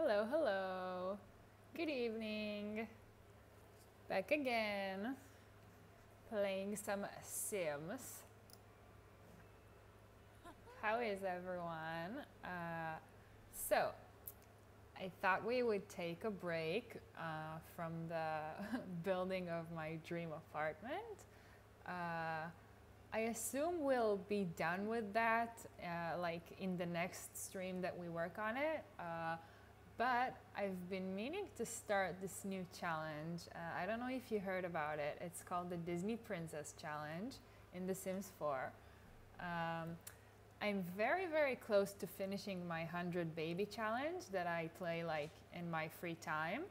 Hello, hello. Good evening. Back again, playing some Sims. How is everyone? So, I thought we would take a break from the building of my dream apartment. Uh, I assume we'll be done with that like in the next stream that we work on it. But I've been meaning to start this new challenge. I don't know if you heard about it. It's called the Disney Princess Challenge in The Sims 4. Um, I'm very, very close to finishing my 100 Baby Challenge that I play like in my free time.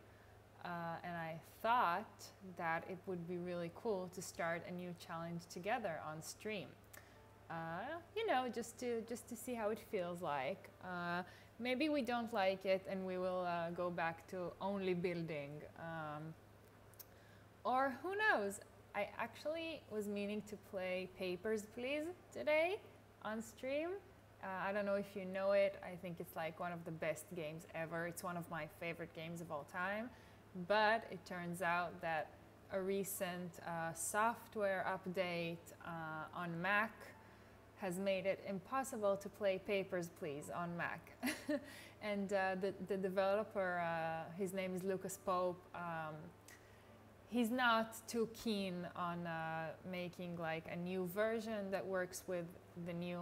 And I thought that it would be really cool to start a new challenge together on stream. Just to see how it feels like. Maybe we don't like it and we will go back to only building. Or who knows? I actually was meaning to play Papers, Please today on stream. I don't know if you know it. I think it's like one of the best games ever. It's one of my favorite games of all time. But it turns out that a recent software update on Mac has made it impossible to play Papers, Please on Mac. And the developer, his name is Lucas Pope, he's not too keen on making like a new version that works with the new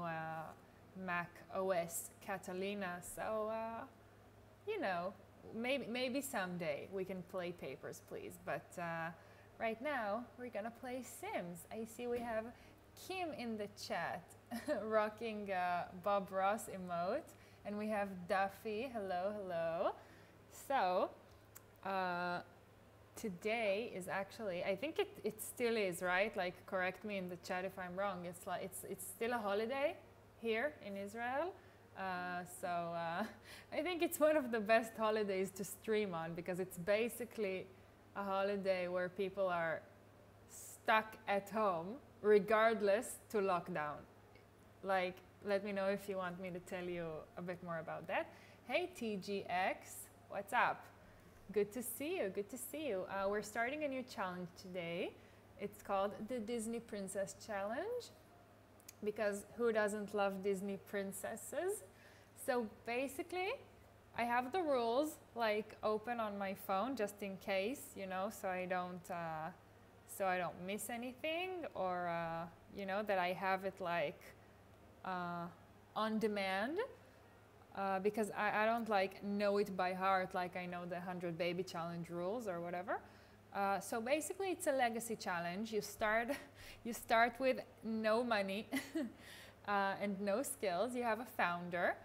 Mac OS Catalina. So, maybe someday we can play Papers, Please. But right now, we're gonna play Sims. I see we have Kim in the chat rocking Bob Ross emote. And we have Duffy, hello, hello. So, today is actually, I think it still is, right? Like, correct me in the chat if I'm wrong. It's like it's still a holiday here in Israel. I think it's one of the best holidays to stream on because it's basically a holiday where people are stuck at home regardless to lockdown. Like, let me know if you want me to tell you a bit more about that. Hey TGX, what's up? Good to see you, good to see you. We're starting a new challenge today. It's called the Disney Princess Challenge because who doesn't love Disney princesses? So basically, I have the rules like open on my phone just in case, so I don't miss anything, or that I have it like on demand, because I don't like know it by heart like I know the 100 Baby Challenge rules or whatever. So basically, it's a legacy challenge. You start with no money and no skills. You have a founder.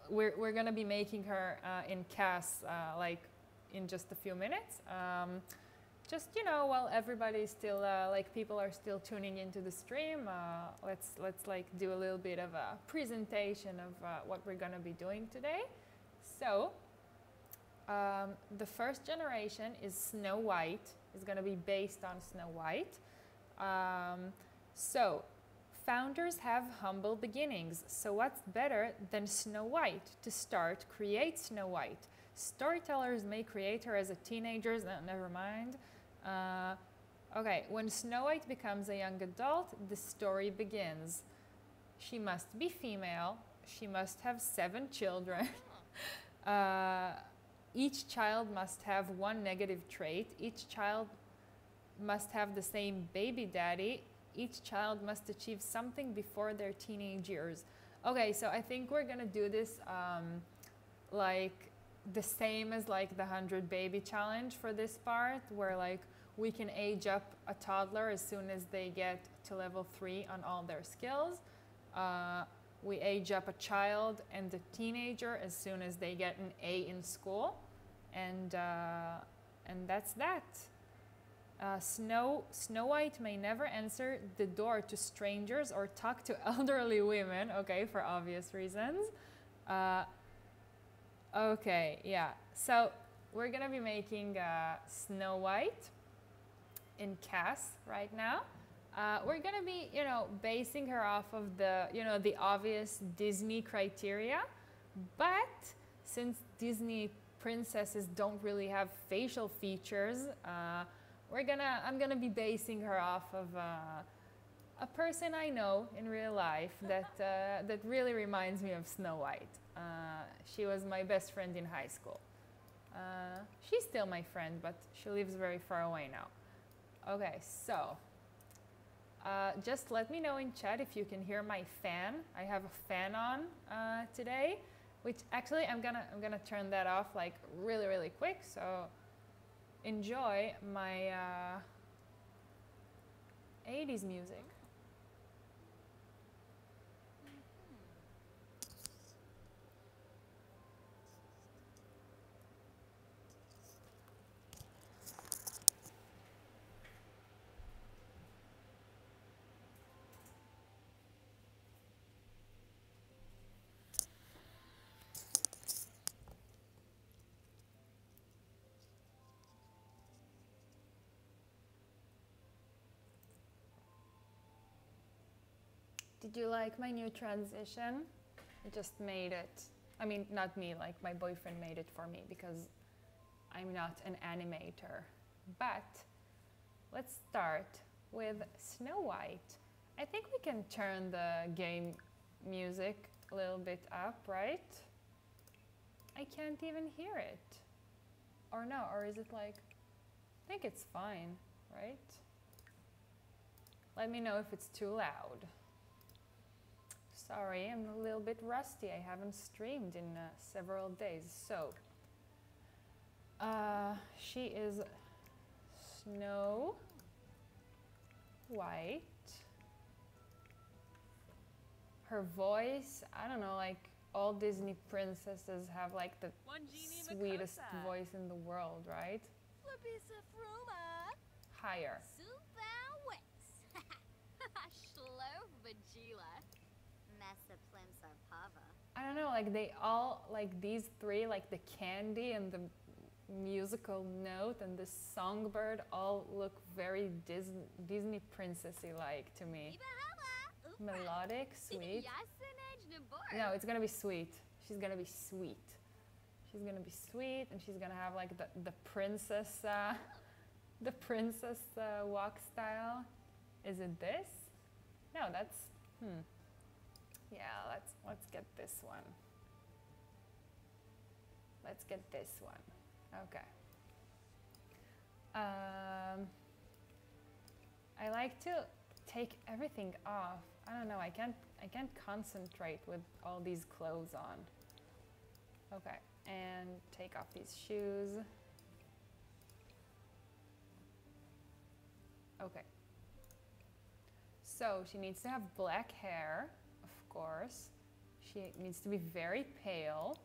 We're gonna be making her in CAS like in just a few minutes. Just while everybody's still like people are still tuning into the stream, let's like do a little bit of a presentation of what we're gonna be doing today. So the first generation is Snow White. Is gonna be based on Snow White. So founders have humble beginnings. So what's better than Snow White to start? Create Snow White. Storytellers may create her as a teenager. Never mind. Okay, when Snow White becomes a young adult, the story begins. She must be female. She must have 7 children. Each child must have one negative trait. Each child must have the same baby daddy. Each child must achieve something before their teenage years. Okay, so I think we're gonna do this like the same as like the 100 Baby Challenge for this part, where like we can age up a toddler as soon as they get to level 3 on all their skills. We age up a child and a teenager as soon as they get an A in school, and that's that. Snow White may never answer the door to strangers or talk to elderly women, okay, for obvious reasons. Okay, yeah, so we're gonna be making Snow White in CAS right now. We're gonna be, basing her off of the, the obvious Disney criteria, but since Disney princesses don't really have facial features, I'm gonna be basing her off of a person I know in real life that really reminds me of Snow White. She was my best friend in high school. She's still my friend, but she lives very far away now. Okay, so just let me know in chat if you can hear my fan. I have a fan on today, which actually I'm gonna turn that off like really quick. So enjoy my 80s music. Did you like my new transition? I just made it. I mean, not me, like my boyfriend made it for me because I'm not an animator. But let's start with Snow White. I think we can turn the game music a little bit up, right? I can't even hear it. Or no, or is it like, I think it's fine, right? Let me know if it's too loud. Sorry, I'm a little bit rusty. I haven't streamed in several days. So, she is Snow White. Her voice, I don't know, like all Disney princesses have like the sweetest voice in the world, right? Higher. I don't know, like they all, like these three, like the candy and the musical note and the songbird all look very Disney princessy like to me. Melodic, sweet. No, it's gonna be sweet. She's gonna be sweet. She's gonna be sweet and she's gonna have like the princess walk style. Is it this? No, that's, yeah, let's get this one. Let's get this one. Okay. I like to take everything off. I don't know, I can't concentrate with all these clothes on. Okay, and take off these shoes. Okay. So she needs to have black hair, of course. She needs to be very pale.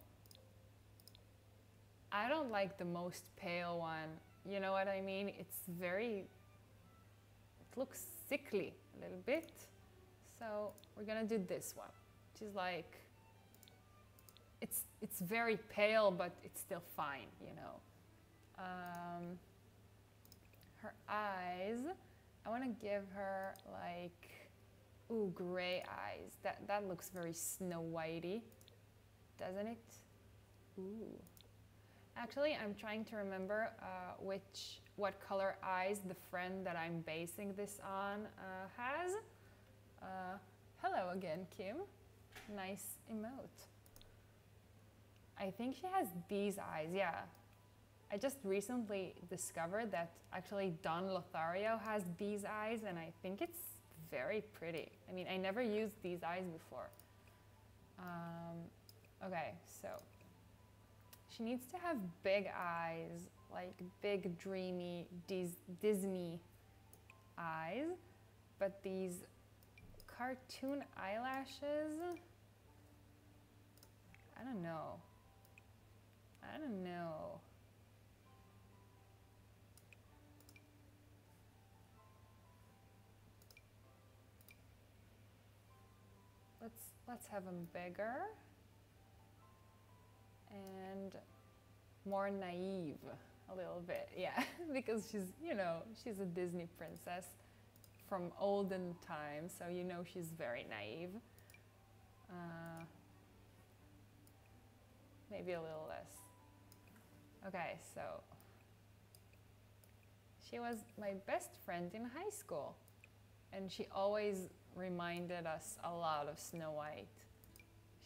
I don't like the most pale one. You know what I mean? It's very, it looks sickly a little bit. So we're gonna do this one, which is like, it's very pale, but it's still fine, you know. Her eyes, I want to give her like, ooh, gray eyes. That looks very Snow Whitey, doesn't it? Ooh. Actually, I'm trying to remember what color eyes the friend that I'm basing this on has. Hello again, Kim. Nice emote. I think she has these eyes, yeah. I just recently discovered that actually Don Lothario has these eyes and I think it's very pretty. I mean, I never used these eyes before. Okay, so she needs to have big eyes, like big dreamy Disney eyes, but these cartoon eyelashes, I don't know. I don't know. Let's have them bigger and more naive a little bit, yeah, because she's, you know, she's a Disney princess from olden times, so you know she's very naive. maybe a little less. Okay, so she was my best friend in high school, and she always reminded us a lot of Snow White.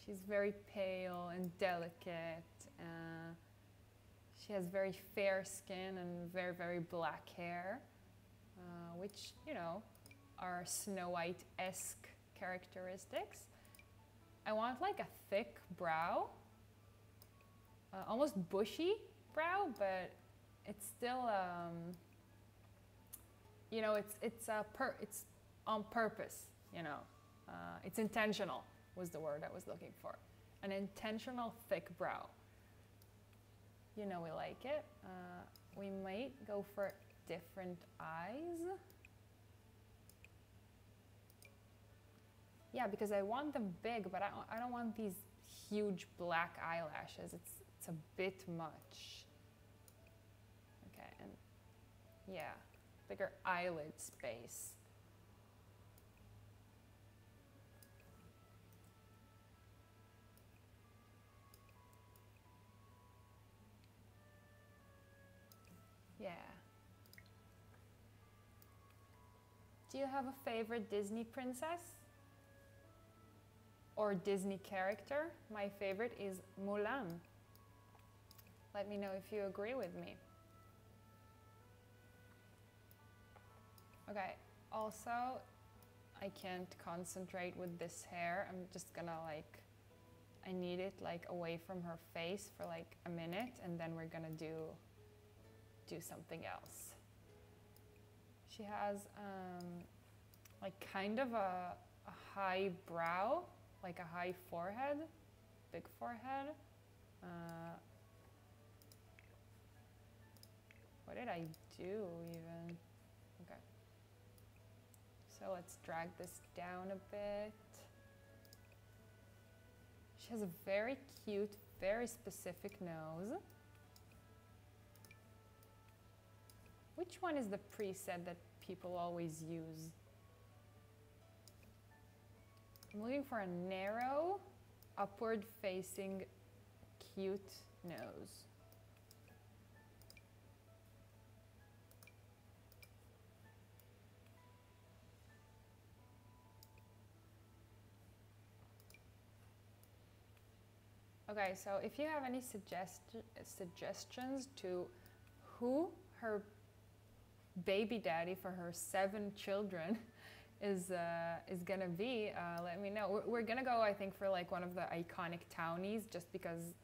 She's very pale and delicate. She has very fair skin and very, very black hair, which, you know, are Snow White-esque characteristics. I want like a thick brow, almost bushy brow, but it's still, you know, it's on purpose, you know. It's intentional was the word I was looking for. An intentional thick brow. You know we like it. We might go for different eyes. Yeah, because I want them big, but I don't want these huge black eyelashes. It's a bit much. Okay, and yeah, bigger eyelid space. Yeah. Do you have a favorite Disney princess? Or Disney character? My favorite is Mulan. Let me know if you agree with me. Okay, also, I can't concentrate with this hair. I'm just gonna like, I need it like away from her face for like a minute, and then we're gonna do something else. She has like kind of a high brow, like a high forehead, big forehead. What did I do even? Okay. So let's drag this down a bit. She has a very cute, very specific nose. Which one is the preset that people always use? I'm looking for a narrow, upward-facing, cute nose. Okay, so if you have any suggestions to who her baby daddy for her 7 children is gonna be, let me know. We're gonna go, I think, for like one of the iconic townies, just because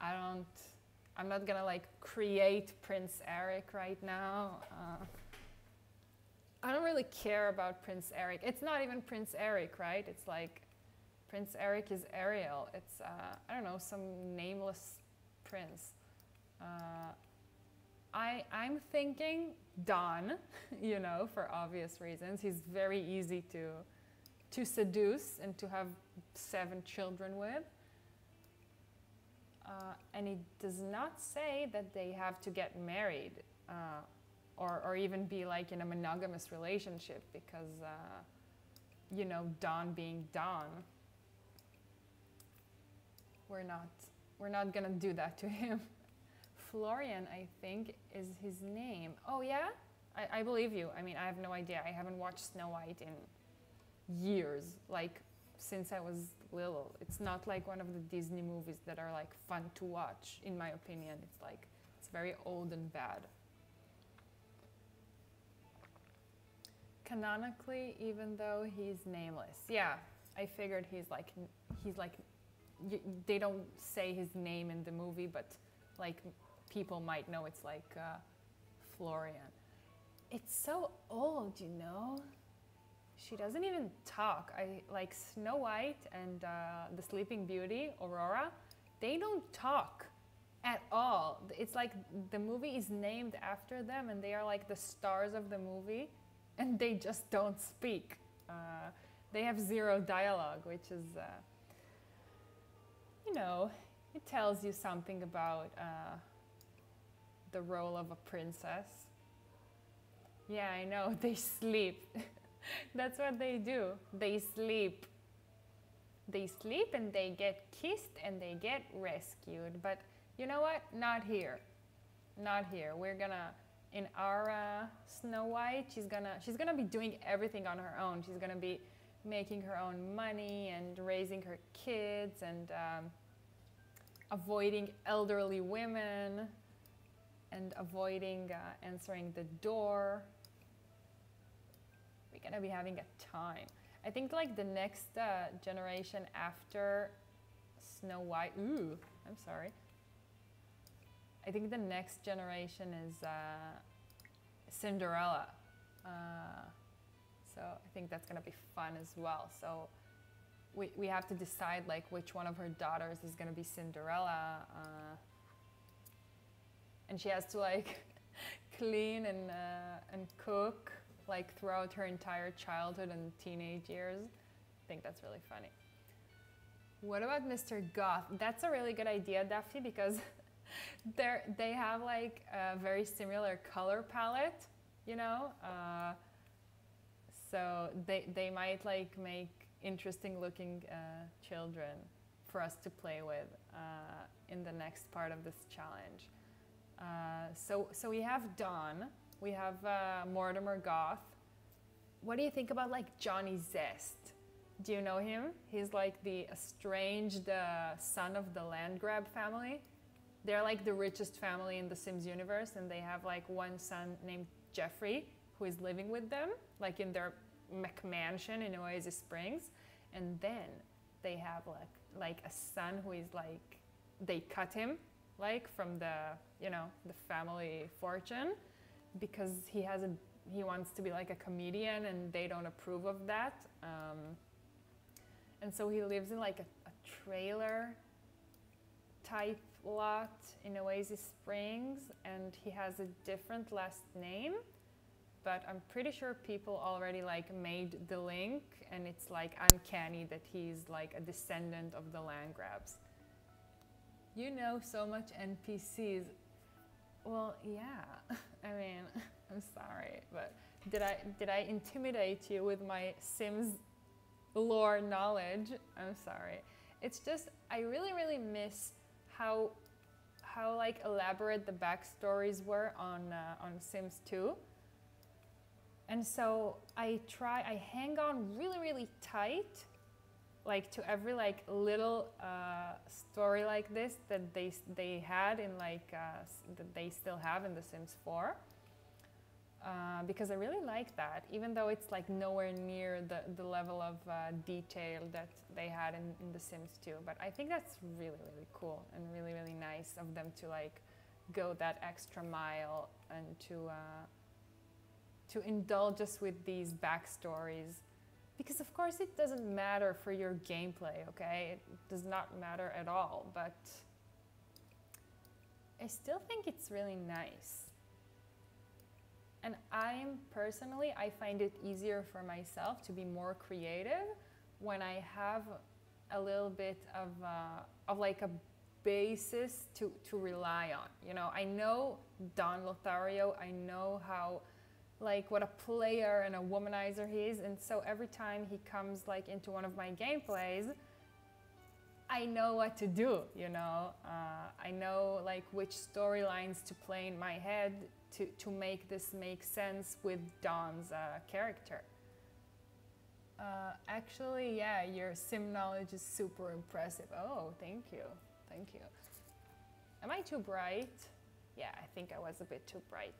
I'm not gonna like create Prince Eric right now. I don't really care about Prince Eric. It's not even Prince Eric, right? It's like Prince Eric is Ariel. It's I don't know, some nameless prince. I'm thinking Don, you know, for obvious reasons. He's very easy to seduce and to have 7 children with. And it does not say that they have to get married or even be like in a monogamous relationship, because, you know, Don being Don, we're not gonna do that to him. Florian, I think, is his name. Oh yeah? I believe you. I mean, I have no idea. I haven't watched Snow White in years, like since I was little. It's not like one of the Disney movies that are like fun to watch, in my opinion. It's like, it's very old and bad. Canonically, even though he's nameless. Yeah, I figured he's like, they don't say his name in the movie, but like people might know it's like Florian. It's so old, you know? She doesn't even talk. I like Snow White and the Sleeping Beauty, Aurora, they don't talk at all. It's like the movie is named after them and they are like the stars of the movie and they just don't speak. They have 0 dialogue, which is, you know, it tells you something about the role of a princess. Yeah, I know, they sleep. That's what they do. They sleep. They sleep and they get kissed and they get rescued. But you know what? Not here. Not here. We're gonna, in our Snow White, she's gonna be doing everything on her own. She's gonna be making her own money and raising her kids and avoiding elderly women and avoiding answering the door. We're gonna be having a time. I think like the next generation after Snow White, ooh, I'm sorry. I think the next generation is Cinderella. So I think that's gonna be fun as well. So we have to decide like which one of her daughters is gonna be Cinderella. And she has to like clean and cook like throughout her entire childhood and teenage years. I think that's really funny. What about Mr. Goth? That's a really good idea, Daphne, because they have like a very similar color palette, you know? So they might like make interesting looking children for us to play with in the next part of this challenge. So we have Dawn, we have Mortimer Goth. What do you think about like Johnny Zest? Do you know him? He's like the estranged son of the Landgrab family. They're like the richest family in the Sims universe, and they have like one son named Jeffrey who is living with them, like in their McMansion in Oasis Springs. And then they have like a son who is like, they cut him like from the, you know, the family fortune because he wants to be like a comedian and they don't approve of that. And so he lives in like a trailer type lot in Oasis Springs, and he has a different last name, but I'm pretty sure people already like made the link, and it's like uncanny that he's like a descendant of the Landgrabs. You know so much NPCs. Well, yeah. I mean, I'm sorry, but did I intimidate you with my Sims lore knowledge? I'm sorry. It's just I really miss how like elaborate the backstories were on Sims 2. And so I hang on really tight, like to every like little story like this that they had in like that they still have in The Sims 4, because I really like that, even though it's like nowhere near the level of detail that they had in The Sims 2. But I think that's really cool and really nice of them to like go that extra mile and to indulge us with these backstories. Because of course it doesn't matter for your gameplay, okay? It does not matter at all, but I still think it's really nice. And I find it easier for myself to be more creative when I have a little bit of like a basis to rely on. You know, I know Don Lothario, I know how, like what a player and a womanizer he is, and so every time he comes like into one of my gameplays, I know what to do, you know. I know like which storylines to play in my head to make this make sense with Don's character. Actually, yeah, your sim knowledge is super impressive. Oh, thank you. Am I too bright? Yeah, I think I was a bit too bright.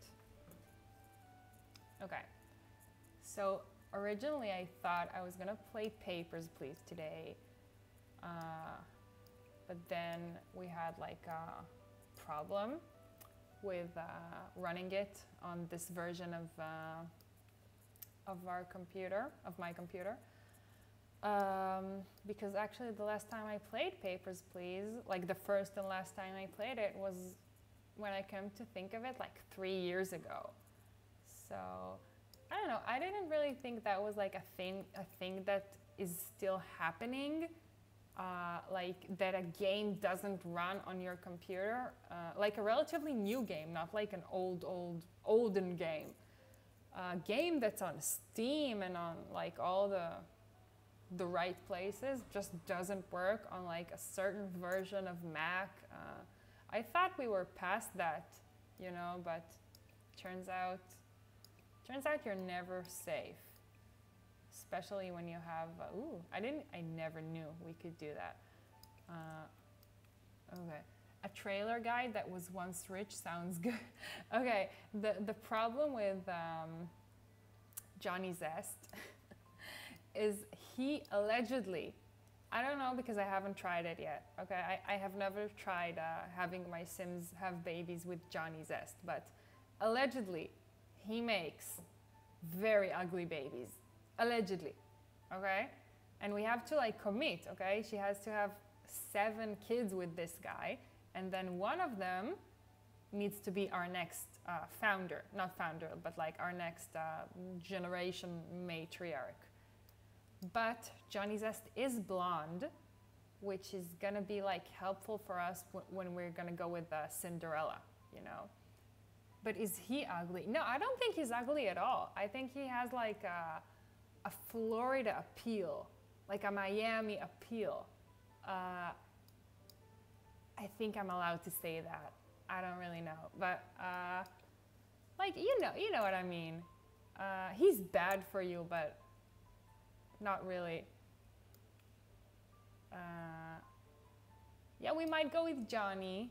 Okay, so originally I thought I was gonna play Papers, Please today, but then we had like a problem with running it on this version of our computer, of my computer, because actually the last time I played Papers, Please, like the first and last time I played it was, when I come to think of it, like 3 years ago. So I don't know, I didn't really think that was like a thing that is still happening, like that a game doesn't run on your computer, like a relatively new game, not like an olden game. A game that's on Steam and on like all the the right places just doesn't work on like a certain version of Mac. I thought we were past that, you know, but turns out you're never safe, especially when you have. I never knew we could do that. Okay, a trailer guide that was once rich sounds good. Okay, the problem with Johnny Zest is he allegedly, I don't know because I haven't tried it yet, okay? I have never tried having my Sims have babies with Johnny Zest, but allegedly he makes very ugly babies, allegedly, okay? And we have to like commit, okay? She has to have 7 kids with this guy, and then one of them needs to be our next founder, not founder, but like our next generation matriarch. But Johnny Zest is blonde, which is gonna be like helpful for us when we're gonna go with Cinderella, you know. But is he ugly? No, I don't think he's ugly at all. I think he has like a Florida appeal, like a Miami appeal. I think I'm allowed to say that. I don't really know, but like you know what I mean. He's bad for you, but not really. Yeah, we might go with Johnny.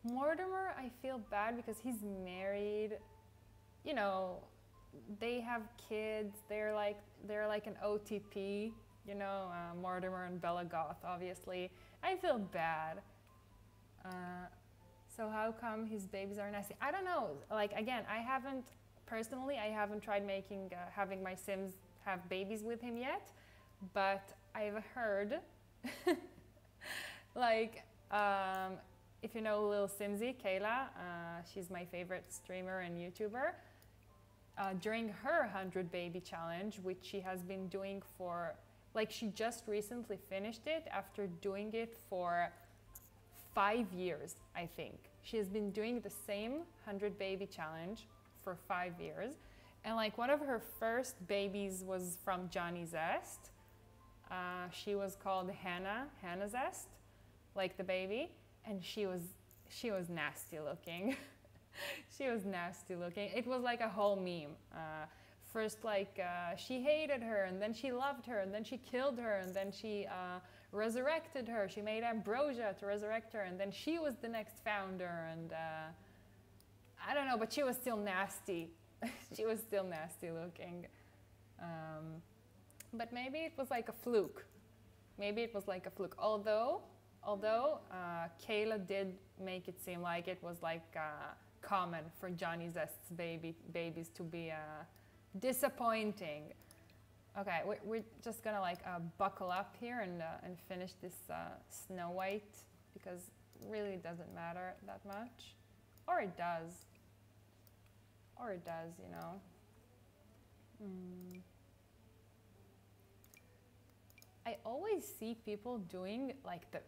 Mortimer, I feel bad because he's married. You know, they have kids. They're like an OTP. You know, Mortimer and Bella Goth, obviously. I feel bad. So how come his babies are nasty? I don't know. Like again, I haven't tried having my Sims have babies with him yet, but I've heard, like, if you know Lil Simsy, Kayla, she's my favorite streamer and YouTuber. During her 100 baby challenge, which she has been doing for, like, she just recently finished it after doing it for 5 years, I think. She has been doing the same 100 baby challenge for 5 years. And like one of her first babies was from Johnny Zest. She was called Hannah Zest, like the baby. And she was nasty looking. She was nasty looking. It was like a whole meme. First, like, she hated her, and then she loved her, and then she killed her, and then she resurrected her. She made ambrosia to resurrect her, and then she was the next founder, and I don't know, but she was still nasty. She was still nasty looking. But maybe it was like a fluke. Maybe it was like a fluke. Although Kayla did make it seem like it was like common for Johnny Zest's babies to be disappointing. Okay, we're just gonna like buckle up here and finish this Snow White, because it really doesn't matter that much. Or it does. Or it does, you know. I always see people doing like the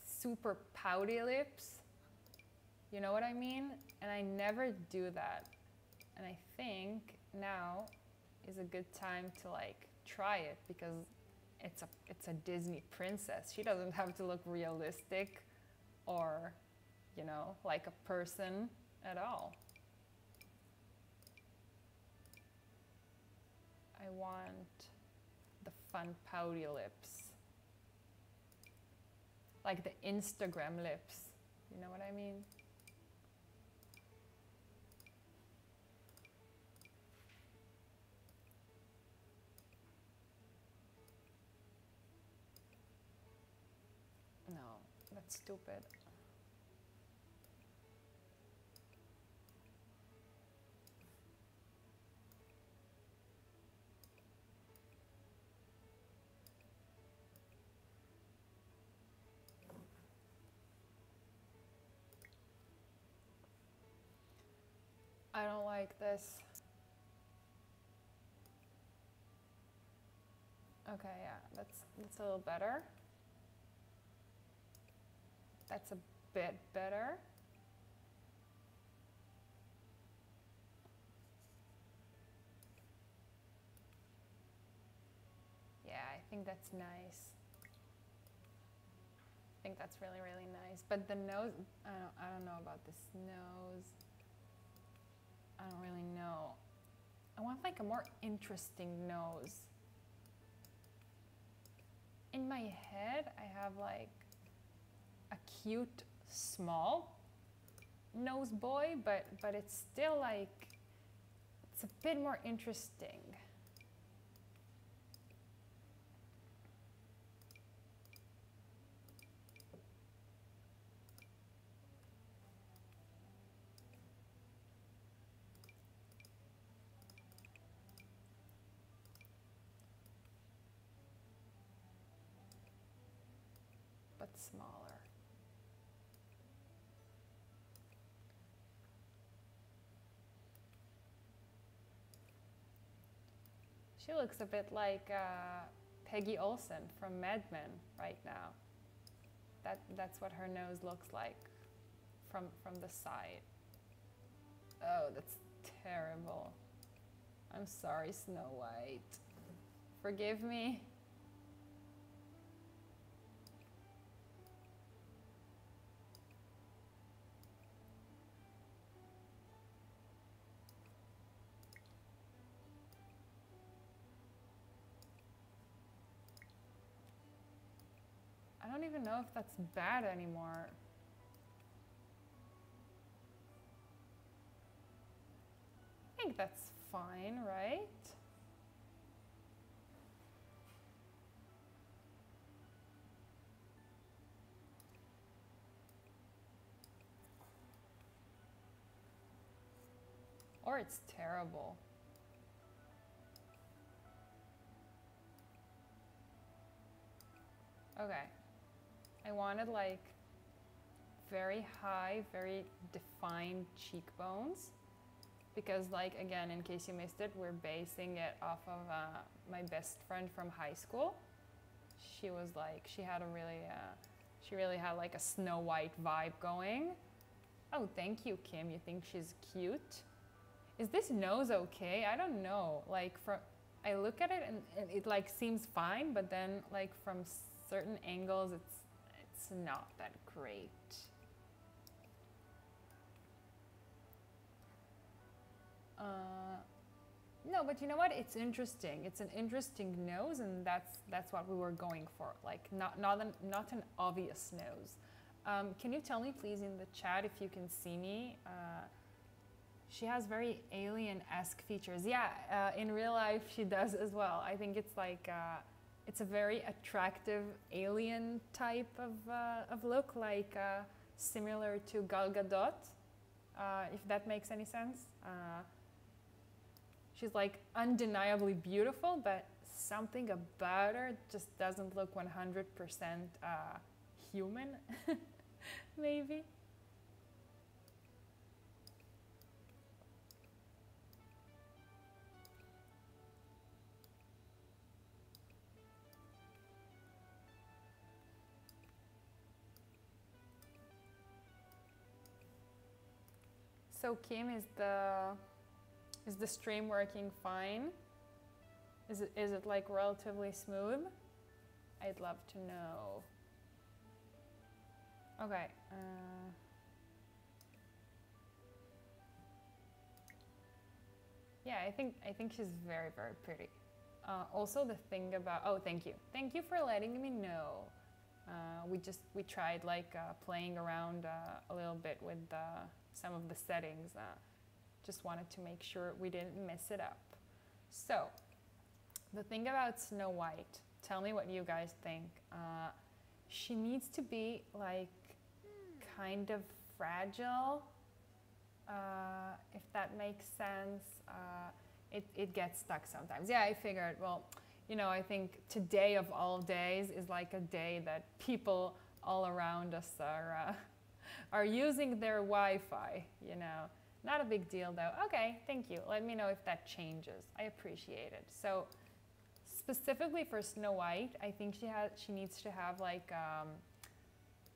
super pouty lips. You know what I mean? And I never do that. And I think now is a good time to like try it, because it's a Disney princess. She doesn't have to look realistic or, you know, like a person at all. I want the fun pouty lips. Like the Instagram lips. You know what I mean? No, that's stupid. I don't like this. Okay, yeah, that's a little better. That's a bit better. think that's nice. I think that's really, really nice. But the nose, I don't know about this nose. I don't really know. I want like a more interesting nose. In my head, I have like a cute, small nose boy, but it's still like, it's a bit more interesting. But smaller. She looks a bit like Peggy Olson from Mad Men right now. That's what her nose looks like from the side. Oh, that's terrible. I'm sorry, Snow White. Forgive me. I don't even know if that's bad anymore. I think that's fine, right? Or it's terrible. Okay. I wanted like very high, very defined cheekbones. Because like, again, in case you missed it, we're basing it off of my best friend from high school. She was like, she really had like a Snow White vibe going. Oh, thank you, Kim. You think she's cute? Is this nose okay? I don't know. Like, I look at it and it like seems fine, but then like from certain angles, it's not that great. No, but you know what? It's interesting. It's an interesting nose, and that's what we were going for. Like not an obvious nose. Can you tell me, please, in the chat if you can see me? She has very alien-esque features. Yeah, in real life she does as well. I think it's like it's a very attractive alien type of look, like similar to Gal Gadot, if that makes any sense. She's like undeniably beautiful, but something about her just doesn't look 100% human, maybe. So Kim, is the stream working fine? Is it like relatively smooth? I'd love to know. Okay. Yeah, I think she's very, very pretty. Also, the thing about, oh, thank you for letting me know. We tried like playing around a little bit with some of the settings. Just wanted to make sure we didn't mess it up. So, the thing about Snow White, tell me what you guys think. She needs to be like kind of fragile, if that makes sense. It gets stuck sometimes. Yeah, I figured, well, you know, I think today of all days is like a day that people all around us are using their Wi-Fi, you know. Not a big deal though. Okay, thank you. Let me know if that changes. I appreciate it. So specifically for Snow White, I think she needs to have like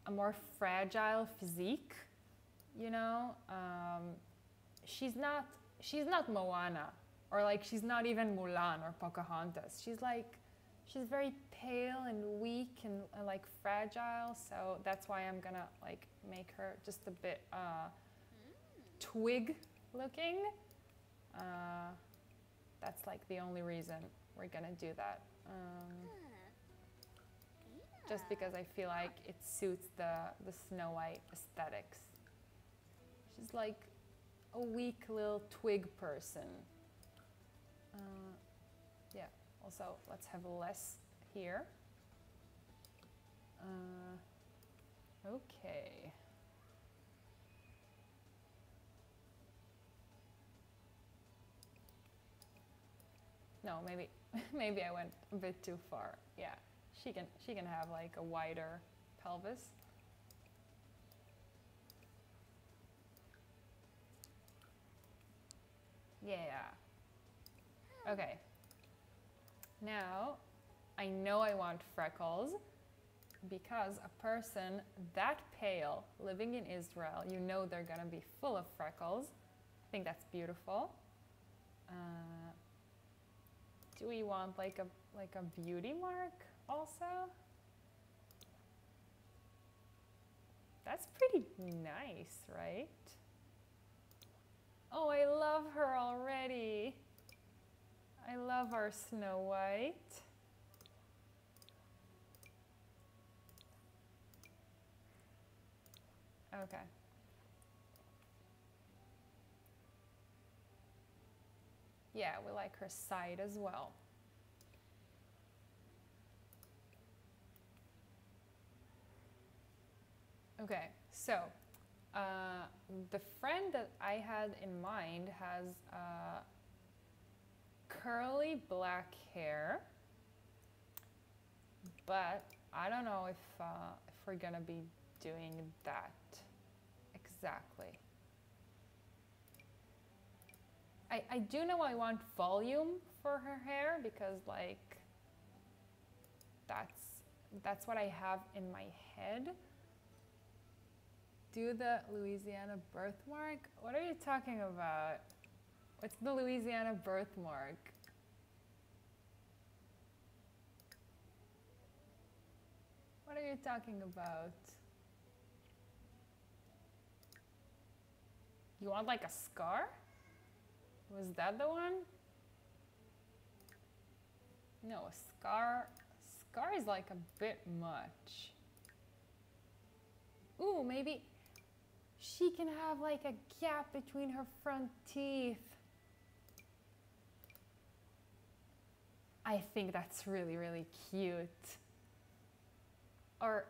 a more fragile physique, you know. She's not Moana, or like she's not even Mulan or Pocahontas. She's like she's very pale and weak and like fragile, so that's why I'm gonna like make her just a bit twig looking. That's like the only reason we're gonna do that. Just because I feel like it suits the Snow White aesthetics. She's like a weak little twig person. Yeah, also let's have less here. Okay. No, maybe maybe I went a bit too far. Yeah, she can have like a wider pelvis. Yeah. Okay. Now, I know I want freckles because a person that pale living in Israel, you know they're gonna be full of freckles. I think that's beautiful. Do we want like a beauty mark also? That's pretty nice, right? Oh, I love her already. I love our Snow White. Okay. Yeah, we like her side as well. Okay, so the friend that I had in mind has curly black hair, but I don't know if we're gonna be doing that exactly. I do know I want volume for her hair because like that's what I have in my head. Do the Louisiana birthmark? What are you talking about? What's the Louisiana birthmark? What are you talking about? You want like a scar? Was that the one? No, a scar. Scar is like a bit much. Ooh, maybe she can have like a gap between her front teeth. I think that's really, really cute. Or,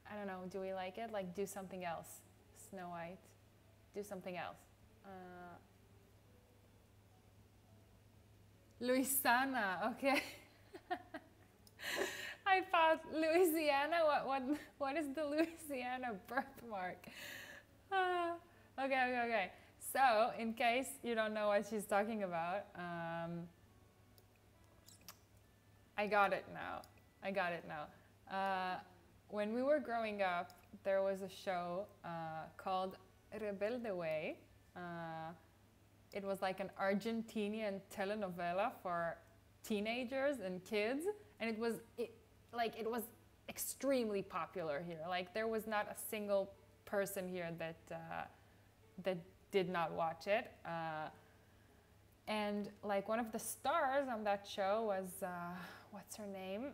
I don't know, do we like it? Like, do something else. Snow White. Do something else. Louisiana, okay. I thought Louisiana, what is the Louisiana birthmark? Okay. So, in case you don't know what she's talking about, I got it now. When we were growing up, there was a show called Rebelde Way. It was like an Argentinian telenovela for teenagers and kids, and it was extremely popular here. Like there was not a single person here that did not watch it. And like one of the stars on that show was what's her name?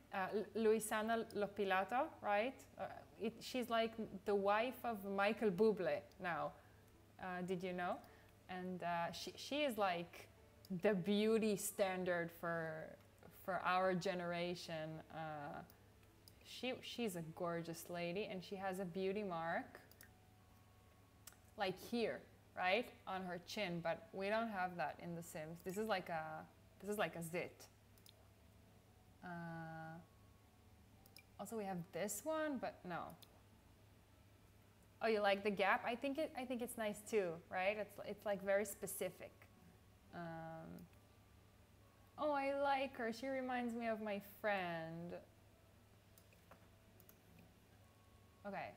Luisana Lopilato, right? She's like the wife of Michael Bublé now. Did you know? And she is like the beauty standard for our generation. She's a gorgeous lady, and she has a beauty mark like here, right, on her chin. But we don't have that in The Sims. This is like a zit. Also, we have this one, but no. Oh, you like the gap? I think it's nice too, right? It's like very specific. Oh, I like her. She reminds me of my friend. Okay.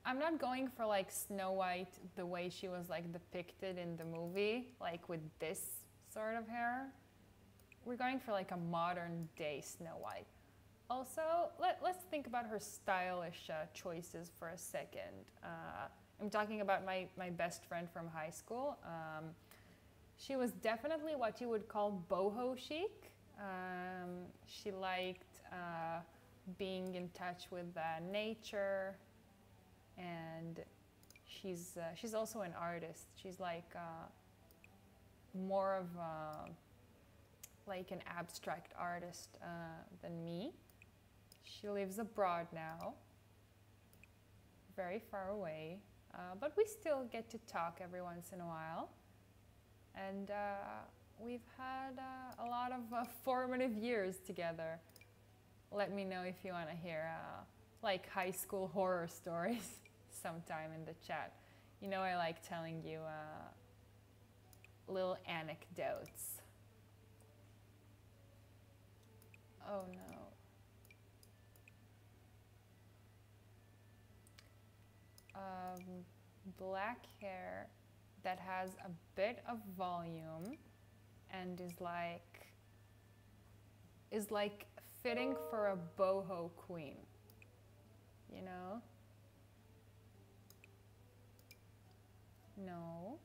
I'm not going for like Snow White the way she was like depicted in the movie, like with this sort of hair. we're going for like a modern day Snow White. Also, let's think about her stylish choices for a second. I'm talking about my best friend from high school. She was definitely what you would call boho chic. She liked being in touch with nature, and she's also an artist. She's like more of like an abstract artist than me. She lives abroad now, very far away, but we still get to talk every once in a while. And we've had a lot of formative years together. Let me know if you want to hear like high school horror stories sometime in the chat. You know, I like telling you little anecdotes. Oh no. Black hair that has a bit of volume and is like fitting for a boho queen, you know? No.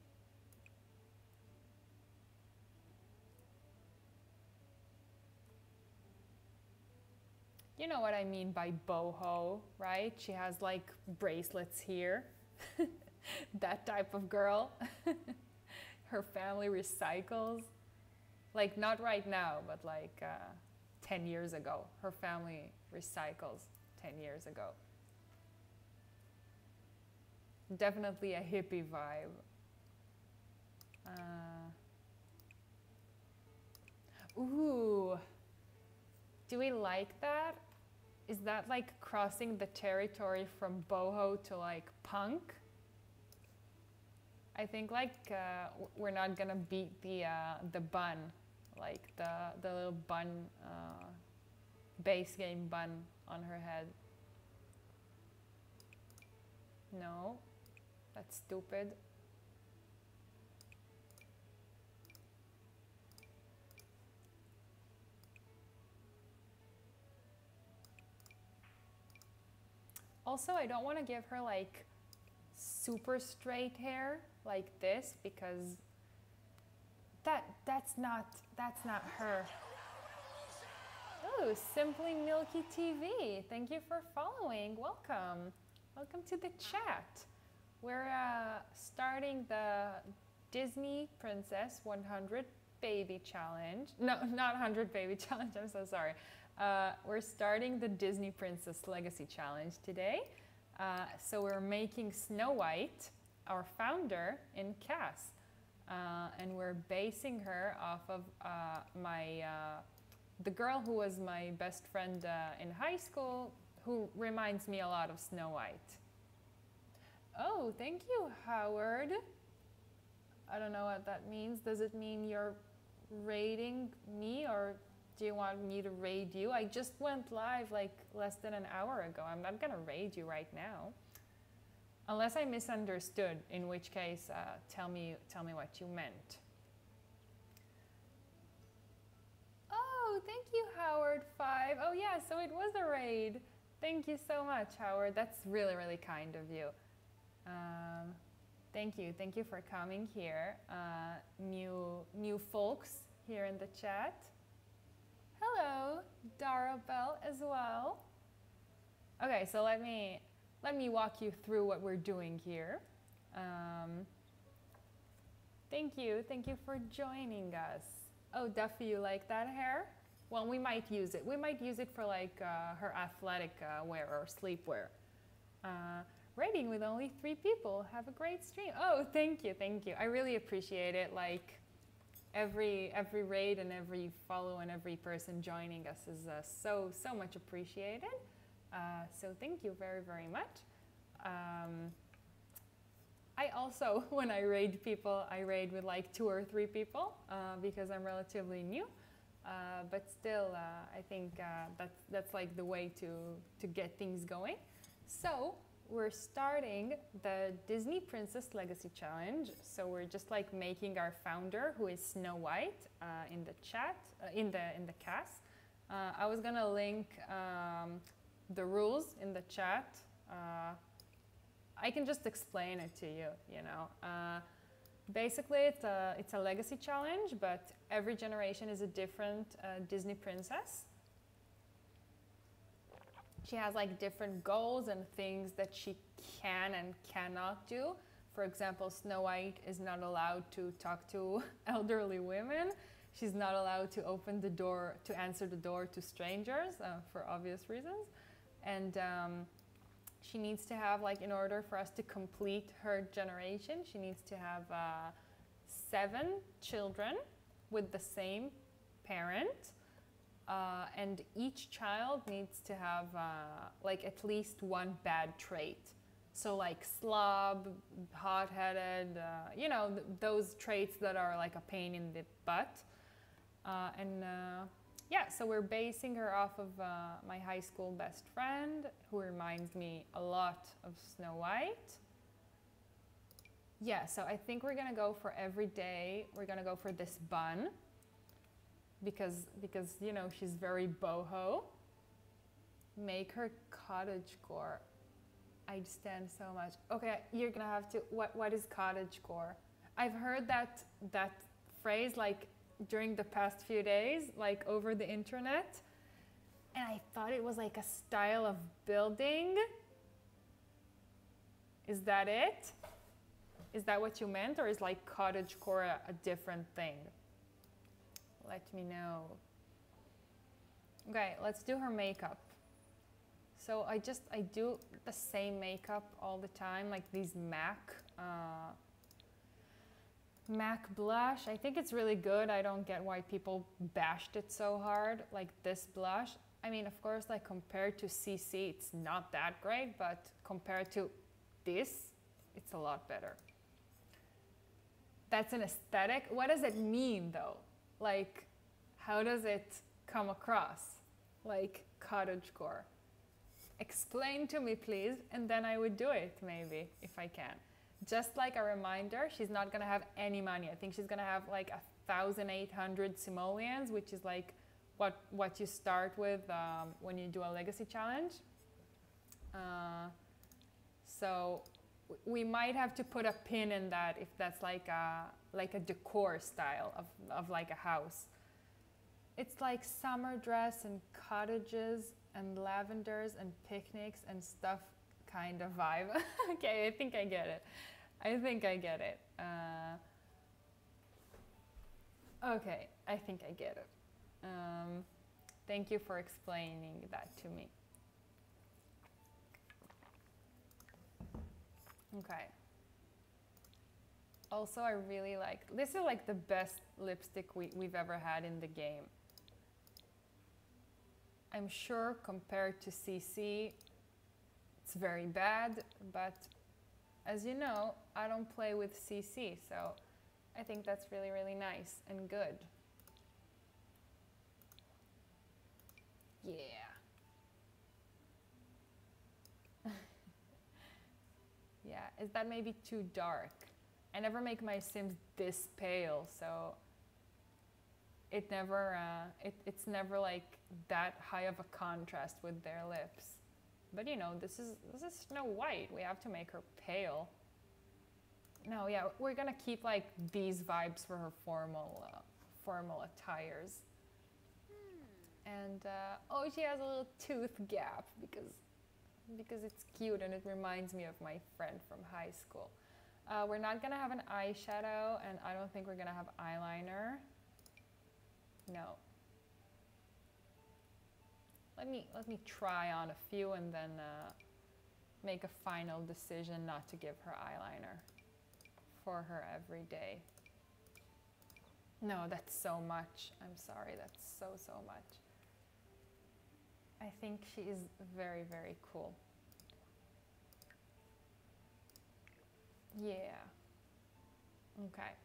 You know what I mean by boho, right? She has like bracelets here. That type of girl. Her family recycles. Like not right now, but like 10 years ago. Her family recycles 10 years ago. Definitely a hippie vibe. Ooh. Do we like that? Is that like crossing the territory from boho to like punk? I think like we're not gonna beat the bun, like the little bun, base game bun on her head. No, that's stupid. Also, I don't want to give her like super straight hair like this because that's not her. Oh, Simply Milky TV. Thank you for following. Welcome. Welcome to the chat. We're starting the Disney Princess 100 Baby Challenge. No, not 100 Baby Challenge. I'm so sorry. We're starting the Disney Princess Legacy Challenge today. So we're making Snow White, our founder, in CAS. And we're basing her off of the girl who was my best friend in high school, who reminds me a lot of Snow White. Oh, thank you, Howard. I don't know what that means. Does it mean you're raiding me, or do you want me to raid you? I just went live like less than an hour ago. I'm not gonna raid you right now. Unless I misunderstood, in which case tell me what you meant. Oh, thank you, Howard5. Oh yeah, so it was a raid. Thank you so much, Howard. That's really, really kind of you. Thank you for coming here. New folks here in the chat. Hello, Dara Bell as well. Okay, so let me walk you through what we're doing here. Thank you for joining us. Oh, Duffy, you like that hair? Well, we might use it. We might use it for like her athletic wear or sleepwear. Raiding with only 3 people. Have a great stream. Oh, thank you. I really appreciate it. Like every raid and every follow and every person joining us is so much appreciated. So thank you very, very much. I also, when I raid people, I raid with like 2 or 3 people because I'm relatively new. But still, I think that's like the way to get things going. So we're starting the Disney Princess Legacy Challenge. So we're just like making our founder, who is Snow White, in the chat, in the cast. I was gonna link the rules in the chat. I can just explain it to you, you know. Basically, it's a legacy challenge, but every generation is a different Disney princess. She has like different goals and things that she can and cannot do. For example, Snow White is not allowed to talk to elderly women. She's not allowed to open the door, to answer the door to strangers, for obvious reasons. And she needs to have, like, in order for us to complete her generation, she needs to have 7 children with the same parent. And each child needs to have like at least one bad trait. So like slob, hot-headed, you know, those traits that are like a pain in the butt. Yeah, so we're basing her off of my high school best friend, who reminds me a lot of Snow White. Yeah, so I think we're gonna go for every day, we're gonna go for this bun. Because you know, she's very boho. Make her cottagecore. I stand so much. Okay, you're gonna have to, what is cottagecore? I've heard that phrase like during the past few days, like over the internet, and I thought it was like a style of building. Is that it? Is that what you meant, or is like cottagecore a different thing? Let me know. Okay, let's do her makeup. So I do the same makeup all the time, like these MAC blush. I think it's really good. I don't get why people bashed it so hard. Like this blush, I mean, of course, like compared to CC, it's not that great, but compared to this, it's a lot better. That's an aesthetic. What does it mean though? Like, how does it come across? Like cottagecore. Explain to me, please, and then I would do it, maybe, if I can. Just like a reminder, she's not gonna have any money. I think she's gonna have like 1,800 simoleons, which is like what you start with when you do a legacy challenge. So we might have to put a pin in that if that's like a decor style of like a house. It's like summer dress and cottages and lavenders and picnics and stuff kind of vibe. Okay, I think I get it. I think I get it. Okay, I think I get it. Thank you for explaining that to me. Okay. Also, I really like, this is like the best lipstick we've ever had in the game. I'm sure compared to CC, it's very bad, but as you know, I don't play with CC, so I think that's really, really nice and good. Yeah. Yeah, is that maybe too dark? I never make my Sims this pale, so it never, it's never like that high of a contrast with their lips. But you know, this is Snow White. We have to make her pale. No, yeah, we're gonna keep like these vibes for her formal attires. And oh, she has a little tooth gap because it's cute and it reminds me of my friend from high school. We're not gonna have an eyeshadow, and I don't think we're gonna have eyeliner. No. Let me try on a few and then make a final decision not to give her eyeliner for her every day. No, that's so much. I'm sorry, that's so much. I think she is very, very cool. Yeah. Okay.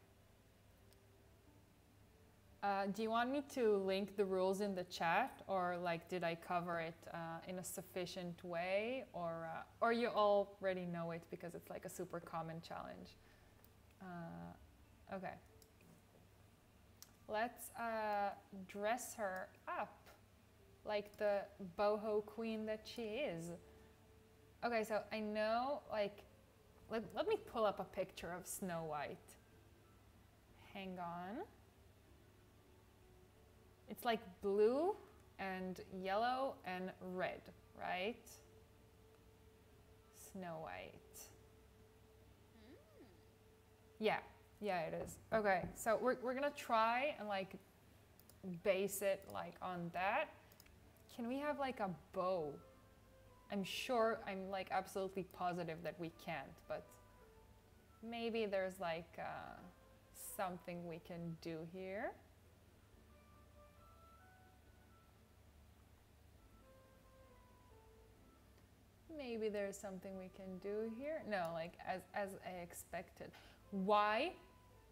Do you want me to link the rules in the chat, or like did I cover it in a sufficient way, or you already know it because it's like a super common challenge? Okay. Let's dress her up like the boho queen that she is. Okay, so I know, like, let me pull up a picture of Snow White. Hang on. It's like blue and yellow and red, right? Snow White. Yeah, it is. Okay, so we're gonna try and like base it like on that. Can we have like a bow? I'm sure, I'm like absolutely positive that we can't, but maybe there's like something we can do here. Maybe there's something we can do here. No, like as I expected. Why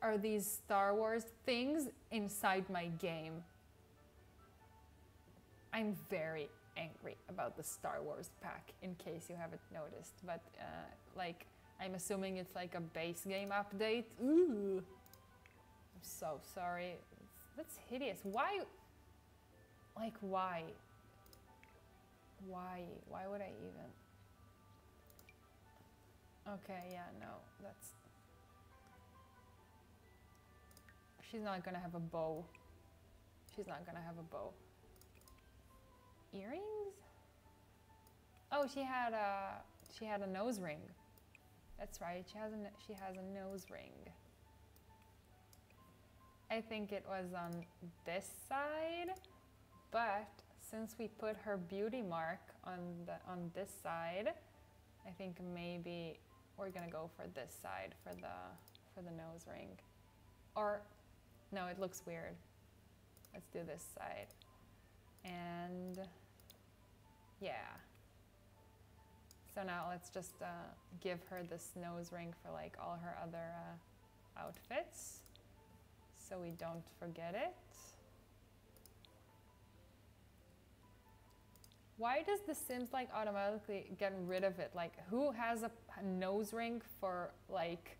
are these Star Wars things inside my game? I'm very angry about the Star Wars pack, in case you haven't noticed. But like, I'm assuming it's like a base game update. Ooh, I'm so sorry. That's hideous. Why? Like, why? Why would I even? Okay, yeah, no, that's... She's not gonna have a bow. She's not gonna have a bow. Earrings? Oh, she had a nose ring. That's right, she has a nose ring. I think it was on this side, but since we put her beauty mark on this side, I think maybe we're gonna go for this side for the nose ring. Or no, it looks weird. Let's do this side. And yeah. So now let's just give her this nose ring for like all her other outfits, so we don't forget it. Why does The Sims like automatically get rid of it? Like, who has a nose ring for like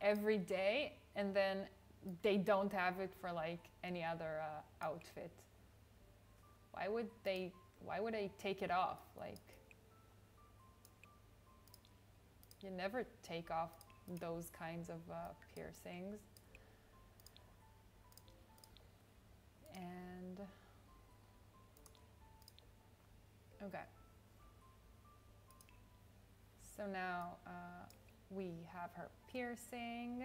every day and then they don't have it for like any other outfit? Why would they take it off? Like, you never take off those kinds of piercings. And okay. So now we have her piercing,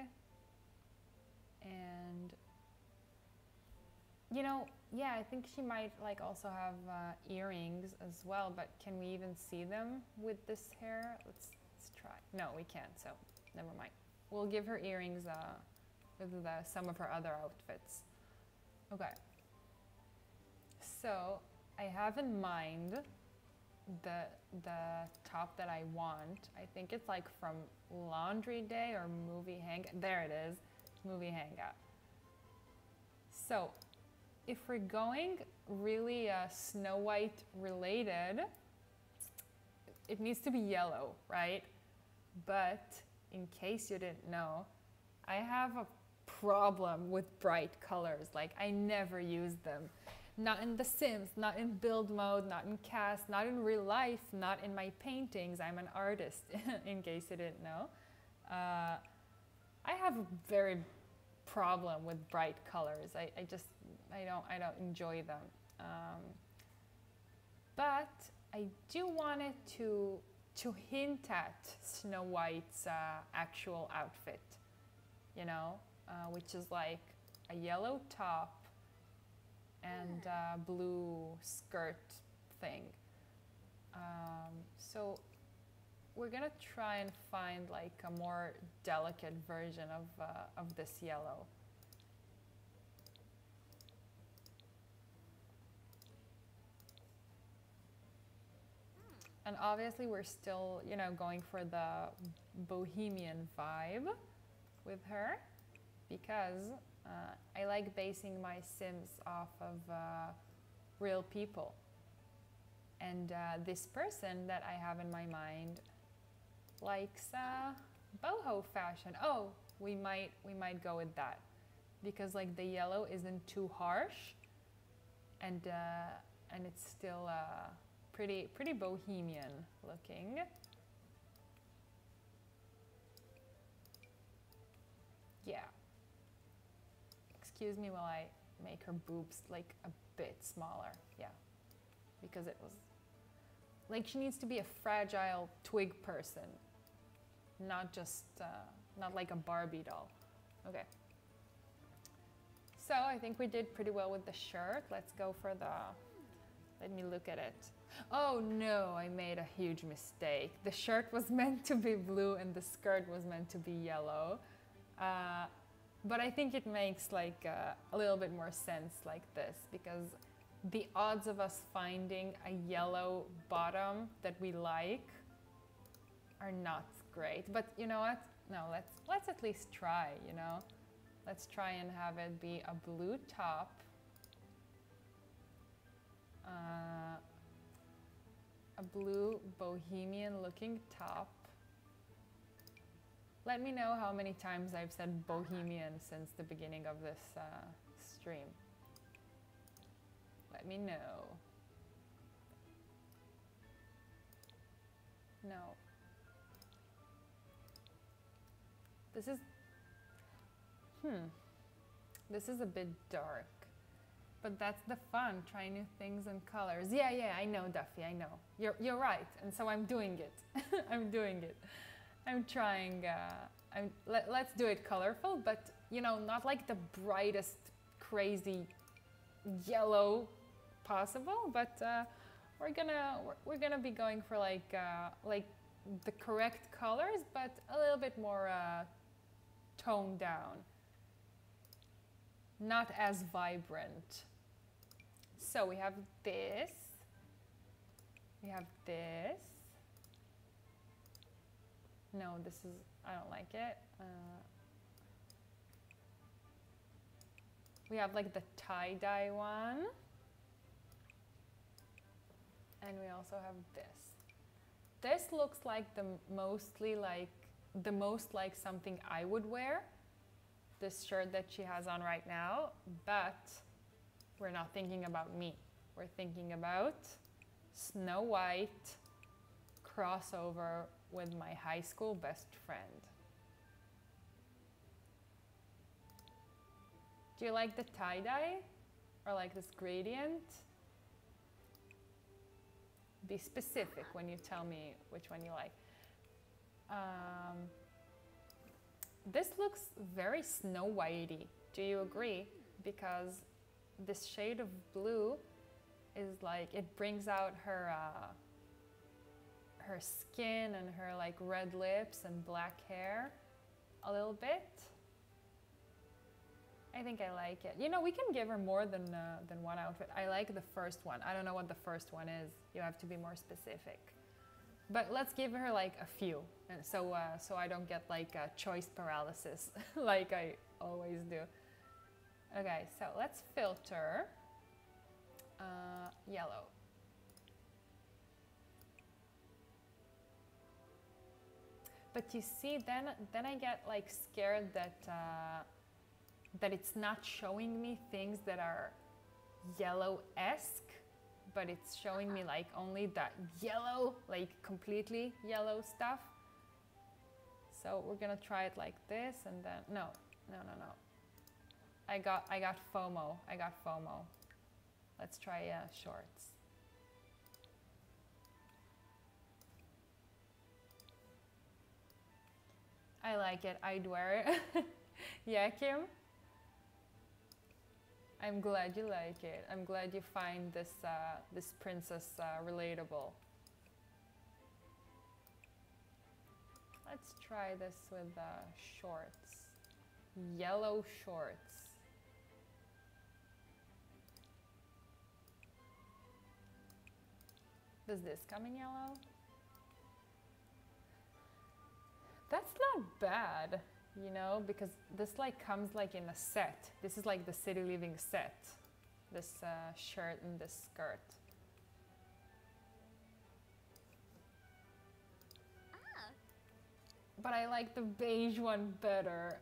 and you know, yeah, I think she might like also have earrings as well, but can we even see them with this hair? Let's try. No, we can't, so never mind. We'll give her earrings with some of her other outfits. Okay. So I have in mind the top that I want. I think it's like from Laundry Day or Movie Hangout. There it is, Movie Hangout. So if we're going really Snow White related, it needs to be yellow, right? But in case you didn't know, I have a problem with bright colors. Like, I never use them. Not in The Sims, not in build mode, not in cast, not in real life, not in my paintings. I'm an artist, in case you didn't know. I have a very problem with bright colors. I don't enjoy them. But I do want it to hint at Snow White's actual outfit, you know, which is like a yellow top and blue skirt thing. So we're gonna try and find like a more delicate version of this yellow. And obviously we're still, you know, going for the bohemian vibe with her, because I like basing my Sims off of real people. And this person that I have in my mind likes boho fashion. Oh, we might go with that because like the yellow isn't too harsh, and it's still pretty bohemian looking. Yeah. Excuse me while I make her boobs like a bit smaller. Yeah. Because it was like she needs to be a fragile twig person, not just not like a Barbie doll. Okay. So I think we did pretty well with the shirt. Let's go for the, let me look at it. Oh no, I made a huge mistake. The shirt was meant to be blue and the skirt was meant to be yellow. But I think it makes like a little bit more sense like this, because the odds of us finding a yellow bottom that we like are not great. But you know what? No, let's at least try, you know? Let's try and have it be a blue top. A blue bohemian looking top. Let me know how many times I've said bohemian since the beginning of this stream. Let me know. No. This is, this is a bit dark, but that's the fun, try new things and colors. Yeah, I know, Duffy, I know. You're right, and so I'm doing it. I'm doing it. I'm trying, let's do it colorful, but you know, not like the brightest, crazy yellow possible, but we're gonna be going for like the correct colors, but a little bit more toned down, not as vibrant. So we have this, we have this. No, this is, I don't like it. We have like the tie-dye one. And we also have this. This looks like the most like something I would wear. This shirt that she has on right now, but we're not thinking about me. We're thinking about Snow White crossover with my high school best friend. Do you like the tie-dye or like this gradient? Be specific when you tell me which one you like. This looks very Snow Whitey. Do you agree? Because this shade of blue is like, it brings out her her skin and her like red lips and black hair a little bit. I think I like it. You know, we can give her more than one outfit. I like the first one. I don't know what the first one is. You have to be more specific. But let's give her like a few, and so I don't get like choice paralysis like I always do. Okay, so let's filter yellow. But you see, then I get like scared that that it's not showing me things that are yellow-esque, but it's showing me like only that yellow, like completely yellow stuff. So we're gonna try it like this, and then no. I got FOMO. I got FOMO. Let's try shorts. I like it. I'd wear it. Yeah, Kim? I'm glad you like it. I'm glad you find this this princess relatable. Let's try this with shorts. Yellow shorts. Does this come in yellow? That's not bad. you know, because this like comes like in a set. This is like the City Living set, this shirt and this skirt. But I like the beige one better.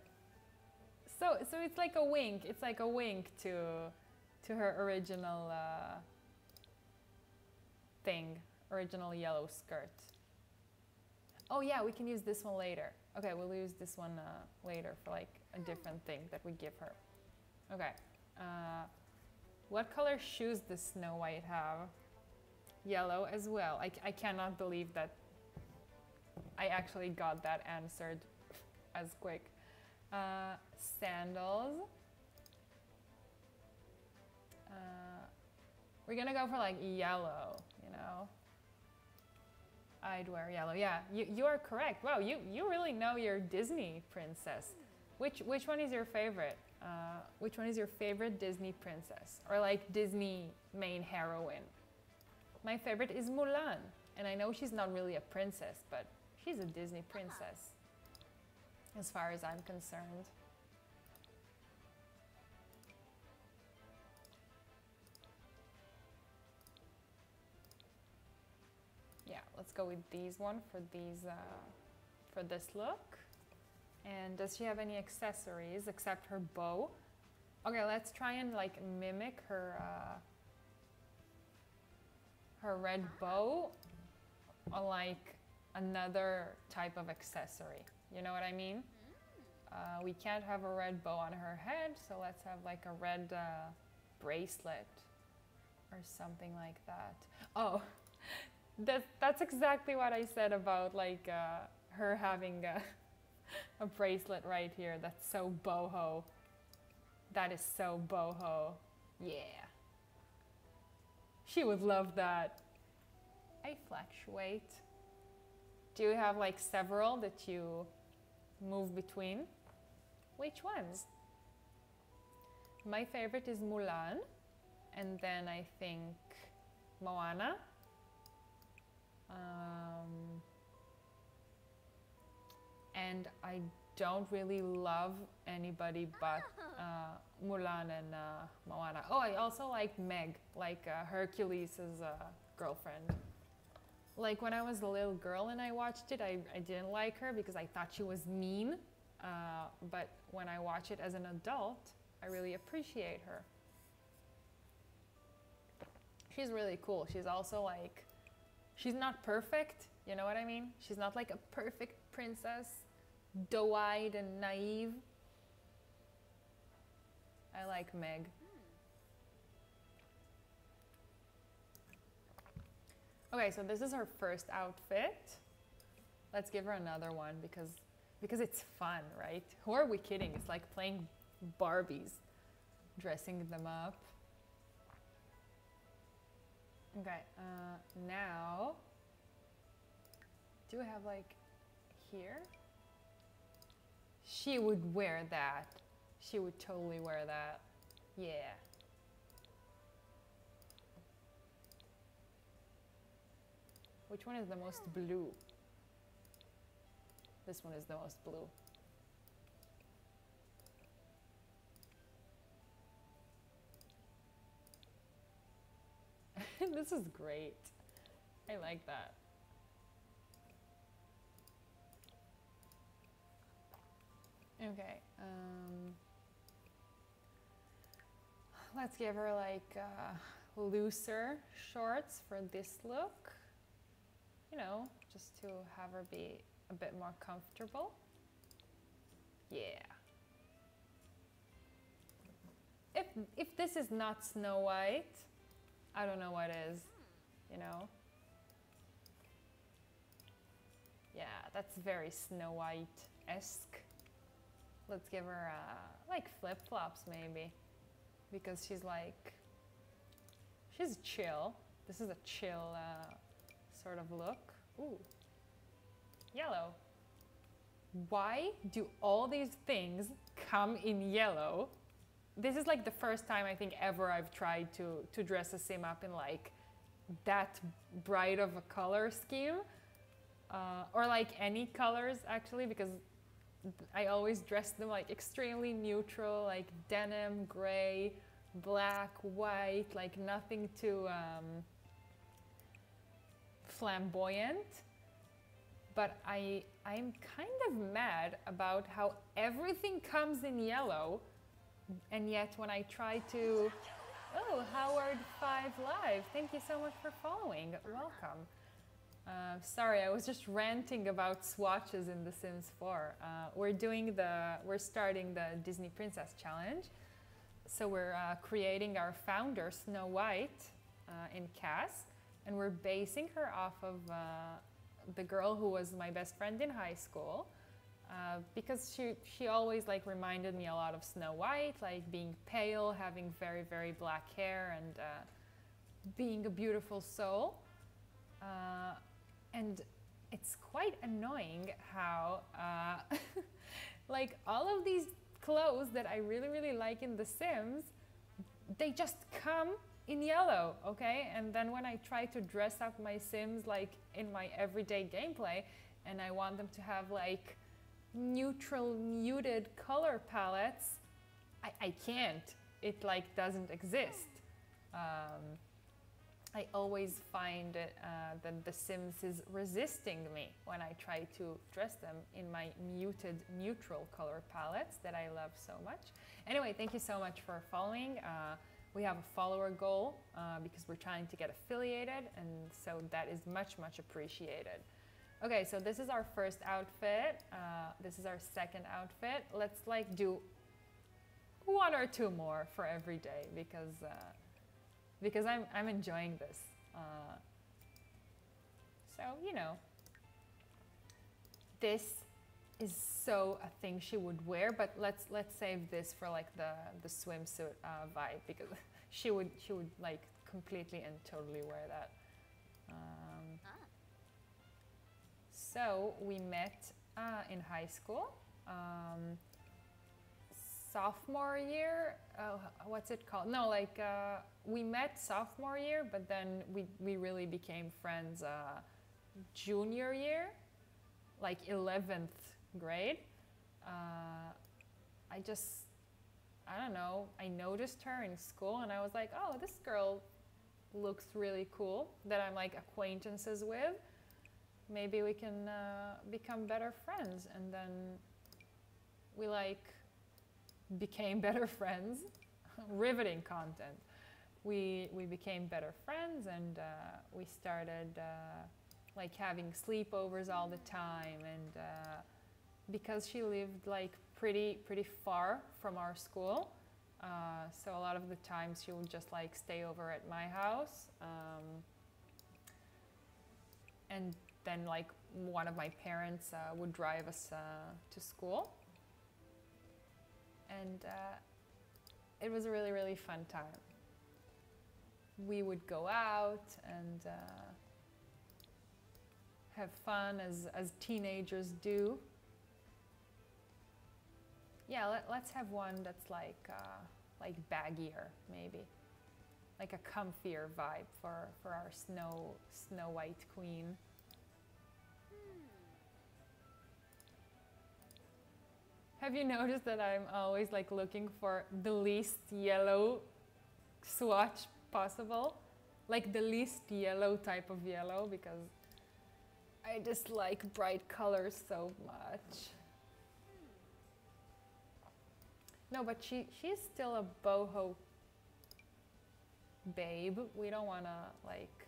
So it's like a wink. It's like a wink to her original thing, original yellow skirt. Oh yeah, we can use this one later. Okay, we'll use this one later for like a different thing that we give her. Okay, what color shoes does Snow White have? Yellow as well. I cannot believe that I actually got that answered as quick. Sandals. We're gonna go for like yellow, you know? I'd wear yellow. Yeah, you are correct. Wow, you really know your Disney princess. Which one is your favorite? Which one is your favorite Disney princess? Or like Disney main heroine? My favorite is Mulan. And I know she's not really a princess, but she's a Disney princess, as far as I'm concerned. Yeah, let's go with these one for these for this look. And does she have any accessories except her bow? Okay, let's try and like mimic her her red bow on like another type of accessory. You know what I mean? We can't have a red bow on her head, so let's have like a red bracelet or something like that. Oh, that's exactly what I said about like her having a bracelet right here. That's so boho. That is so boho. Yeah. She would love that. I fluctuate. Do you have like several that you move between? Which ones? My favorite is Mulan, and then I think Moana. And I don't really love anybody but Mulan and Moana. Oh, I also like Meg, like Hercules' girlfriend. Like when I was a little girl and I watched it, I didn't like her because I thought she was mean. But when I watch it as an adult, I really appreciate her. She's really cool. She's also like, she's not perfect, you know what I mean? She's not like a perfect princess, doe-eyed and naive. I like Meg. Okay, so this is her first outfit. Let's give her another one because it's fun, right? Who are we kidding? It's like playing Barbies, dressing them up. Okay, now, do we have like here? She would wear that. She would totally wear that. Yeah. Which one is the most blue? This one is the most blue. This is great. I like that. Okay. Let's give her like looser shorts for this look. You know, just to have her be a bit more comfortable. Yeah. If this is not Snow White, I don't know what is, you know? Yeah, that's very Snow White-esque. Let's give her like flip-flops maybe, because she's like, she's chill. This is a chill sort of look. Ooh, yellow. Why do all these things come in yellow? This is like the first time I think ever I've tried to dress a sim up in like that bright of a color scheme, or like any colors actually, because I always dress them like extremely neutral, like denim, gray, black, white, like nothing too flamboyant. But I'm kind of mad about how everything comes in yellow, and yet when I try to... Oh, Howard5 Live, thank you so much for following. Welcome. Sorry, I was just ranting about swatches in The Sims 4. We're starting the Disney Princess Challenge. So we're creating our founder, Snow White, in CAS, and we're basing her off of the girl who was my best friend in high school, because she always like reminded me a lot of Snow White, like being pale, having very, very black hair, and being a beautiful soul. And it's quite annoying how like all of these clothes that I really, really like in The Sims, they just come in yellow, okay? And then when I try to dress up my Sims like in my everyday gameplay, and I want them to have like neutral, muted color palettes, I can't. It like doesn't exist. I always find that The Sims is resisting me when I try to dress them in my muted, neutral color palettes that I love so much. Anyway, thank you so much for following. We have a follower goal because we're trying to get affiliated, and so that is much, much appreciated. Okay, so this is our first outfit. This is our second outfit. Let's like do 1 or 2 more for every day because I'm enjoying this. So, you know, this is so a thing she would wear, but let's save this for like the swimsuit vibe, because she would like completely and totally wear that. So we met in high school, sophomore year. What's it called? No, like we met sophomore year, but then we really became friends junior year, like 11th grade. I don't know, I noticed her in school and I was like, oh, this girl looks really cool, that I'm like acquaintances with. Maybe we can become better friends. And then we like became better friends. Riveting content. We became better friends, and we started like having sleepovers all the time, and because she lived like pretty far from our school, so a lot of the times she would just like stay over at my house, and then like one of my parents would drive us to school, and it was a really, really fun time. We would go out and have fun as teenagers do. Yeah, let's have one that's like baggier, maybe, like a comfier vibe for our Snow White queen. Have you noticed that I'm always like looking for the least yellow swatch possible? Like the least yellow type of yellow, because I just like bright colors so much. No, but she's still a boho babe. We don't want to like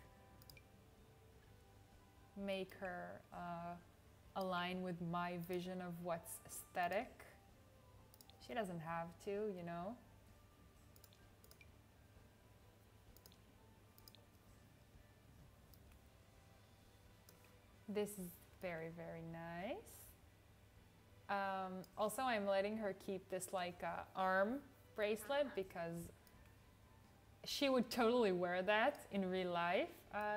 make her align with my vision of what's aesthetic. She doesn't have to, you know. This is very, very nice. Also, I'm letting her keep this like arm bracelet because she would totally wear that in real life,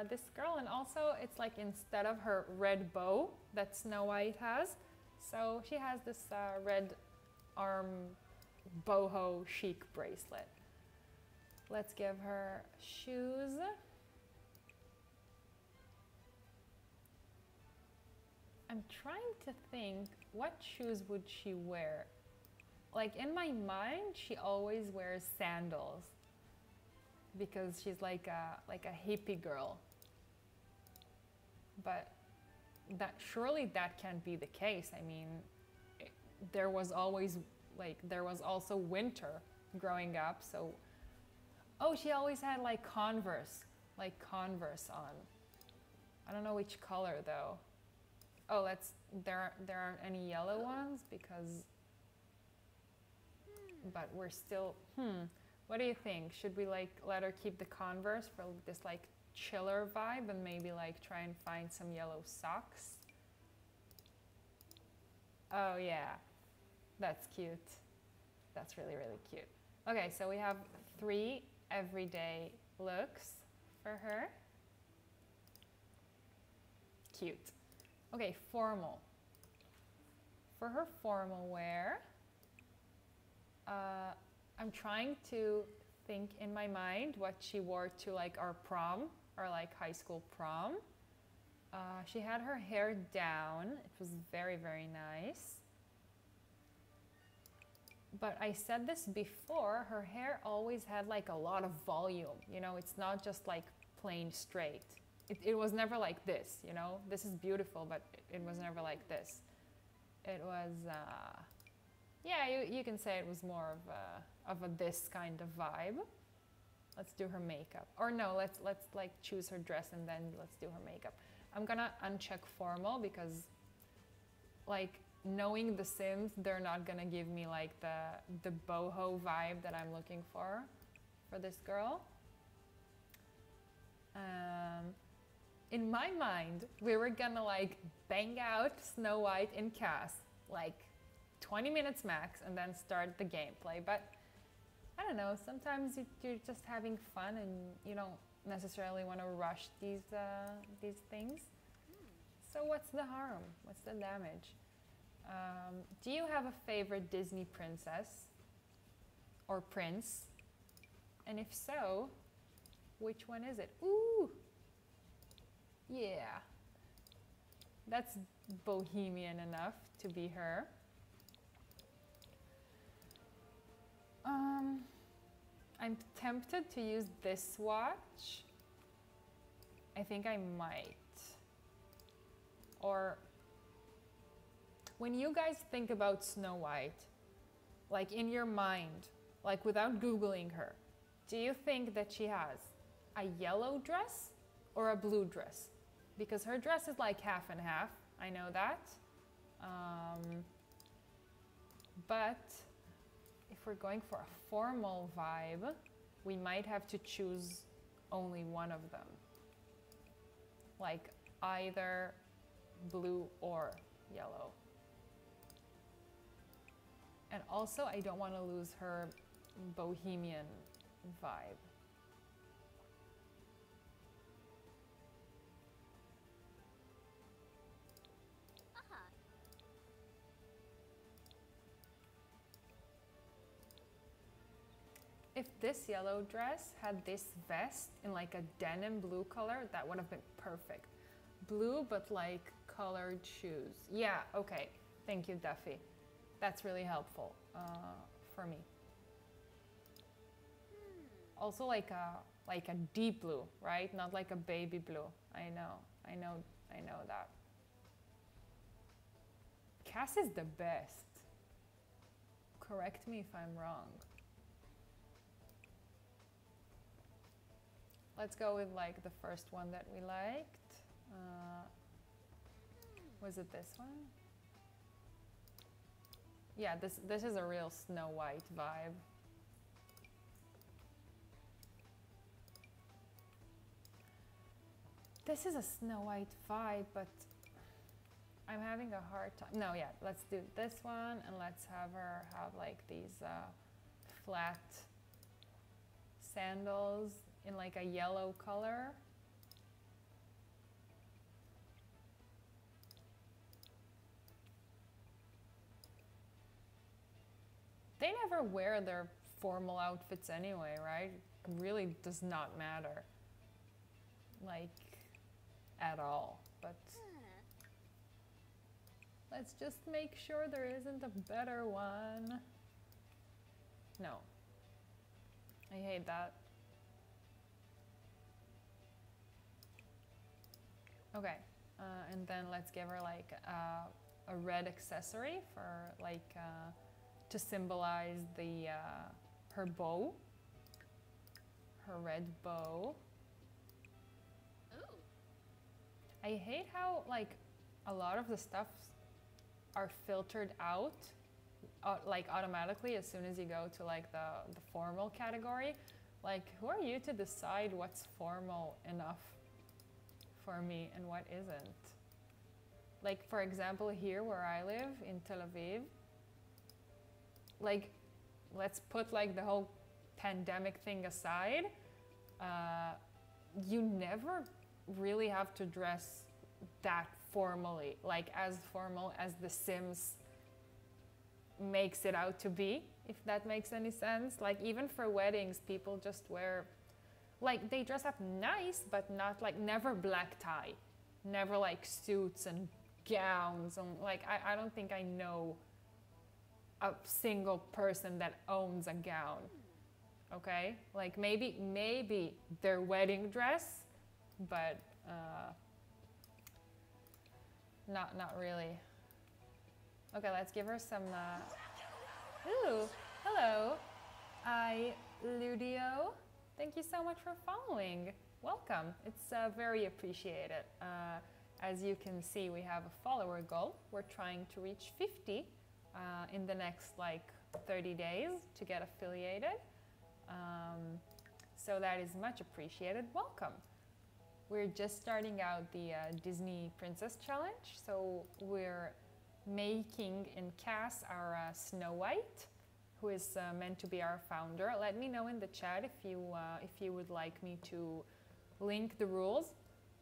this girl. And also it's like instead of her red bow that Snow White has, so she has this red arm boho chic bracelet. Let's give her shoes. I'm trying to think what shoes would she wear? Like in my mind, she always wears sandals because she's like a hippie girl. But that surely that can't be the case. I mean, there was always there was also winter growing up, so oh, she always had like Converse on. I don't know which color though. Oh, there aren't any yellow ones because but we're still what do you think? Should we like let her keep the Converse for this like chiller vibe and maybe like try and find some yellow socks? Oh yeah, that's cute. That's really, really cute. Okay, so we have 3 everyday looks for her. Cute. Okay, formal. For her formal wear, I'm trying to think in my mind what she wore to like our prom or like high school prom. She had her hair down. It was very, very nice. But I said this before, her hair always had like a lot of volume. You know, it's not just like plain straight. It was never like this, you know? This is beautiful, but it was never like this. It was, yeah, you can say it was more of a this kind of vibe. Let's do her makeup. Or no, let's like choose her dress and then let's do her makeup. I'm gonna uncheck formal because like knowing the Sims, they're not gonna give me like the boho vibe that I'm looking for this girl. In my mind, we were gonna like bang out Snow White in CAS, like 20 minutes max, and then start the gameplay. But I don't know, sometimes you're just having fun and you don't necessarily want to rush these things. So what's the harm? What's the damage? Do you have a favorite Disney princess or prince? And if so, which one is it? Ooh! Yeah. That's bohemian enough to be her. I'm tempted to use this watch. I think I might. Or when you guys think about Snow White, like in your mind, like without Googling her, do you think that she has a yellow dress or a blue dress? Because her dress is like half and half, I know that. But if we're going for a formal vibe, we might have to choose only one of them. Like either blue or yellow. And also, I don't want to lose her bohemian vibe. If this yellow dress had this vest in like a denim blue color, that would have been perfect. Blue, but like colored shoes. Yeah, okay. Thank you, Duffy. That's really helpful for me. Also like a deep blue, right? Not like a baby blue. I know that. CAS is the best. Correct me if I'm wrong. Let's go with like the first one that we liked. Was it this one? Yeah, this is a real Snow White vibe. This is a Snow White vibe, but I'm having a hard time. No, yeah, let's do this one and let's have her have like these flat sandals in like a yellow color. They never wear their formal outfits anyway, right? It really does not matter. Like, at all. But Let's just make sure there isn't a better one. No. I hate that. Okay, and then let's give her like a red accessory for like to symbolize the her bow, her red bow. Ooh. I hate how like a lot of the stuff are filtered out like automatically as soon as you go to like the formal category. Like, who are you to decide what's formal enough for me and what isn't? Like, for example, here where I live in Tel Aviv, like, let's put like the whole pandemic thing aside. You never really have to dress that formally, like as formal as The Sims makes it out to be, if that makes any sense. Like, even for weddings, people just wear, like, they dress up nice, but not like, never black tie, never like suits and gowns. And like, I don't think I know a single person that owns a gown. Okay, like maybe their wedding dress, but not really. Okay, let's give her some. Ooh, hello, Ludio. Thank you so much for following. Welcome. It's very appreciated. As you can see, we have a follower goal. We're trying to reach 50 in the next like 30 days to get affiliated. So that is much appreciated. Welcome. We're just starting out the Disney Princess Challenge. So we're making in Cass our Snow White, who is meant to be our founder. Let me know in the chat if you would like me to link the rules.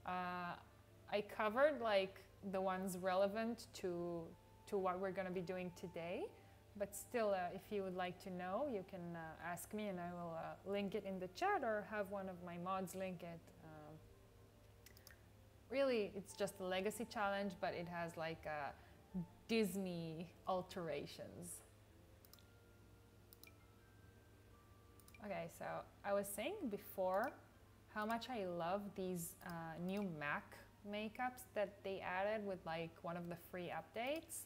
I covered like the ones relevant to what we're going to be doing today, but still, if you would like to know, you can ask me and I will link it in the chat or have one of my mods link it. Really, it's just a legacy challenge, but it has like Disney alterations. Okay, so I was saying before how much I love these new MAC makeups that they added with like one of the free updates.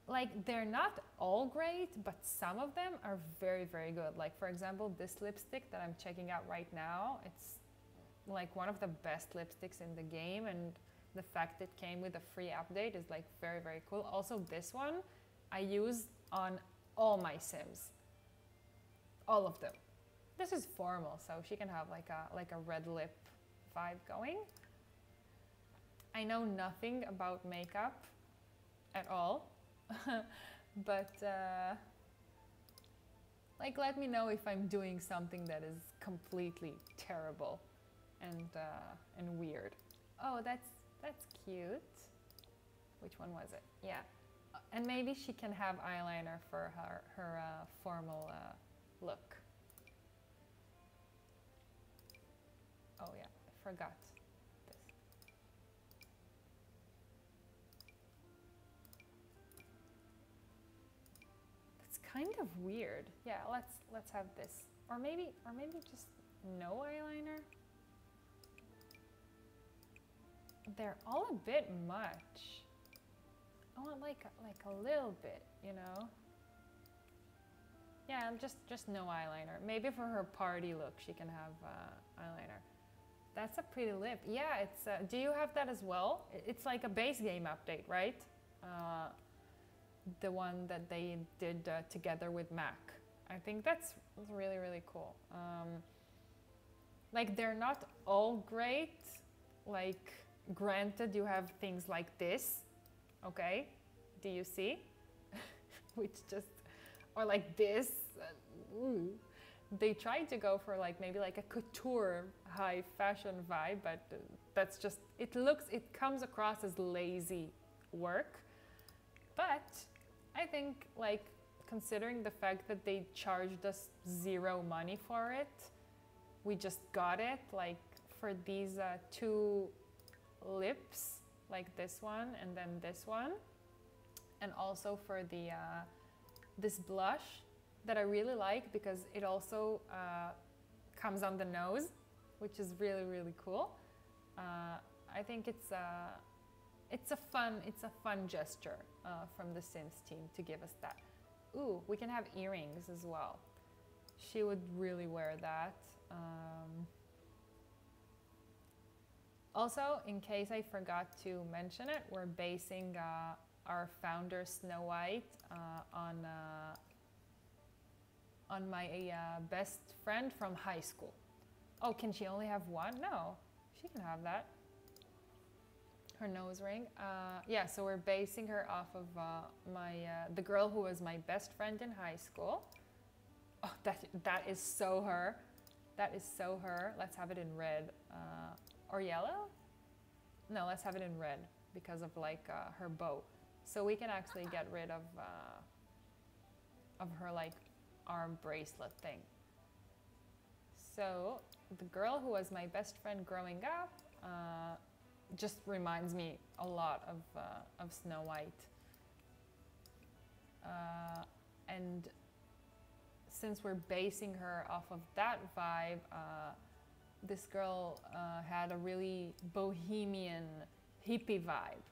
Like, they're not all great, but some of them are very, very good. Like, for example, this lipstick that I'm checking out right now, it's like one of the best lipsticks in the game, and the fact it came with a free update is like very, very cool. Also, this one I use on all my Sims, all of them. This is formal, so she can have like a red lip vibe going. I know nothing about makeup at all, but like, let me know if I'm doing something that is completely terrible and weird. Oh, that's cute. Which one was it? Yeah, and maybe she can have eyeliner for her formal look. Oh yeah, I forgot this. It's kind of weird. Yeah, let's have this, or maybe just no eyeliner. They're all a bit much. I want like a little bit, you know. Yeah, just no eyeliner. Maybe for her party look, she can have eyeliner. That's a pretty lip. Yeah, it's. Do you have that as well? It's like a base game update, right? The one that they did together with Mac. I think that's really, really cool. Like, they're not all great. Like, granted, you have things like this. Okay, do you see? Which just, or like this. They tried to go for like maybe like a couture high fashion vibe, but that's just, it comes across as lazy work. But I think, like, considering the fact that they charged us zero money for it, we just got it. Like, for these two lips, like this one and then this one. And also for the this blush that I really like because it also comes on the nose, which is really, really cool. I think it's a fun gesture from the Sims team to give us that. Ooh, we can have earrings as well. She would really wear that. Also, in case I forgot to mention it, we're basing our founder Snow White on my best friend from high school. Oh, can she only have one? No, she can have that. Her nose ring. Yeah, so we're basing her off of the girl who was my best friend in high school. Oh, that is so her. That is so her. Let's have it in red or yellow. No, let's have it in red because of like her bow. So we can actually get rid of her like arm bracelet thing. So the girl who was my best friend growing up just reminds me a lot of Snow White. And since we're basing her off of that vibe, this girl had a really bohemian hippie vibe.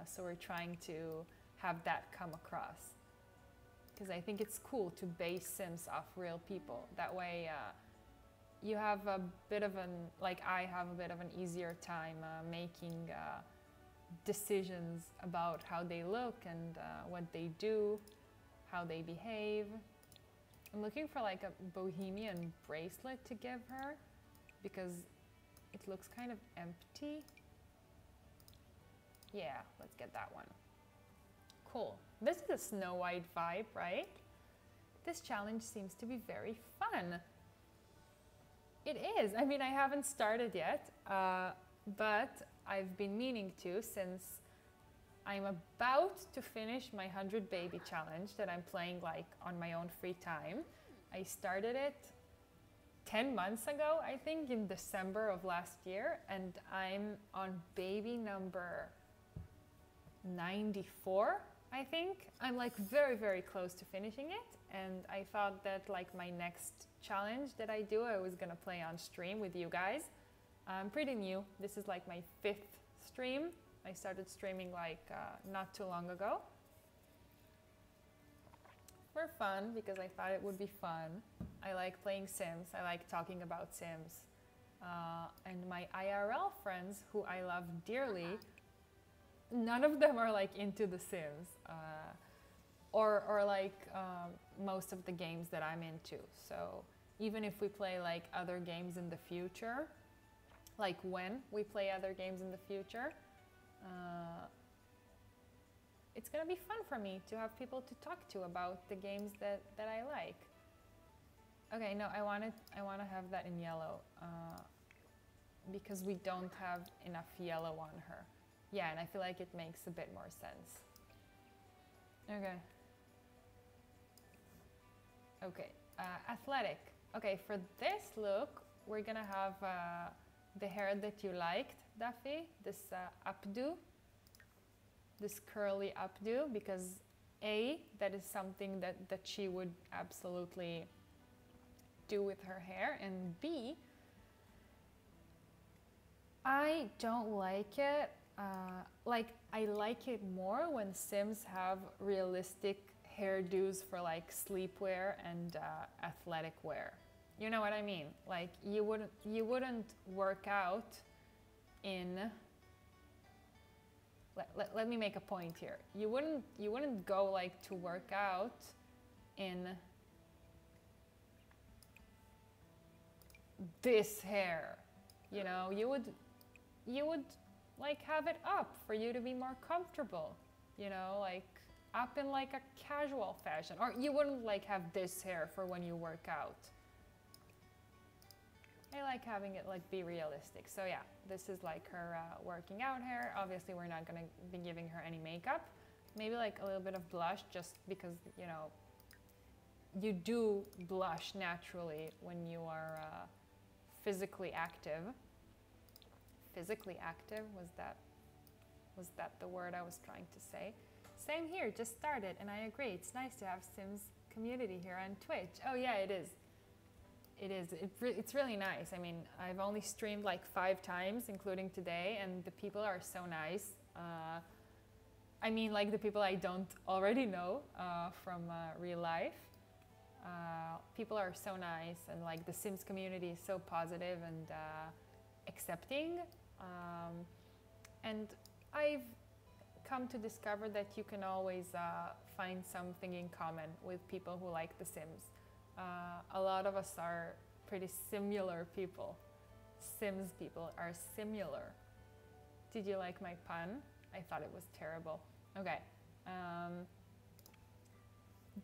So we're trying to have that come across. Because I think it's cool to base Sims off real people. That way you have a bit of I have a bit of an easier time making decisions about how they look and what they do, how they behave. I'm looking for like a bohemian bracelet to give her because it looks kind of empty. Yeah, let's get that one. Cool. This is a Snow White vibe, right? This challenge seems to be very fun. It is. I mean, I haven't started yet, but I've been meaning to since I'm about to finish my 100 Baby challenge that I'm playing like on my own free time. I started it 10 months ago, I think, in December of last year, and I'm on baby number 94, I think. I'm like very, very close to finishing it, and I thought that like my next challenge that I do, I was gonna play on stream with you guys. I'm pretty new. This is like my 5th stream. I started streaming like not too long ago. For fun, because I thought it would be fun. I like playing Sims. I like talking about Sims. And my IRL friends, who I love dearly, none of them are like into The Sims. Or like most of the games that I'm into. So even if we play like other games in the future, like when we play other games in the future, it's gonna be fun for me to have people to talk to about the games that I like. Okay, no, I wanna have that in yellow because we don't have enough yellow on her. Yeah, and I feel like it makes a bit more sense. Okay. Okay, athletic. Okay, for this look, we're gonna have the hair that you liked, Duffy, this updo, this curly updo, because A, that is something that she would absolutely do with her hair, and B, I don't like it. Like, I like it more when Sims have realistic hairdos for like sleepwear and athletic wear. You know what I mean? Like you wouldn't work out in. Let me make a point here. You wouldn't go like to work out in this hair. You know, you would like have it up for you to be more comfortable. You know, like up in like a casual fashion, or you wouldn't like have this hair for when you work out. I like having it like be realistic. So yeah, this is like her working out hair. Obviously we're not gonna be giving her any makeup. Maybe like a little bit of blush just because, you know, you do blush naturally when you are physically active. Physically active, was that? Was that the word I was trying to say? Same here, just started, and I agree. It's nice to have Sims community here on Twitch. Oh yeah, it is. It is. It's really nice. I mean, I've only streamed like 5 times, including today, and the people are so nice. I mean, like the people I don't already know from real life. People are so nice, and like the Sims community is so positive and accepting. And I've come to discover that you can always find something in common with people who like The Sims. A lot of us are pretty similar people. Sims people are similar. Did you like my pun? I thought it was terrible. Okay.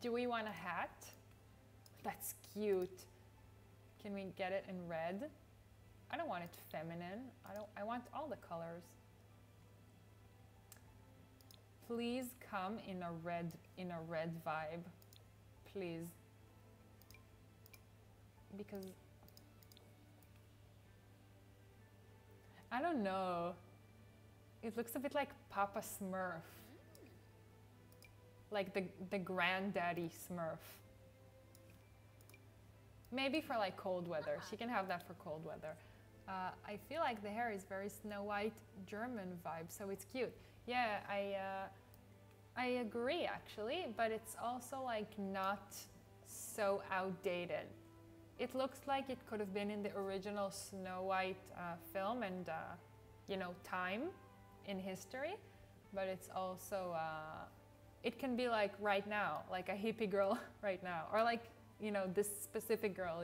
Do we want a hat? That's cute. Can we get it in red? I don't want it feminine. I want all the colors. Please come in a red vibe. Please. Because I don't know. It looks a bit like Papa Smurf. Like the granddaddy Smurf. Maybe for like cold weather. She can have that for cold weather. I feel like the hair is very Snow White German vibe, so it's cute. Yeah, I agree actually, but it's also like not so outdated. It looks like it could have been in the original Snow White film and you know, time in history, but it's also it can be like right now, like a hippie girl right now, or like, you know, this specific girl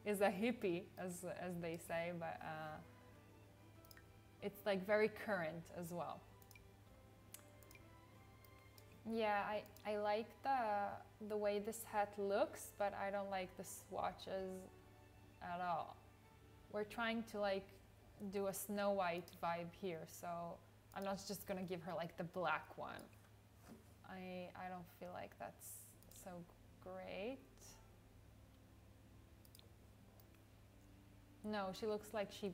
is a hippie, as they say, but it's like very current as well. Yeah, I like the way this hat looks, but I don't like the swatches at all. We're trying to like do a Snow White vibe here, so I'm not just gonna give her like the black one. I don't feel like that's so great. No, she looks like she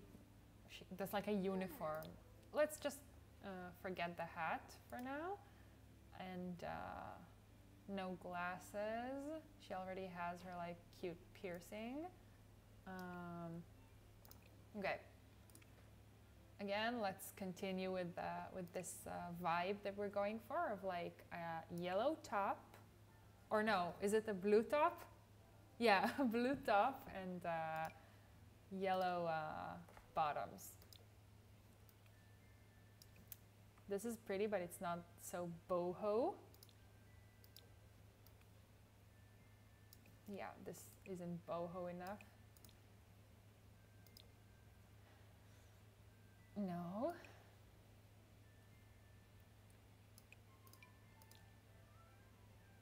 does like a uniform. Let's just forget the hat for now. And no glasses. She already has her like cute piercing. Okay. Again, let's continue with this vibe that we're going for of like a yellow top, or no, is it a blue top? Yeah, blue top and yellow bottoms. This is pretty, but it's not so boho. Yeah, this isn't boho enough. No.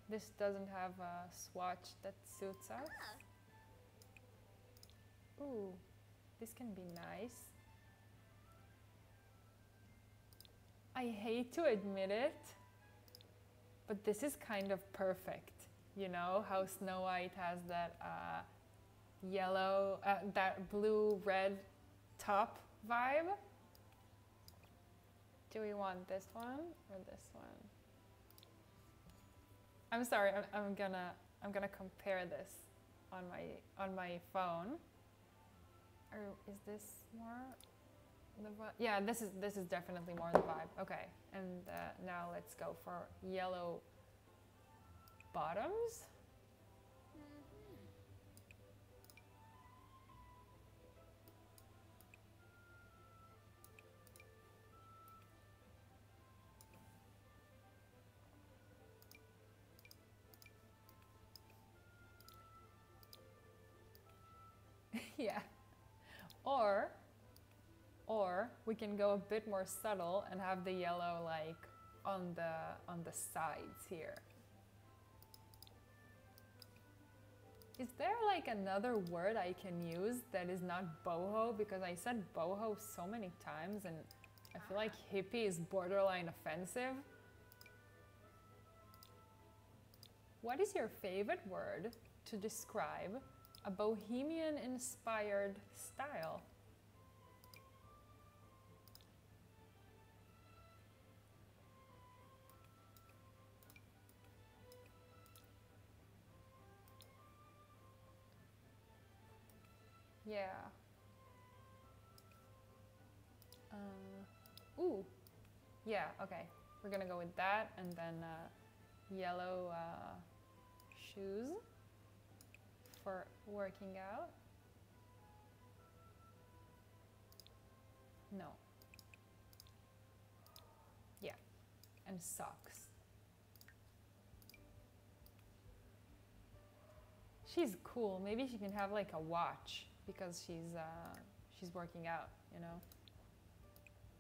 This doesn't have a swatch that suits us. Ooh, this can be nice. I hate to admit it, but this is kind of perfect. You know how Snow White has that yellow, that blue-red top vibe? Do we want this one or this one? I'm sorry, I'm gonna compare this on my phone. Or is this more the vibe? Yeah, this is definitely more the vibe. Okay, and now let's go for yellow bottoms. Yeah, or we can go a bit more subtle and have the yellow like on the sides here. Is there like another word I can use that is not boho? Because I said boho so many times and I feel like hippie is borderline offensive. What is your favorite word to describe a bohemian-inspired style? Yeah. Ooh. Yeah, okay. We're gonna go with that and then yellow shoes for working out. No. Yeah. And socks. She's cool. Maybe she can have like a watch because she's working out, you know.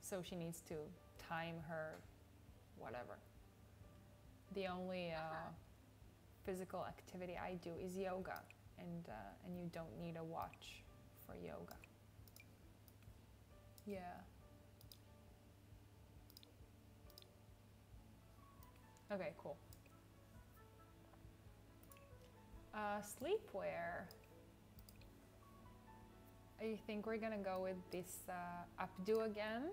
So she needs to time her whatever. The only physical activity I do is yoga, and you don't need a watch for yoga. Yeah. Okay, cool. Sleepwear. I think we're gonna go with this updo again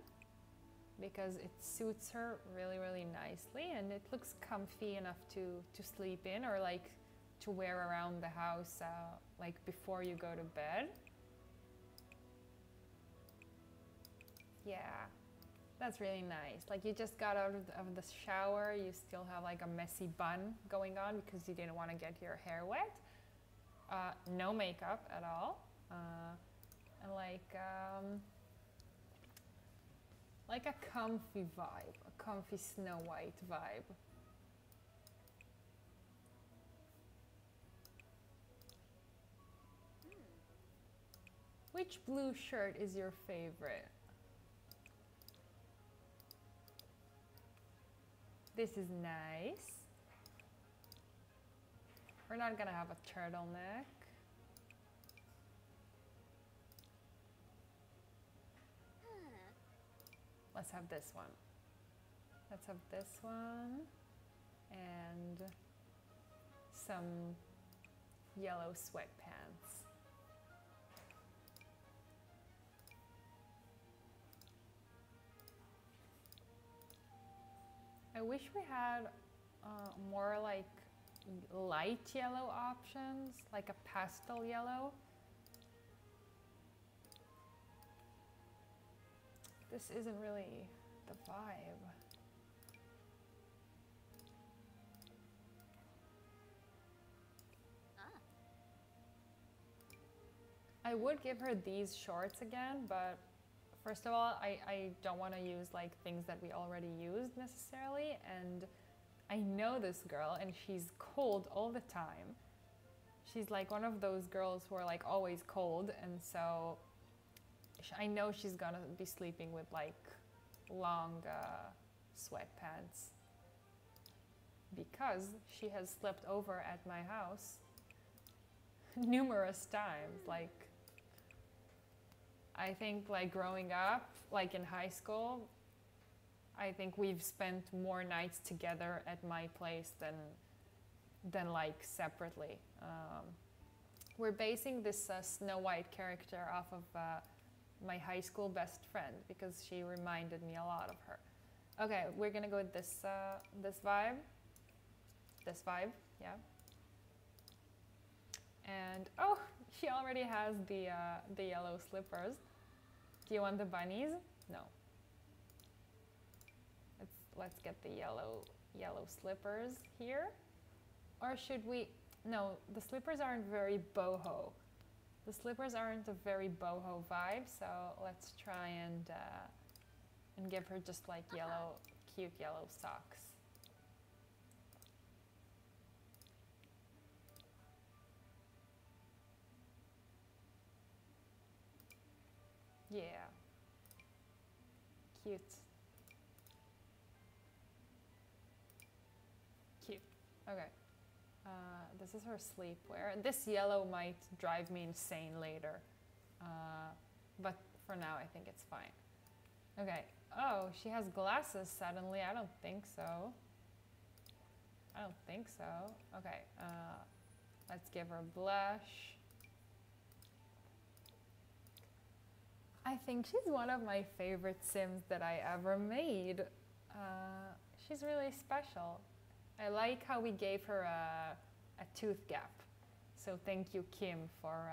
because it suits her really, really nicely and it looks comfy enough to sleep in or like to wear around the house like before you go to bed. Yeah, that's really nice. Like you just got out of the shower, you still have like a messy bun going on because you didn't want to get your hair wet. No makeup at all. And like a comfy vibe, a comfy Snow White vibe. Which blue shirt is your favorite? This is nice. We're not gonna have a turtleneck. Let's have this one. Let's have this one and some yellow sweatpants. I wish we had more like light yellow options, like a pastel yellow. This isn't really the vibe. I would give her these shorts again, but first of all, I don't want to use like things that we already used necessarily, and I know this girl and she's cold all the time. She's like one of those girls who are like always cold, and so I know she's gonna be sleeping with like long sweatpants because she has slept over at my house numerous times. Like I think like growing up, like in high school, I think we've spent more nights together at my place than like separately. We're basing this Snow White character off of my high school best friend because she reminded me a lot of her. Okay, we're gonna go with this this vibe. This vibe, yeah. And oh, she already has the yellow slippers. Do you want the bunnies? No. Let's get the yellow slippers here. Or should we? No, the slippers aren't very boho. The slippers aren't a very boho vibe, so let's try and give her just like yellow, cute yellow socks. Yeah. Cute. Cute. Okay. This is her sleepwear. This yellow might drive me insane later. But for now, I think it's fine. Okay. Oh, she has glasses suddenly. I don't think so. I don't think so. Okay. Let's give her blush. I think she's one of my favorite Sims that I ever made. She's really special. I like how we gave her a tooth gap. So thank you, Kim, for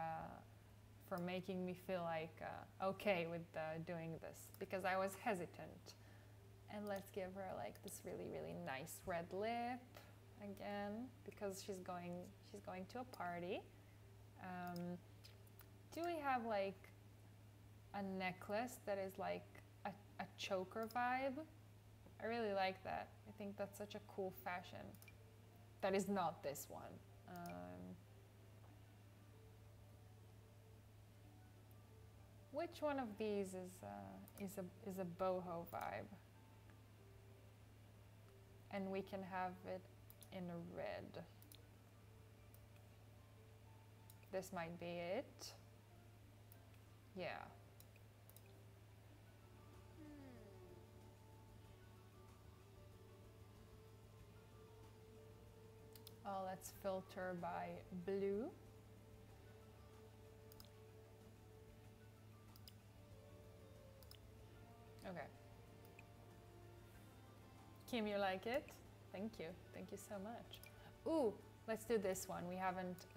for making me feel like okay with doing this, because I was hesitant. And let's give her like this really, really nice red lip again, because she's going to a party. Do we have like a necklace that is like a choker vibe? I really like that. I think that's such a cool fashion. That is not this one. Which one of these is a boho vibe? And we can have it in a red. This might be it. Yeah. Oh, let's filter by blue. Okay. Kim, you like it? Thank you. Thank you so much. Ooh, let's do this one. We haven't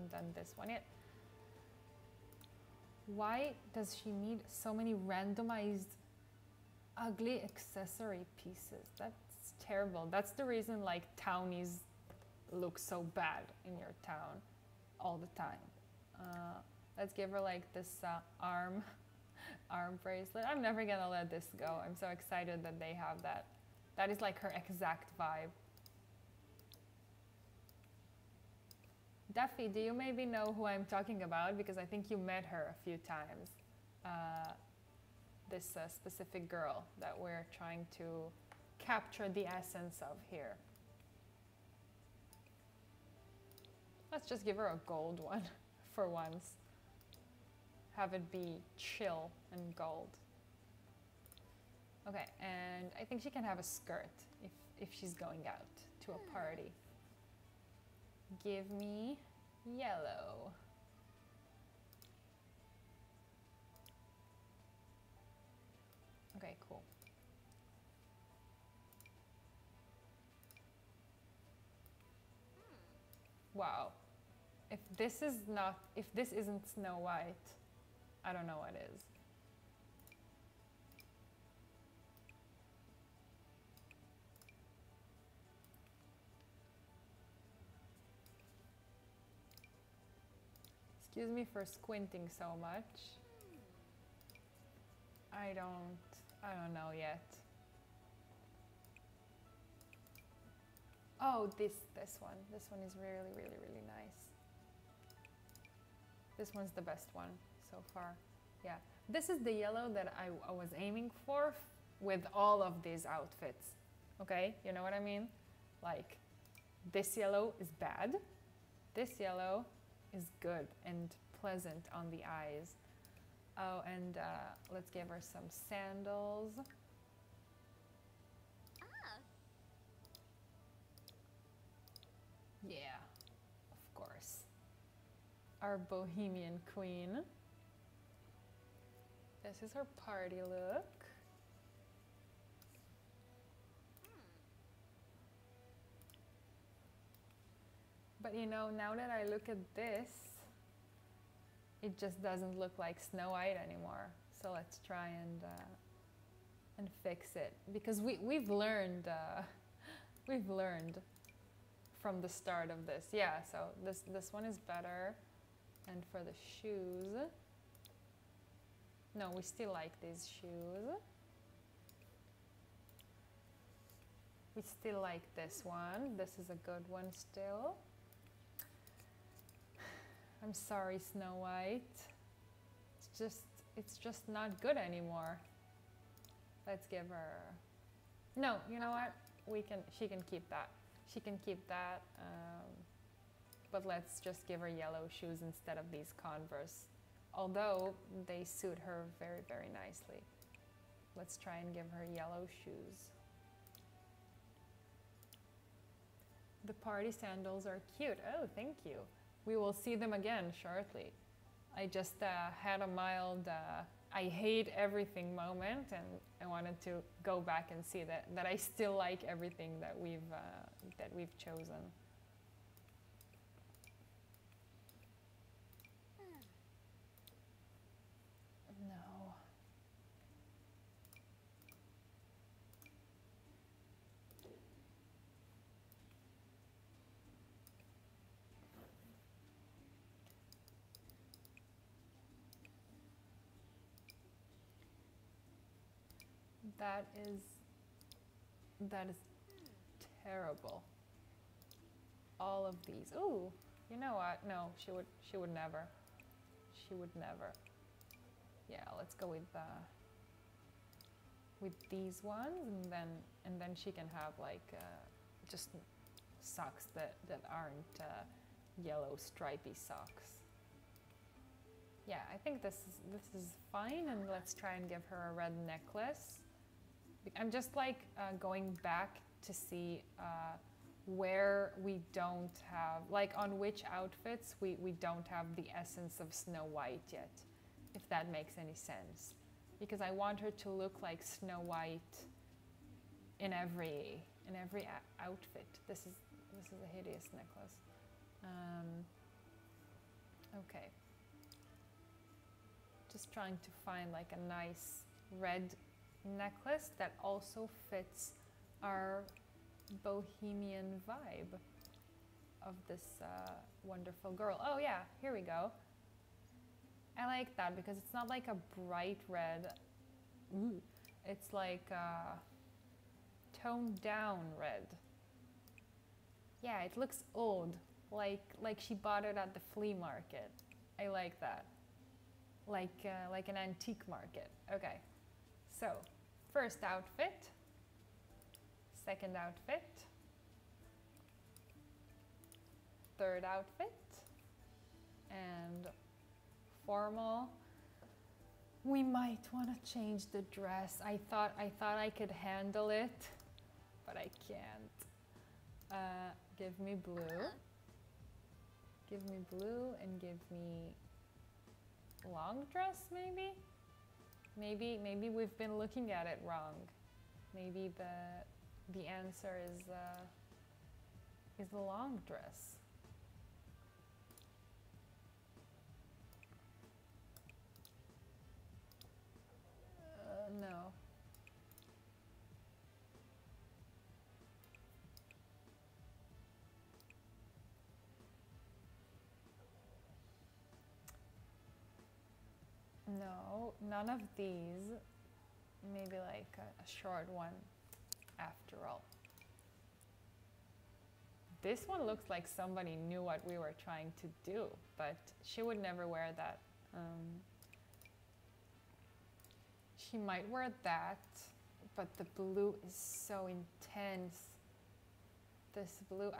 done this one yet. Why does she need so many randomized ugly accessory pieces? That's terrible. That's the reason like townies look so bad in your town all the time. Let's give her like this arm bracelet. I'm never gonna let this go. I'm so excited that they have that. That is like her exact vibe. Duffy, do you maybe know who I'm talking about? Because I think you met her a few times. This specific girl that we're trying to capture the essence of here. Let's just give her a gold one for once. Have it be chill and gold. Okay, and I think she can have a skirt if she's going out to a party. Give me yellow. Okay, cool. Wow. If this isn't Snow White, I don't know what is. Excuse me for squinting so much. I don't know yet. Oh, this one. This one is really, really, really nice. This one's the best one so far. Yeah. This is the yellow that I was aiming for with all of these outfits. Okay? You know what I mean? Like, this yellow is bad. This yellow is good and pleasant on the eyes. Oh, and let's give her some sandals. Yeah, of course. Our bohemian queen. This is her party look. But you know, now that I look at this, it just doesn't look like Snow White anymore. So let's try and fix it, because we've learned from the start of this. Yeah, so this one is better. And for the shoes, no, we still like these shoes. We still like this one. This is a good one still. I'm sorry, Snow White. It's just not good anymore. Let's give her. No, you know what? She can keep that. She can keep that. But let's just give her yellow shoes instead of these Converse. Although they suit her very, very nicely. Let's try and give her yellow shoes. The party sandals are cute. Oh, thank you. We will see them again shortly. I just had a mild I hate everything moment, and I wanted to go back and see that I still like everything that we've chosen. That is terrible. All of these. Ooh, you know what? No, she would never. She would never. Yeah, let's go with these ones, and then she can have like just socks that aren't yellow stripy socks. Yeah, I think this is fine, and let's try and give her a red necklace. I'm just like going back to see where we don't have, like on which outfits we don't have the essence of Snow White yet, if that makes any sense. Because I want her to look like Snow White in every outfit. This is a hideous necklace. Okay. Just trying to find like a nice red necklace that also fits our bohemian vibe of this wonderful girl. Oh yeah, here we go. I like that because it's not like a bright red. Ooh. It's like a toned down red. Yeah, it looks old, like she bought it at the flea market. I like that. Like an antique market. Okay, so first outfit, second outfit, third outfit, and formal. We might want to change the dress. I thought I could handle it, but I can't. Give me blue. Give me blue and give me long dress, maybe? Maybe we've been looking at it wrong. Maybe the answer is the long dress. No. No, none of these. Maybe like a short one after all. This one looks like somebody knew what we were trying to do, but she would never wear that. She might wear that, but the blue is so intense. This blue,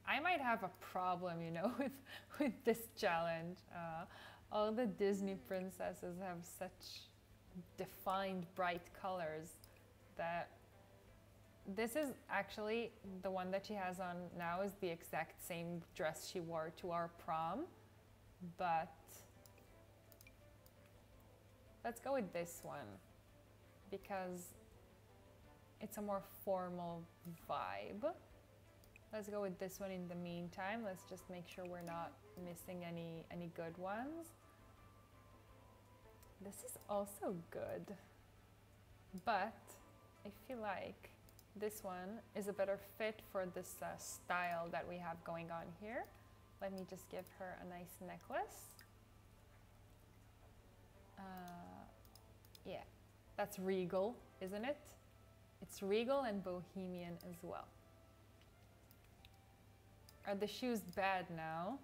I might have a problem, you know, with this challenge. All the Disney princesses have such defined bright colors that this is actually the one that she has on now is the exact same dress she wore to our prom, but let's go with this one because it's a more formal vibe. Let's go with this one in the meantime. Let's just make sure we're not missing any good ones. This is also good, but I feel like this one is a better fit for this style that we have going on here. Let me just give her a nice necklace. Yeah, that's regal, isn't it? It's regal and bohemian as well. Are the shoes bad now?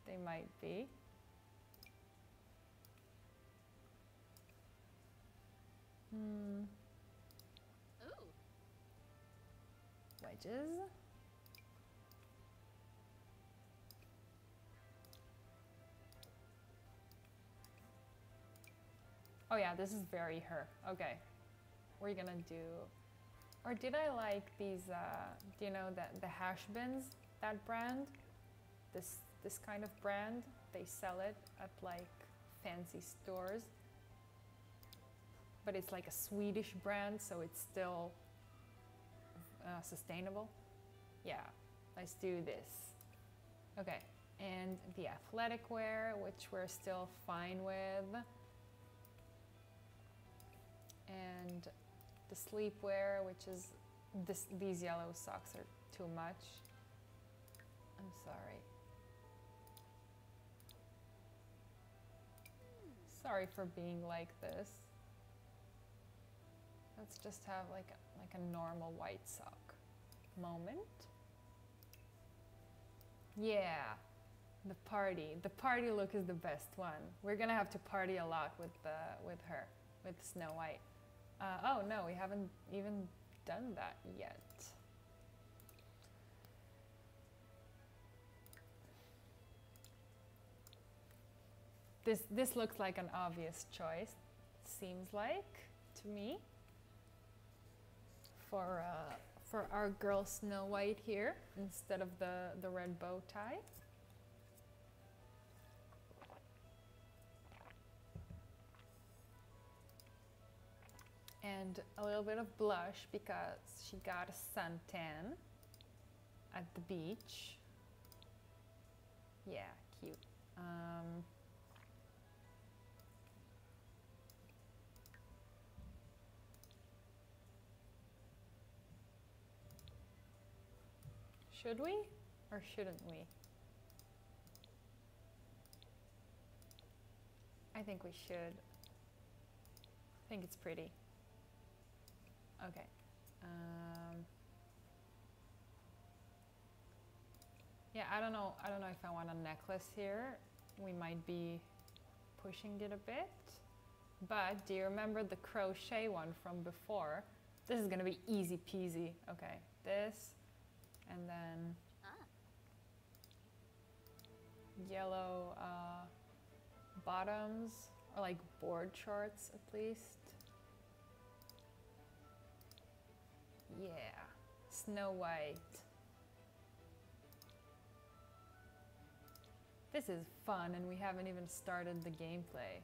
They might be. Wedges. Oh yeah, this is very her. Okay, we're gonna do, or did I like these, do you know the hash bins, that brand? This kind of brand, they sell it at like fancy stores. But it's like a Swedish brand, so it's still sustainable. Yeah, let's do this. Okay, and the athletic wear, which we're still fine with. And the sleepwear, which is, these yellow socks are too much. I'm sorry. Sorry for being like this. let's just have like a normal white sock moment. Yeah, the party look is the best one. We're gonna have to party a lot with her, with Snow White. Oh no, we haven't even done that yet. This looks like an obvious choice, seems like to me, for our girl Snow White here instead of the red bow tie. And a little bit of blush because she got a suntan at the beach. Yeah, cute. Should we or shouldn't we? I think we should. I think it's pretty. Okay. Yeah, I don't know if I want a necklace here. We might be pushing it a bit. But do you remember the crochet one from before? This is gonna be easy peasy. Okay, this, and then yellow bottoms, or like board shorts at least. Yeah, Snow White. This is fun, and we haven't even started the gameplay.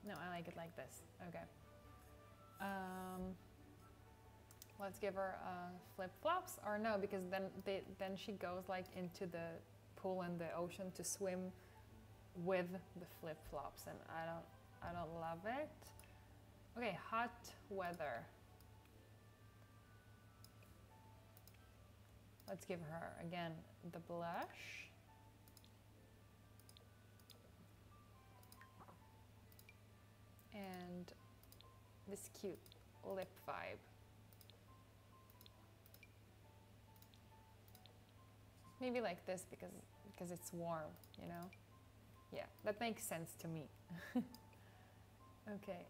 No, I like it like this. Okay. Let's give her flip-flops, or no, because then she goes like into the pool and the ocean to swim with the flip-flops, and I don't love it. Okay, hot weather. Let's give her again the blush. And this cute lip vibe. Maybe like this because it's warm, you know? Yeah, that makes sense to me. Okay,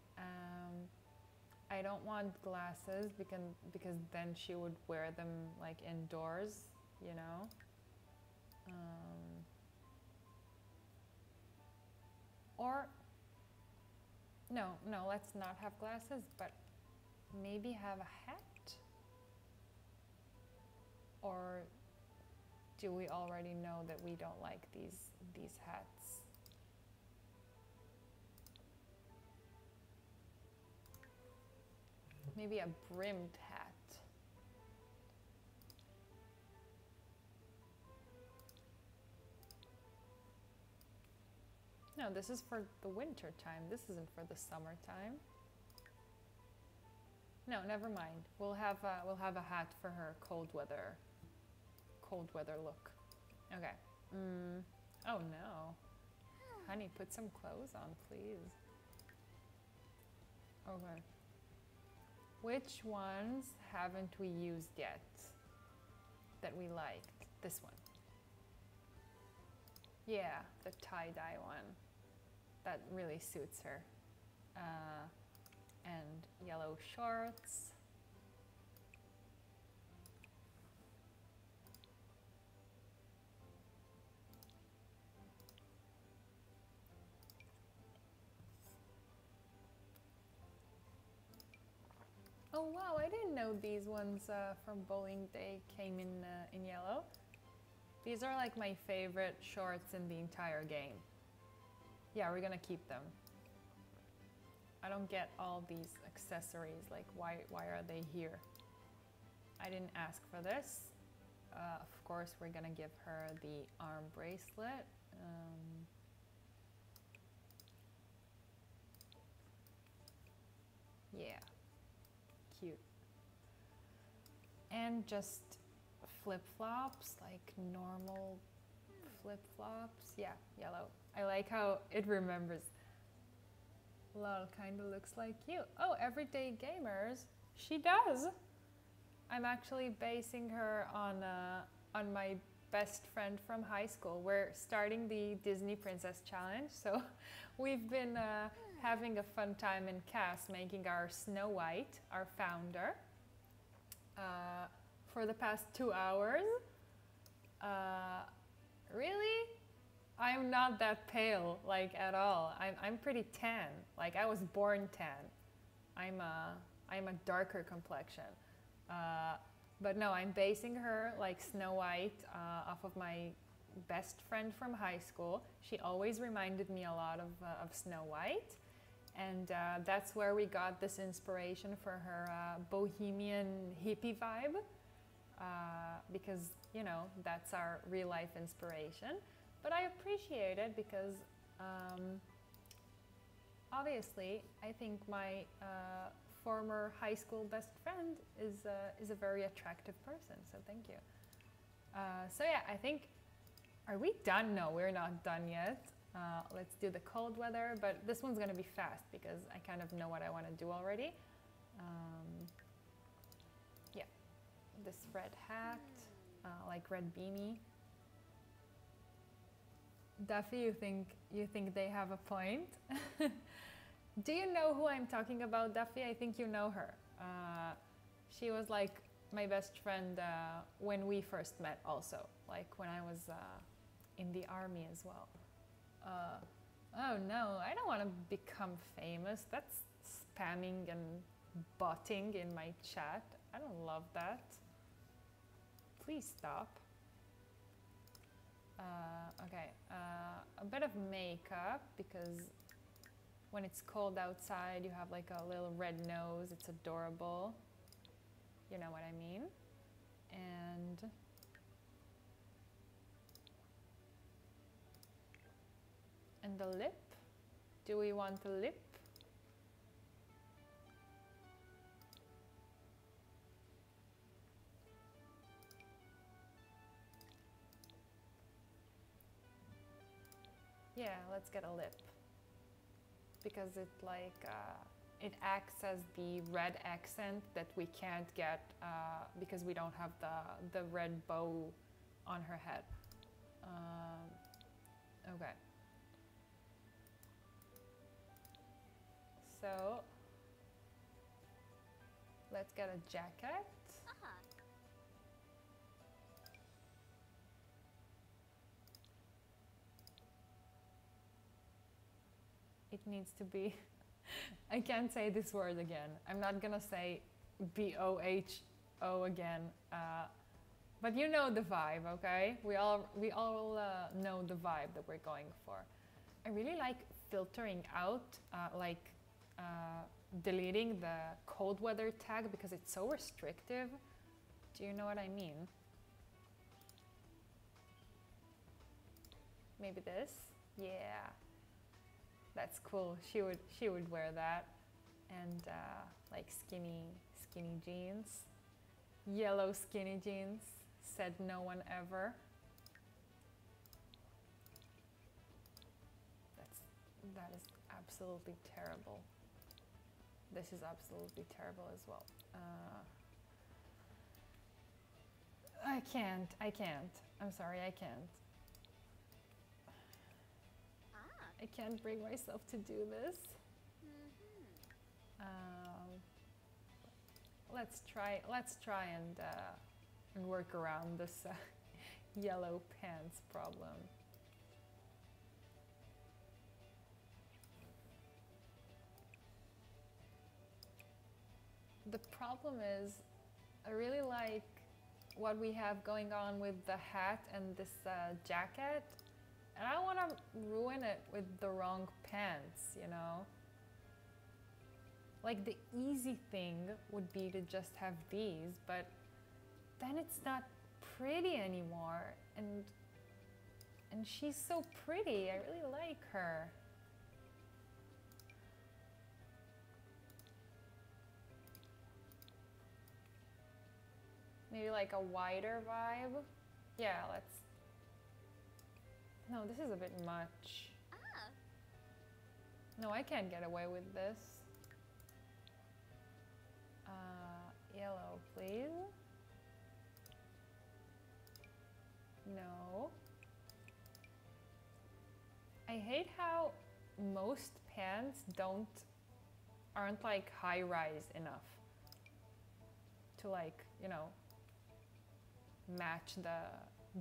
I don't want glasses because then she would wear them like indoors, you know? Or, no, let's not have glasses, but maybe have a hat? Or do we already know that we don't like these hats? Maybe a brimmed hat. No, this is for the winter time. This isn't for the summertime. No, never mind. We'll have a hat for her cold weather look. Okay. Oh no. Honey, put some clothes on, please. Okay. Which ones haven't we used yet that we liked? This one. Yeah, the tie-dye one. That really suits her. And yellow shorts. Oh wow, I didn't know these ones from Bowling Day came in yellow. These are like my favorite shorts in the entire game. Yeah, we're gonna keep them. I don't get all these accessories, like why are they here? I didn't ask for this. Of course, we're gonna give her the arm bracelet. Yeah, cute. And just flip-flops, like normal flip-flops. Yeah, yellow. I like how it remembers. Lol, kinda looks like you. Oh, everyday gamers. She does. I'm actually basing her on my best friend from high school. We're starting the Disney Princess Challenge, so we've been having a fun time in CAS making our Snow White, our founder, for the past 2 hours. Really? I'm not that pale, like at all. I'm pretty tan. Like I was born tan. I'm a darker complexion. But no, I'm basing her like Snow White off of my best friend from high school. She always reminded me a lot of Snow White. And that's where we got this inspiration for her bohemian hippie vibe. Because, you know, that's our real life inspiration. But I appreciate it because obviously I think my former high school best friend is a very attractive person, so thank you. So yeah, I think, are we done? No, we're not done yet. Let's do the cold weather, but this one's gonna be fast because I kind of know what I want to do already. Yeah, this red hat, like red beanie. Duffy, you think they have a point? Do you know who I'm talking about, Duffy? I think you know her. She was like my best friend when we first met also, like when I was in the army as well. Oh no, I don't want to become famous. That's spamming and botting in my chat. I don't love that. Please stop. Okay, a bit of makeup because when it's cold outside you have like a little red nose. It's adorable. You know what I mean? And the lip. Do we want the lip? Yeah, let's get a lip. Because it like it acts as the red accent that we can't get because we don't have the red bow on her head. Okay. So let's get a jacket. It needs to be, I can't say this word again. I'm not gonna say BOHO again. But you know the vibe, okay? We all know the vibe that we're going for. I really like filtering out, deleting the cold weather tag because it's so restrictive. Do you know what I mean? Maybe this? Yeah. That's cool. She would wear that, and like skinny jeans, yellow skinny jeans. Said no one ever. That is absolutely terrible. This is absolutely terrible as well. I can't. I'm sorry, I can't. I can't bring myself to do this. Let's try and work around this yellow pants problem. The problem is, I really like what we have going on with the hat and this jacket. And I don't want to ruin it with the wrong pants, you know? Like the easy thing would be to just have these, but then it's not pretty anymore. And she's so pretty. I really like her. Maybe like a wider vibe. Yeah, let's No, this is a bit much. No, I can't get away with this. Yellow, please. No. I hate how most pants aren't like high rise enough to like, you know, match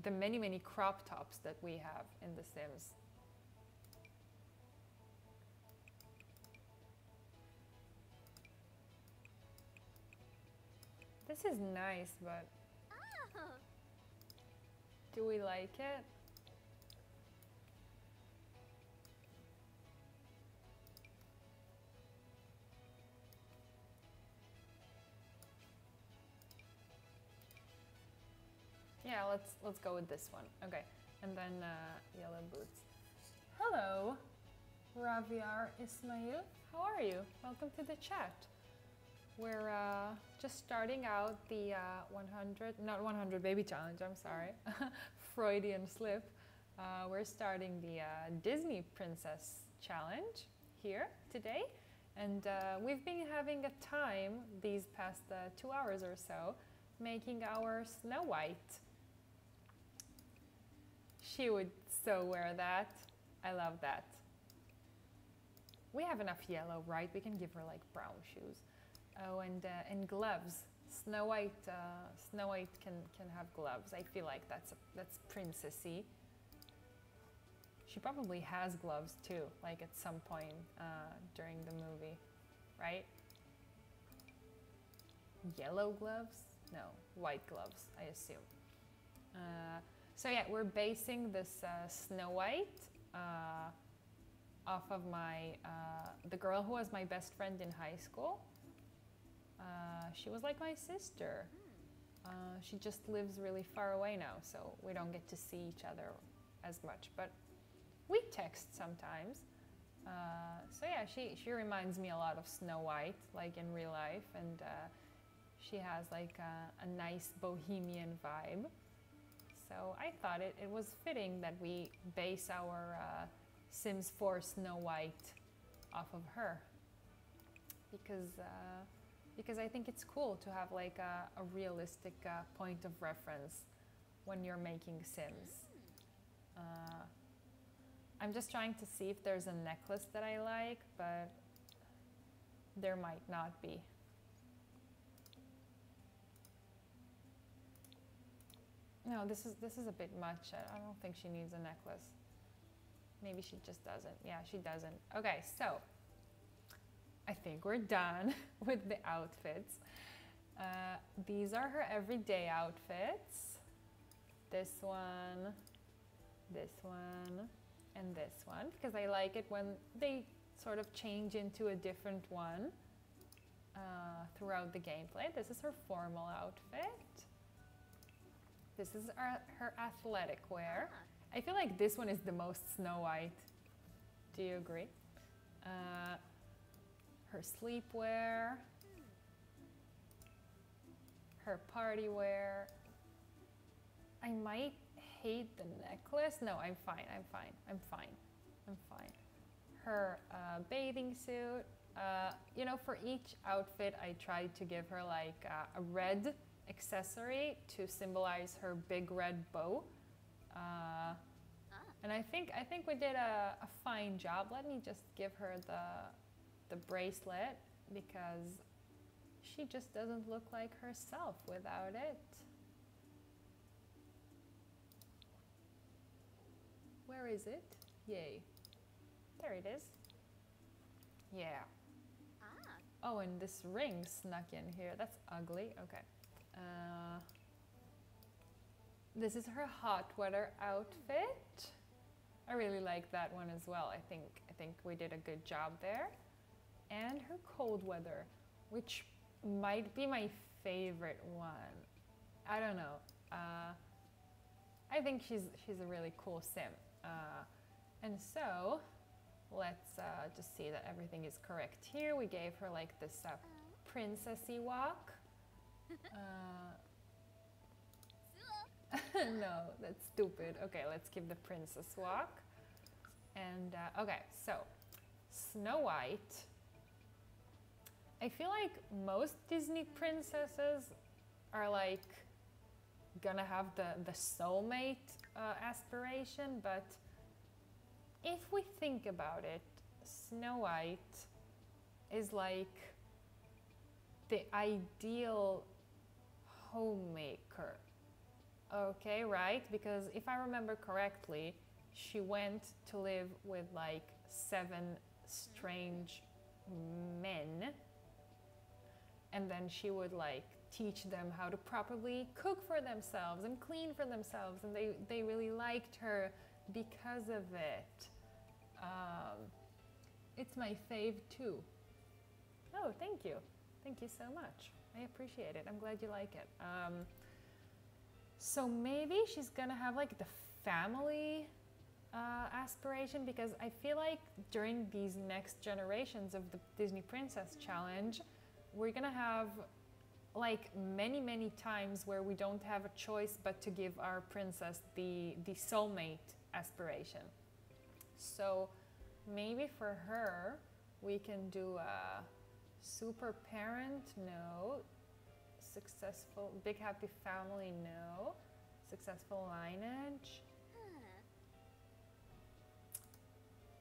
the many crop tops that we have in The Sims. This is nice, but do we like it? Yeah, let's go with this one. Okay, and then yellow boots. Hello, Raviar Ismail. How are you? Welcome to the chat. We're just starting out the not 100 baby challenge, I'm sorry. Freudian slip. We're starting the Disney Princess Challenge here today. And we've been having a time these past 2 hours or so making our Snow White. She would so wear that. I love that. We have enough yellow, right? We can give her like brown shoes. Oh, and gloves. Snow White can have gloves. I feel like that's princessy. She probably has gloves too, like at some point during the movie, right? Yellow gloves? No, white gloves, I assume. So yeah, we're basing this Snow White off of the girl who was my best friend in high school. She was like my sister. She just lives really far away now, so we don't get to see each other as much, but we text sometimes. So yeah, she reminds me a lot of Snow White, like in real life, and she has like a nice bohemian vibe. So I thought it was fitting that we base our Sims 4 Snow White off of her, because I think it's cool to have like a realistic point of reference when you're making Sims. I'm just trying to see if there's a necklace that I like, but there might not be. No, this is a bit much. I don't think she needs a necklace. Maybe she just doesn't. Yeah, she doesn't. Okay, so I think we're done with the outfits. These are her everyday outfits. This one, and this one, because I like it when they sort of change into a different one throughout the gameplay. This is her formal outfit. This is her athletic wear. I feel like this one is the most Snow White. Do you agree? Her sleepwear, her party wear. I might hate the necklace. No, I'm fine. Her bathing suit. You know, for each outfit, I tried to give her like a red accessory to symbolize her big red bow. And I think we did a fine job. Let me just give her the bracelet, because she just doesn't look like herself without it. Where is it? Yay. There it is. Yeah. Oh, and this ring snuck in here. That's ugly. Okay. This is her hot weather outfit. I really like that one as well. I think we did a good job there. And her cold weather, which might be my favorite one. I don't know. I think she's a really cool Sim. And so let's just see that everything is correct here. We gave her like this princessy walk. No, that's stupid. Okay, let's keep the princess walk. And okay, so Snow White. I feel like most Disney princesses are like gonna have the soulmate aspiration, but if we think about it, Snow White is like the ideal homemaker. Okay, right? Because if I remember correctly, she went to live with like 7 strange men, and then she would like teach them how to properly cook for themselves and clean for themselves, and they really liked her because of it. It's my fave too. Oh, thank you. Thank you so much. I appreciate it. I'm glad you like it. So maybe she's gonna have like the family aspiration, because I feel like during these next generations of the Disney Princess Challenge, we're gonna have like many times where we don't have a choice but to give our princess the soulmate aspiration. So maybe for her we can do a super parent, no. Successful big happy family, no. Successful lineage,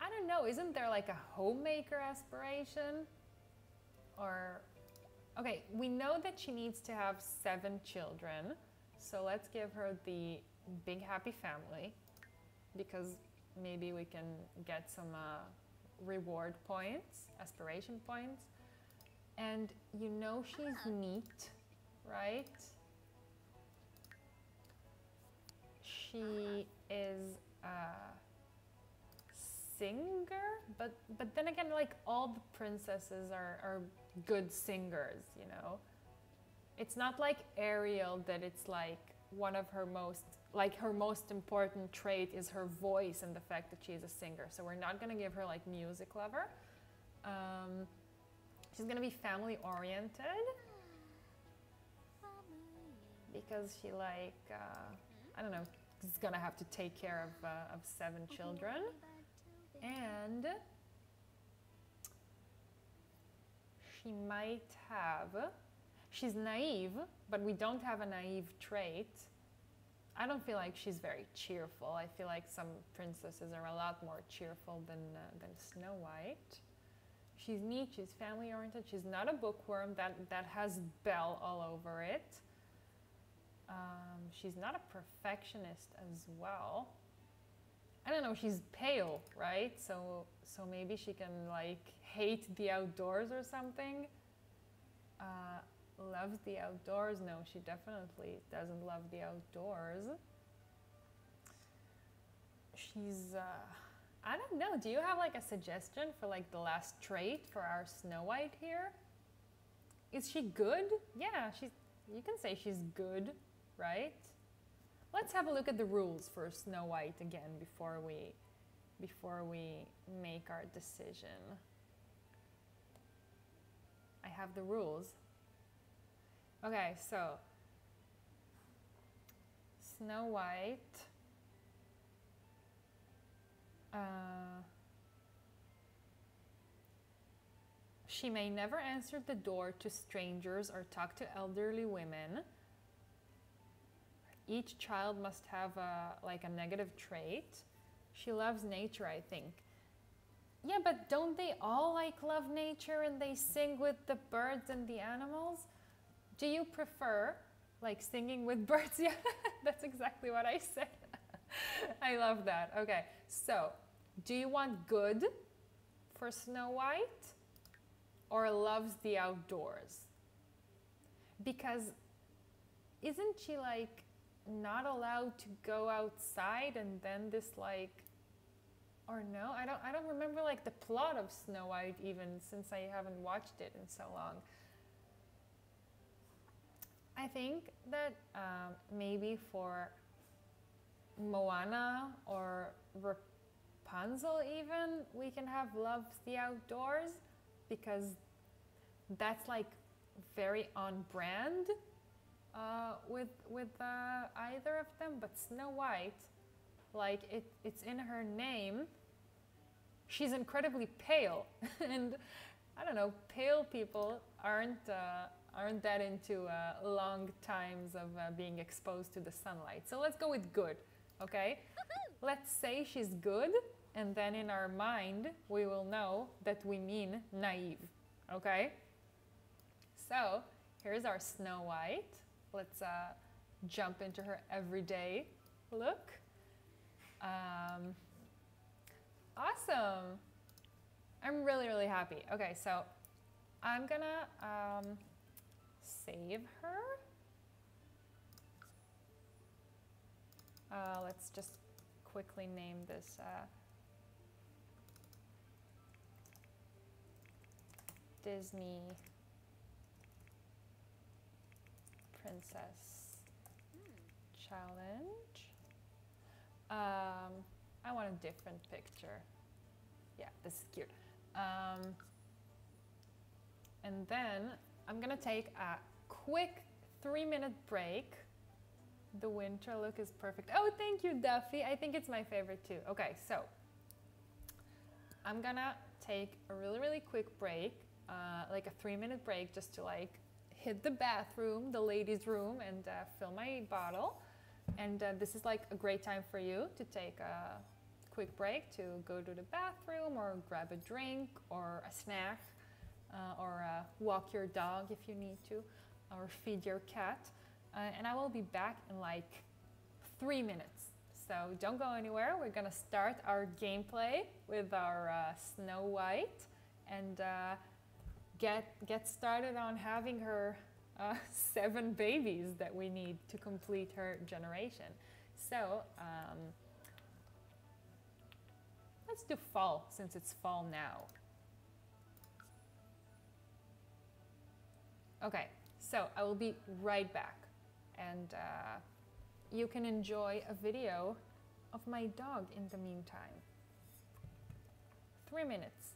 I don't know, isn't there like a homemaker aspiration? Or, okay, we know that she needs to have 7 children, so let's give her the big happy family, because maybe we can get some reward points, aspiration points. And you know she's neat, right? She is a singer, but then again, like all the princesses are good singers, you know? It's not like Ariel that it's like one of her most important trait is her voice and the fact that she's a singer. So we're not gonna give her like music lover. She's gonna be family oriented because she like, I don't know, is gonna have to take care of 7 children. And she might have, she's naive, but we don't have a naive trait. I don't feel like she's very cheerful. I feel like some princesses are a lot more cheerful than Snow White. She's neat, she's family oriented, she's not a bookworm that has Belle all over it. She's not a perfectionist as well. I don't know, she's pale, right? So maybe she can like hate the outdoors or something. Loves the outdoors. No, she definitely doesn't love the outdoors. She's, I don't know, do you have like a suggestion for like the last trait for our Snow White here? Is she good? Yeah, you can say she's good, right? Let's have a look at the rules for Snow White again before we make our decision. I have the rules. Okay, so Snow White, she may never answer the door to strangers or talk to elderly women. Each child must have like a negative trait. She loves nature, I think. Yeah, but don't they all like love nature and they sing with the birds and the animals? Do you prefer like singing with birds? Yeah, that's exactly what I said. I love that. Okay, so do you want good for Snow White or loves the outdoors? Because isn't she like not allowed to go outside, and then this like, or no, I don't remember like the plot of Snow White even, since I haven't watched it in so long. I think that maybe for Moana or Rapunzel even, we can have loves the outdoors, because that's like very on brand. with either of them, but Snow White, like it's in her name. She's incredibly pale, and I don't know, pale people aren't that into long times of being exposed to the sunlight. So let's go with good, okay? Let's say she's good, and then in our mind we will know that we mean naive, okay? So here's our Snow White. Let's jump into her everyday look. Awesome. I'm really, really happy. Okay, so I'm gonna save her. Let's just quickly name this Disney Princess Challenge. I want a different picture. Yeah, this is cute. And then I'm gonna take a quick 3-minute break. The winter look is perfect. Oh, thank you, Duffy. I think it's my favorite too. Okay, so I'm gonna take a really, really quick break, like a 3-minute break, just to like hit the bathroom, the ladies' room, and fill my bottle. And this is like a great time for you to take a quick break to go to the bathroom or grab a drink or a snack or walk your dog if you need to, or feed your cat. And I will be back in like 3 minutes. So don't go anywhere. We're gonna start our gameplay with our Snow White and get started on having her 7 babies that we need to complete her generation. So let's do fall, since it's fall now. Okay, so I will be right back, and you can enjoy a video of my dog in the meantime. 3 minutes.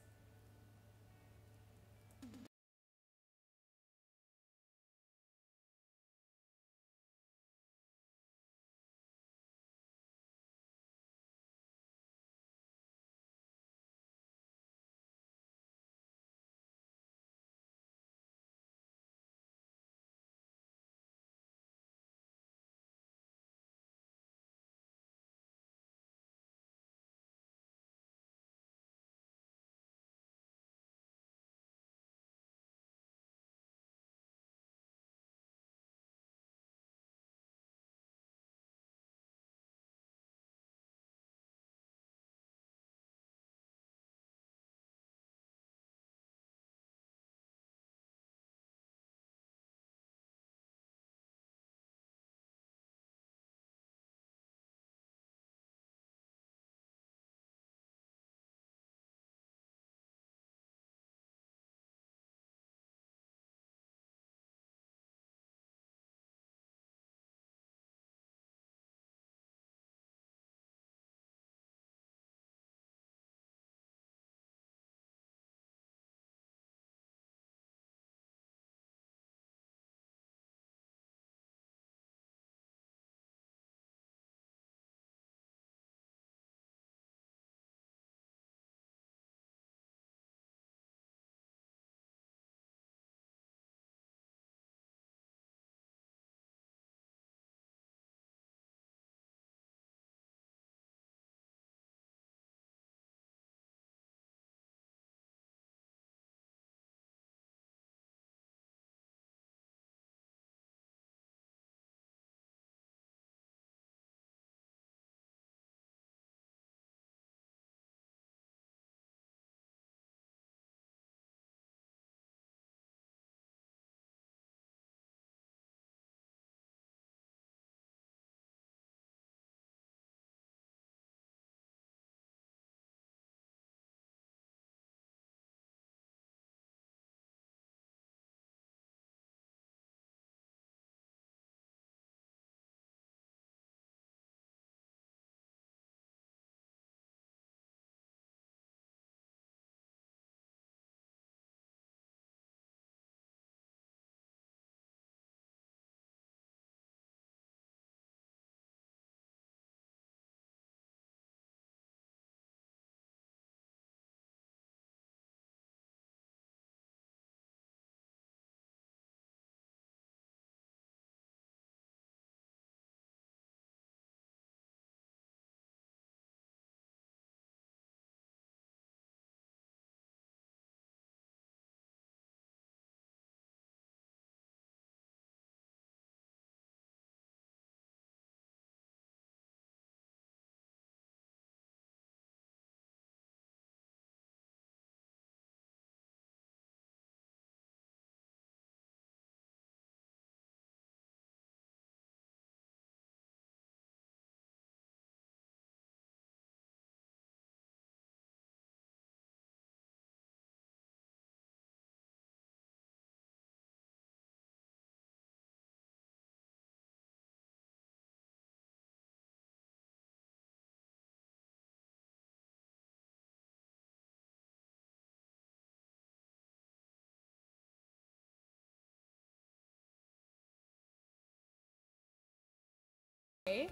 Hey.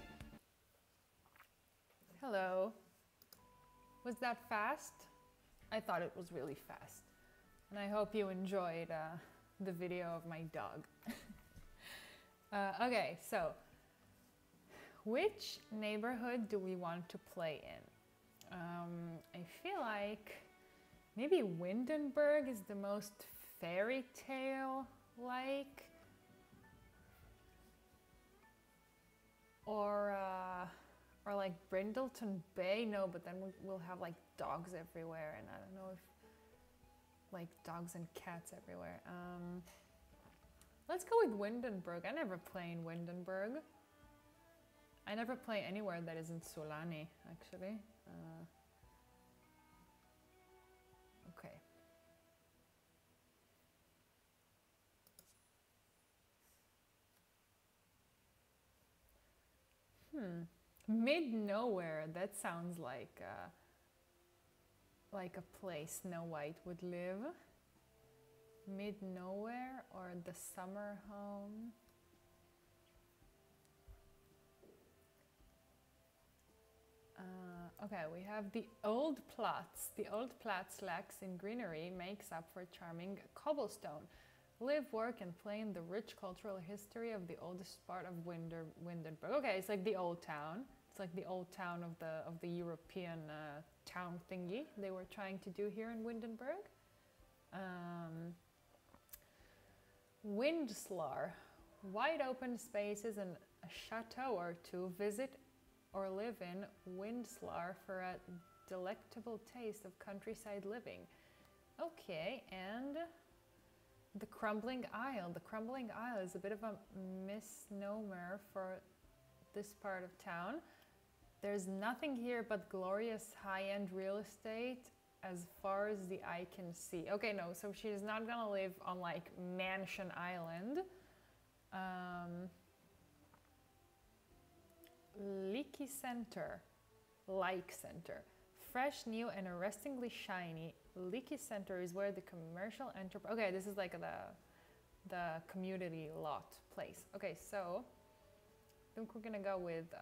Hello. Was that fast? I thought it was really fast. And I hope you enjoyed the video of my dog. Okay, so which neighborhood do we want to play in? I feel like maybe Windenburg is the most fairy tale like. Or like Brindleton Bay. No, but then we'll have like dogs everywhere, and I don't know if like dogs and cats everywhere. Let's go with Windenburg. I never play in Windenburg. I never play anywhere that isn't Sulani, actually. Okay. Mid nowhere. That sounds like a place Snow White would live. Mid nowhere or the summer home. Okay, we have the Old Platz. The Old Platz lacks in greenery, makes up for charming cobblestone. Live, work, and play in the rich cultural history of the oldest part of Windenburg. Okay, it's like the old town. It's like the old town of the European town thingy they were trying to do here in Windenburg. Windslar, wide open spaces and a chateau or two. Visit or live in Windslar for a delectable taste of countryside living. Okay, and the Crumbling Isle. The Crumbling Isle is a bit of a misnomer for this part of town. There's nothing here but glorious high-end real estate as far as the eye can see. Okay, no, so she's not gonna live on like Mansion Island. Leaky Center, Like Center. Fresh, new, and arrestingly shiny. Leaky Center is where the commercial enterprise. Okay, this is like the community lot place. Okay, so I think we're gonna go with.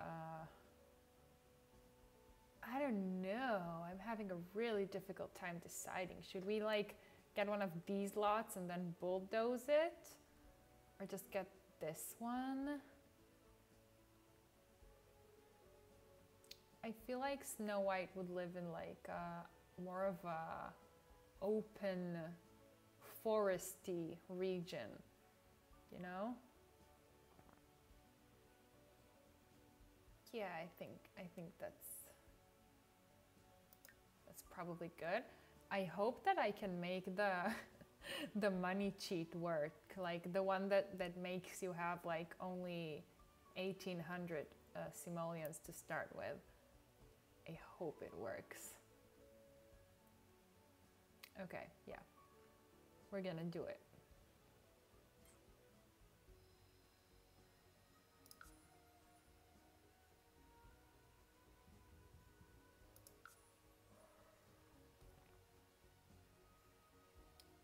I don't know. I'm having a really difficult time deciding. Should we like get one of these lots and then bulldoze it, or just get this one? I feel like Snow White would live in like more of a open foresty region, you know? Yeah, I think that's probably good. I hope that I can make the the money cheat work, like the one that makes you have like only 1,800 simoleons to start with. I hope it works. Okay, yeah, we're gonna do it.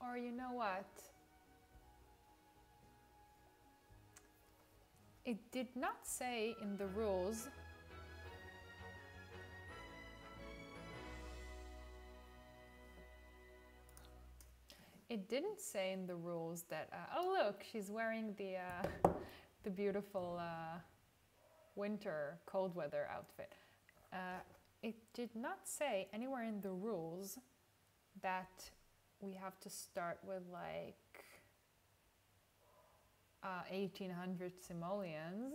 Or you know what? It did not say in the rules. It didn't say in the rules that, oh look, she's wearing the beautiful winter cold weather outfit. It did not say anywhere in the rules that we have to start with like 1,800 simoleons.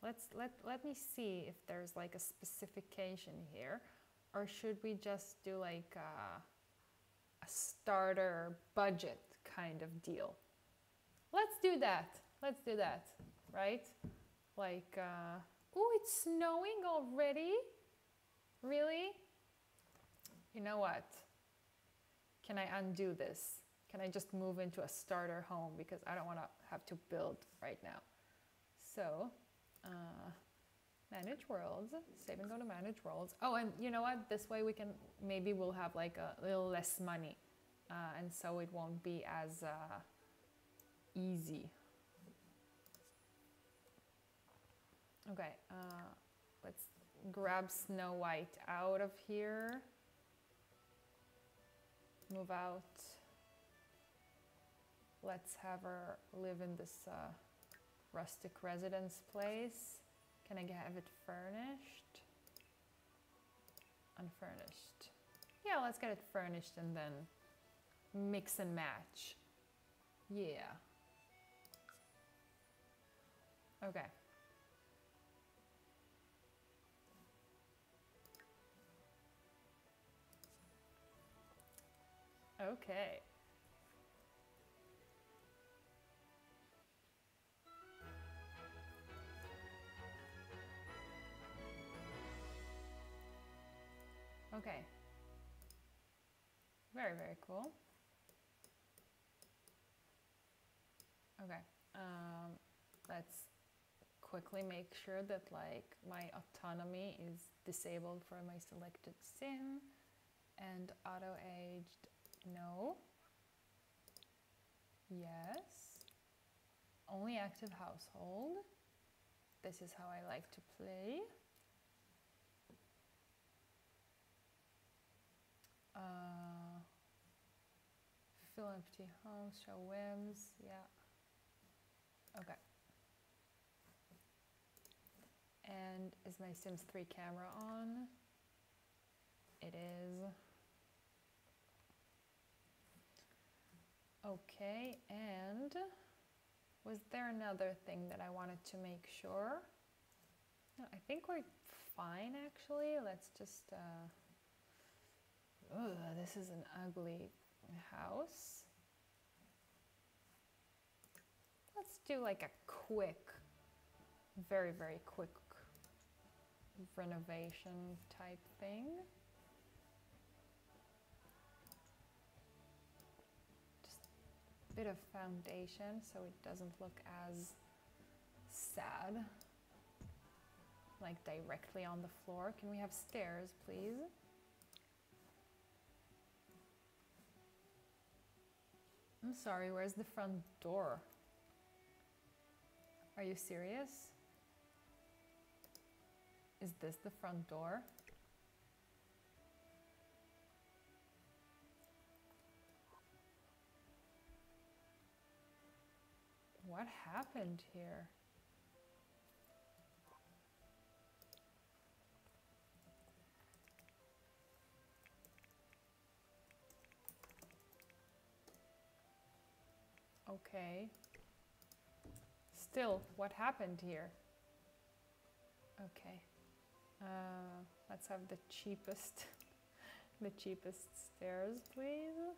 Let me see if there's like a specification here. Or should we just do like a starter budget kind of deal? Let's do that. Let's do that, right? Like, oh, it's snowing already? Really? You know what? Can I undo this? Can I just move into a starter home? Because I don't want to have to build right now. So, manage worlds, save and go to manage worlds. Oh, and you know what? This way we can, maybe we'll have like a little less money. And so it won't be as easy. Okay, let's grab Snow White out of here. Move out. Let's have her live in this rustic residence place. Can I have it furnished? Unfurnished. Yeah, let's get it furnished and then mix and match. Yeah. Okay. Okay. Okay. Very, very cool. Okay. Let's quickly make sure that like my autonomy is disabled for my selected sim and auto-aged, no. Yes. Only active household. This is how I like to play. Fill empty homes, show whims, yeah. Okay. And is my Sims 3 camera on? It is. Okay, and was there another thing that I wanted to make sure? No, I think we're fine actually. Let's just, this is an ugly house. Let's do like a quick, very, very quick renovation type thing. Just a bit of foundation so it doesn't look as sad, like directly on the floor. Can we have stairs, please? I'm sorry, where's the front door? Are you serious? Is this the front door? What happened here? Okay. Still, what happened here? Okay. Let's have the cheapest, the cheapest stairs, please.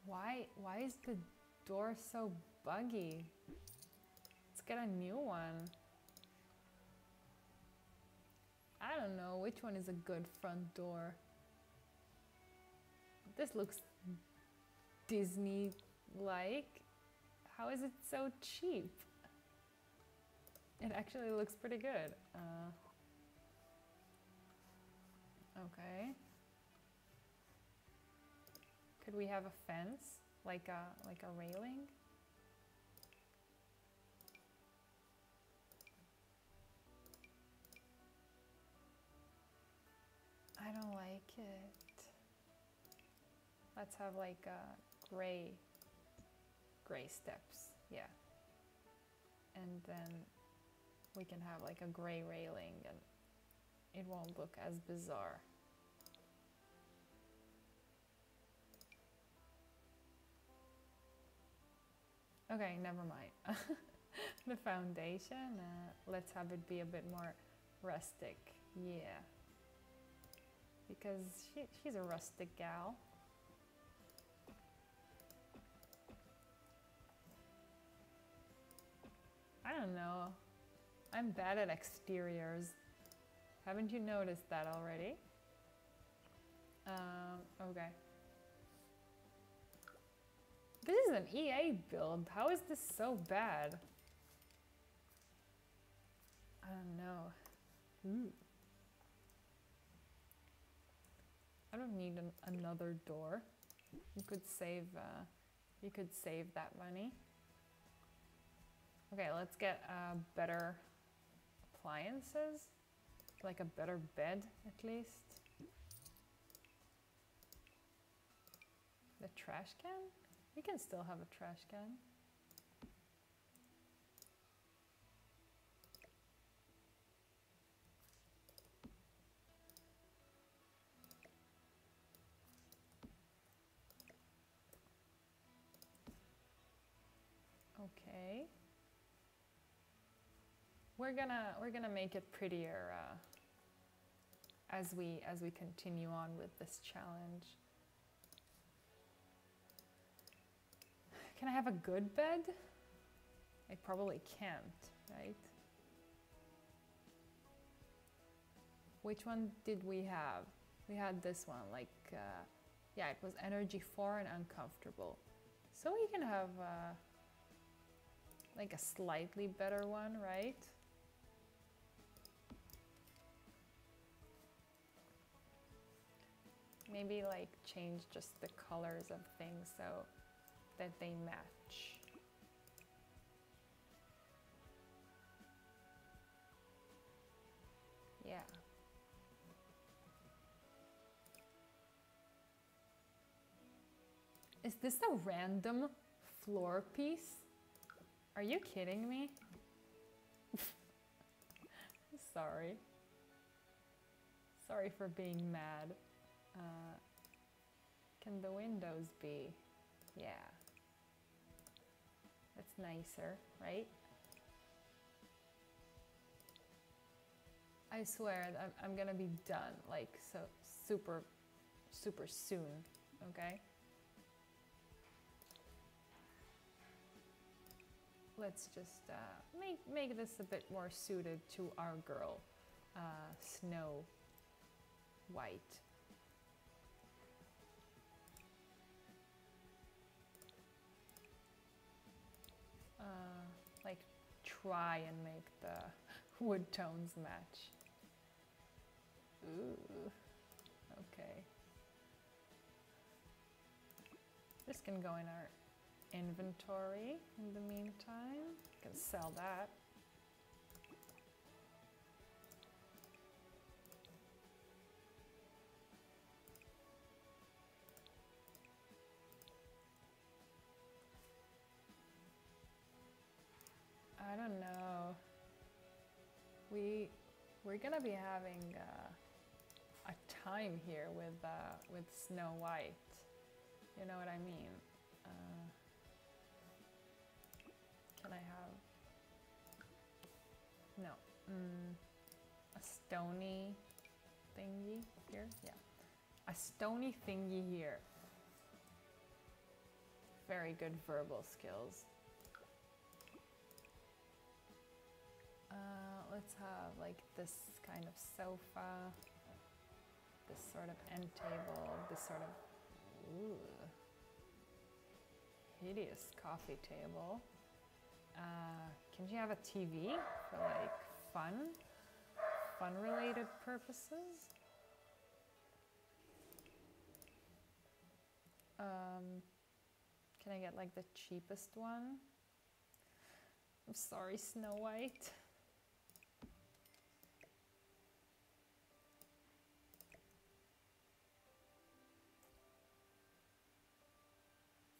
Why is the door so buggy? Let's get a new one. I don't know which one is a good front door. This looks Disney-like. How is it so cheap? It actually looks pretty good. Okay. Could we have a fence, like a railing? I don't like it. Let's have like gray steps, yeah. And then we can have like a gray railing and it won't look as bizarre. Okay, never mind. The foundation, let's have it be a bit more rustic, yeah. Because she's a rustic gal. I don't know. I'm bad at exteriors. Haven't you noticed that already? Okay. This is an EA build. How is this so bad? I don't know. I another door. You could save that money. Okay, let's get better appliances, like a better bed at least. The trash can? We can still have a trash can. Okay. We're gonna make it prettier as we continue on with this challenge. Can I have a good bed? I probably can't, right? Which one did we have? We had this one, like, yeah, it was energy 4 and uncomfortable. So we can have like a slightly better one, right? Maybe like change just the colors of things so that they match. Yeah. Is this a random floor piece? Are you kidding me? Sorry. Sorry for being mad. Can the windows be? Yeah. That's nicer, right? I swear that I'm gonna be done, like, so super soon, okay? Let's just make this a bit more suited to our girl, Snow White. Like, try and make the wood tones match. Ooh, okay. This can go in our inventory in the meantime. Can sell that. I don't know. We're gonna be having a time here with Snow White. You know what I mean? Can I have no a stony thingy here? Yeah, a stony thingy here. Very good verbal skills. Let's have like this kind of sofa, this sort of end table, this sort of ooh, hideous coffee table. Can you have a TV for like fun related purposes? Can I get like the cheapest one? I'm sorry, Snow White.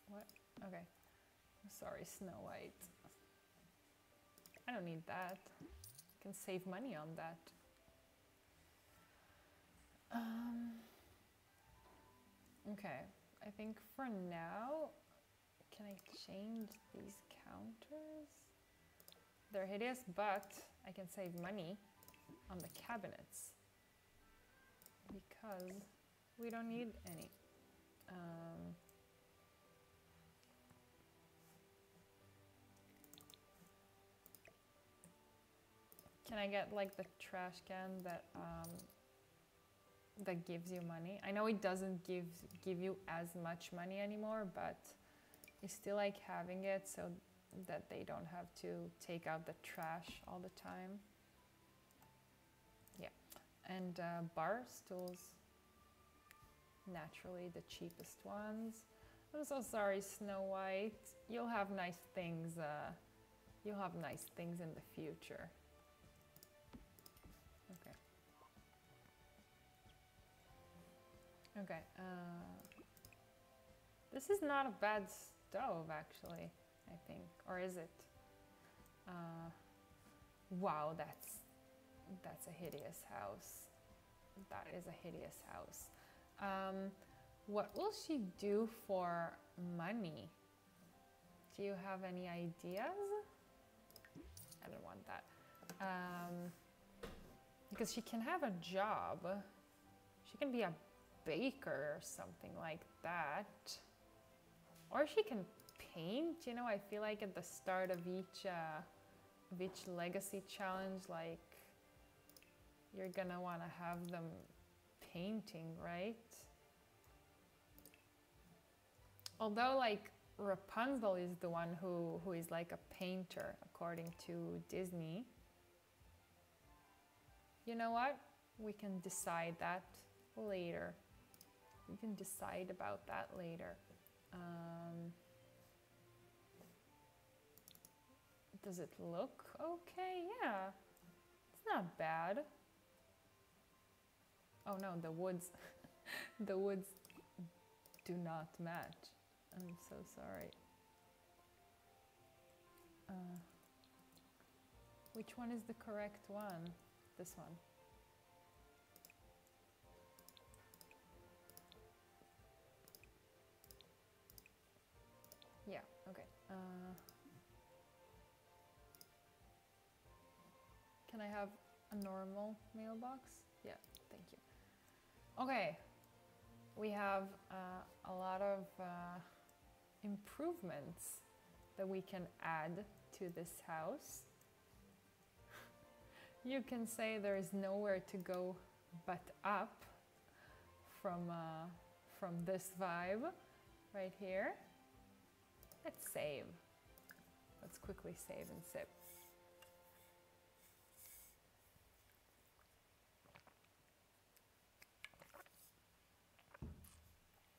What? Okay. I'm sorry, Snow White. I don't need that. I can save money on that. Okay, I think for now, can I change these counters? They're hideous, but I can save money on the cabinets because we don't need any. Can I get like the trash can that that gives you money? I know it doesn't give you as much money anymore, but I still like having it so that they don't have to take out the trash all the time. Yeah, and bar stools. naturally the cheapest ones. I'm so sorry, Snow White. You'll have nice things. You'll have nice things in the future. Okay. Okay. This is not a bad stove, actually. I think, or is it? Wow, that's a hideous house. That is a hideous house. What will she do for money? Do you have any ideas? I don't want that. Because she can have a job. She can be a baker or something like that. Or she can paint. You know, I feel like at the start of each legacy challenge, like, you're gonna want to have them painting, right? Although, like, Rapunzel is the one who is like a painter, according to Disney. You know what? We can decide that later. We can decide about that later. Does it look okay? Yeah, it's not bad. Oh no, the woods, the woods do not match. I'm so sorry. Which one is the correct one? This one. Yeah, okay. Can I have a normal mailbox? Yeah, thank you. Okay, we have a lot of improvements that we can add to this house. You can say there is nowhere to go but up from this vibe right here. Let's save. Let's quickly save and sip.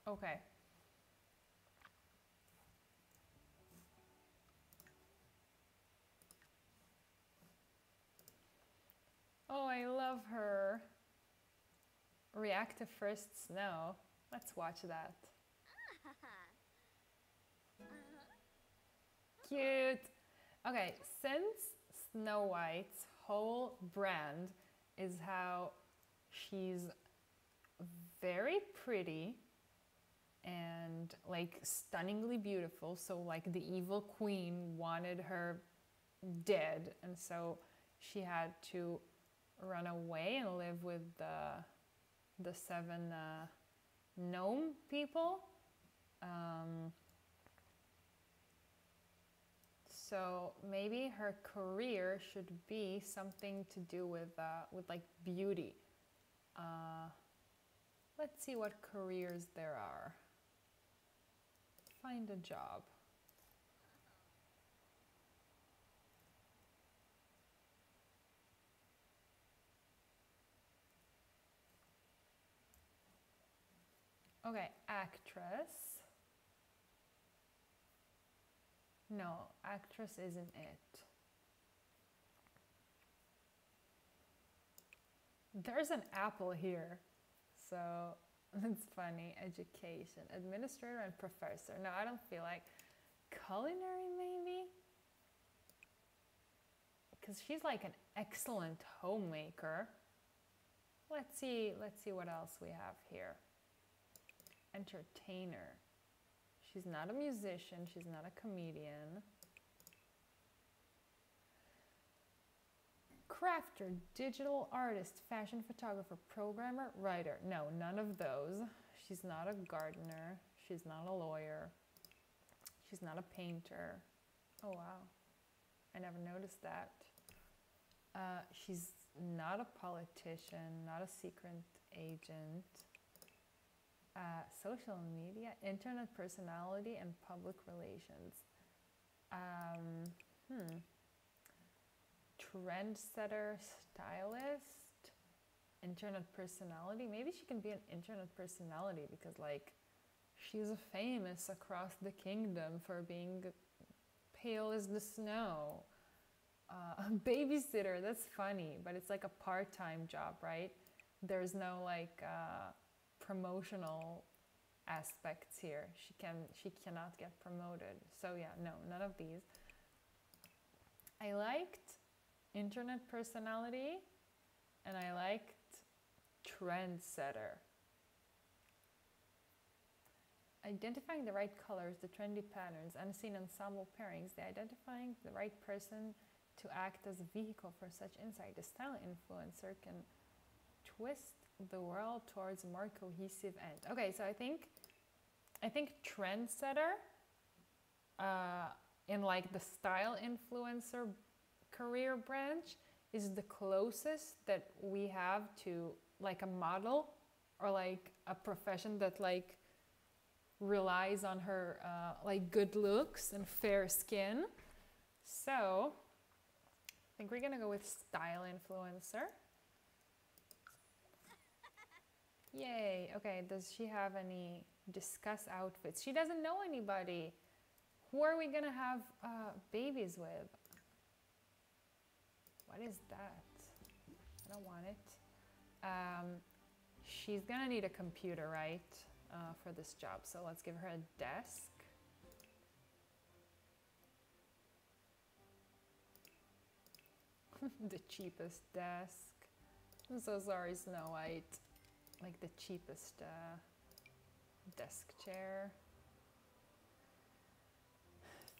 Okay. Oh, I love her. React to first snow. Let's watch that. Cute. Okay, since Snow White's whole brand is how she's very pretty and like stunningly beautiful, so like the evil queen wanted her dead, and so she had to run away and live with the 7 gnome people. So maybe her career should be something to do with like beauty. Let's see what careers there are. Find a job. Okay, actress. No, actress isn't it. There's an apple here, so it's funny. Education, administrator and professor. No, I don't feel like culinary maybe? Because she's like an excellent homemaker. Let's see what else we have here. Entertainer. She's not a musician, she's not a comedian. Crafter, digital artist, fashion photographer, programmer, writer. No, none of those. She's not a gardener, she's not a lawyer, she's not a painter. Oh wow, I never noticed that. She's not a politician, not a secret agent. Social media, internet personality, and public relations. Trendsetter, stylist, and internet personality. Maybe she can be an internet personality because like she's famous across the kingdom for being pale as the snow. Babysitter, that's funny, but it's like a part-time job, right? There's no like promotional aspects here. She cannot get promoted. So yeah, no, none of these. I liked internet personality and I liked trendsetter. Identifying the right colors, the trendy patterns, unseen ensemble pairings, the identifying the right person to act as a vehicle for such insight. The style influencer can twist the world towards a more cohesive end. Okay, so I think trendsetter in like the style influencer career branch is the closest that we have to like a model or like a profession that like relies on her like good looks and fair skin. So I think we're gonna go with style influencer. Yay. Okay, does she have any discuss outfits? She doesn't know anybody. Who are we gonna have babies with? What is that? I don't want it. She's gonna need a computer, right? For this job. So let's give her a desk. The cheapest desk. I'm so sorry, Snow White. Like the cheapest desk chair.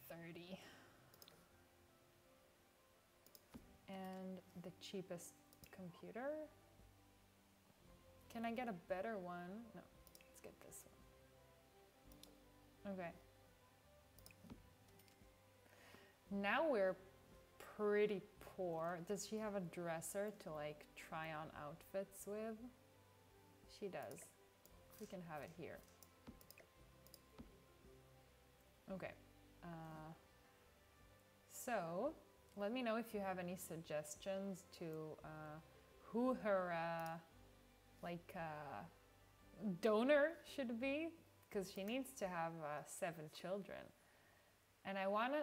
30. And the cheapest computer. Can I get a better one? No, let's get this one. Okay. Now we're pretty poor. Does she have a dresser to like try on outfits with? She does. We can have it here. Okay. So let me know if you have any suggestions to who her donor should be, because she needs to have 7 children. And I want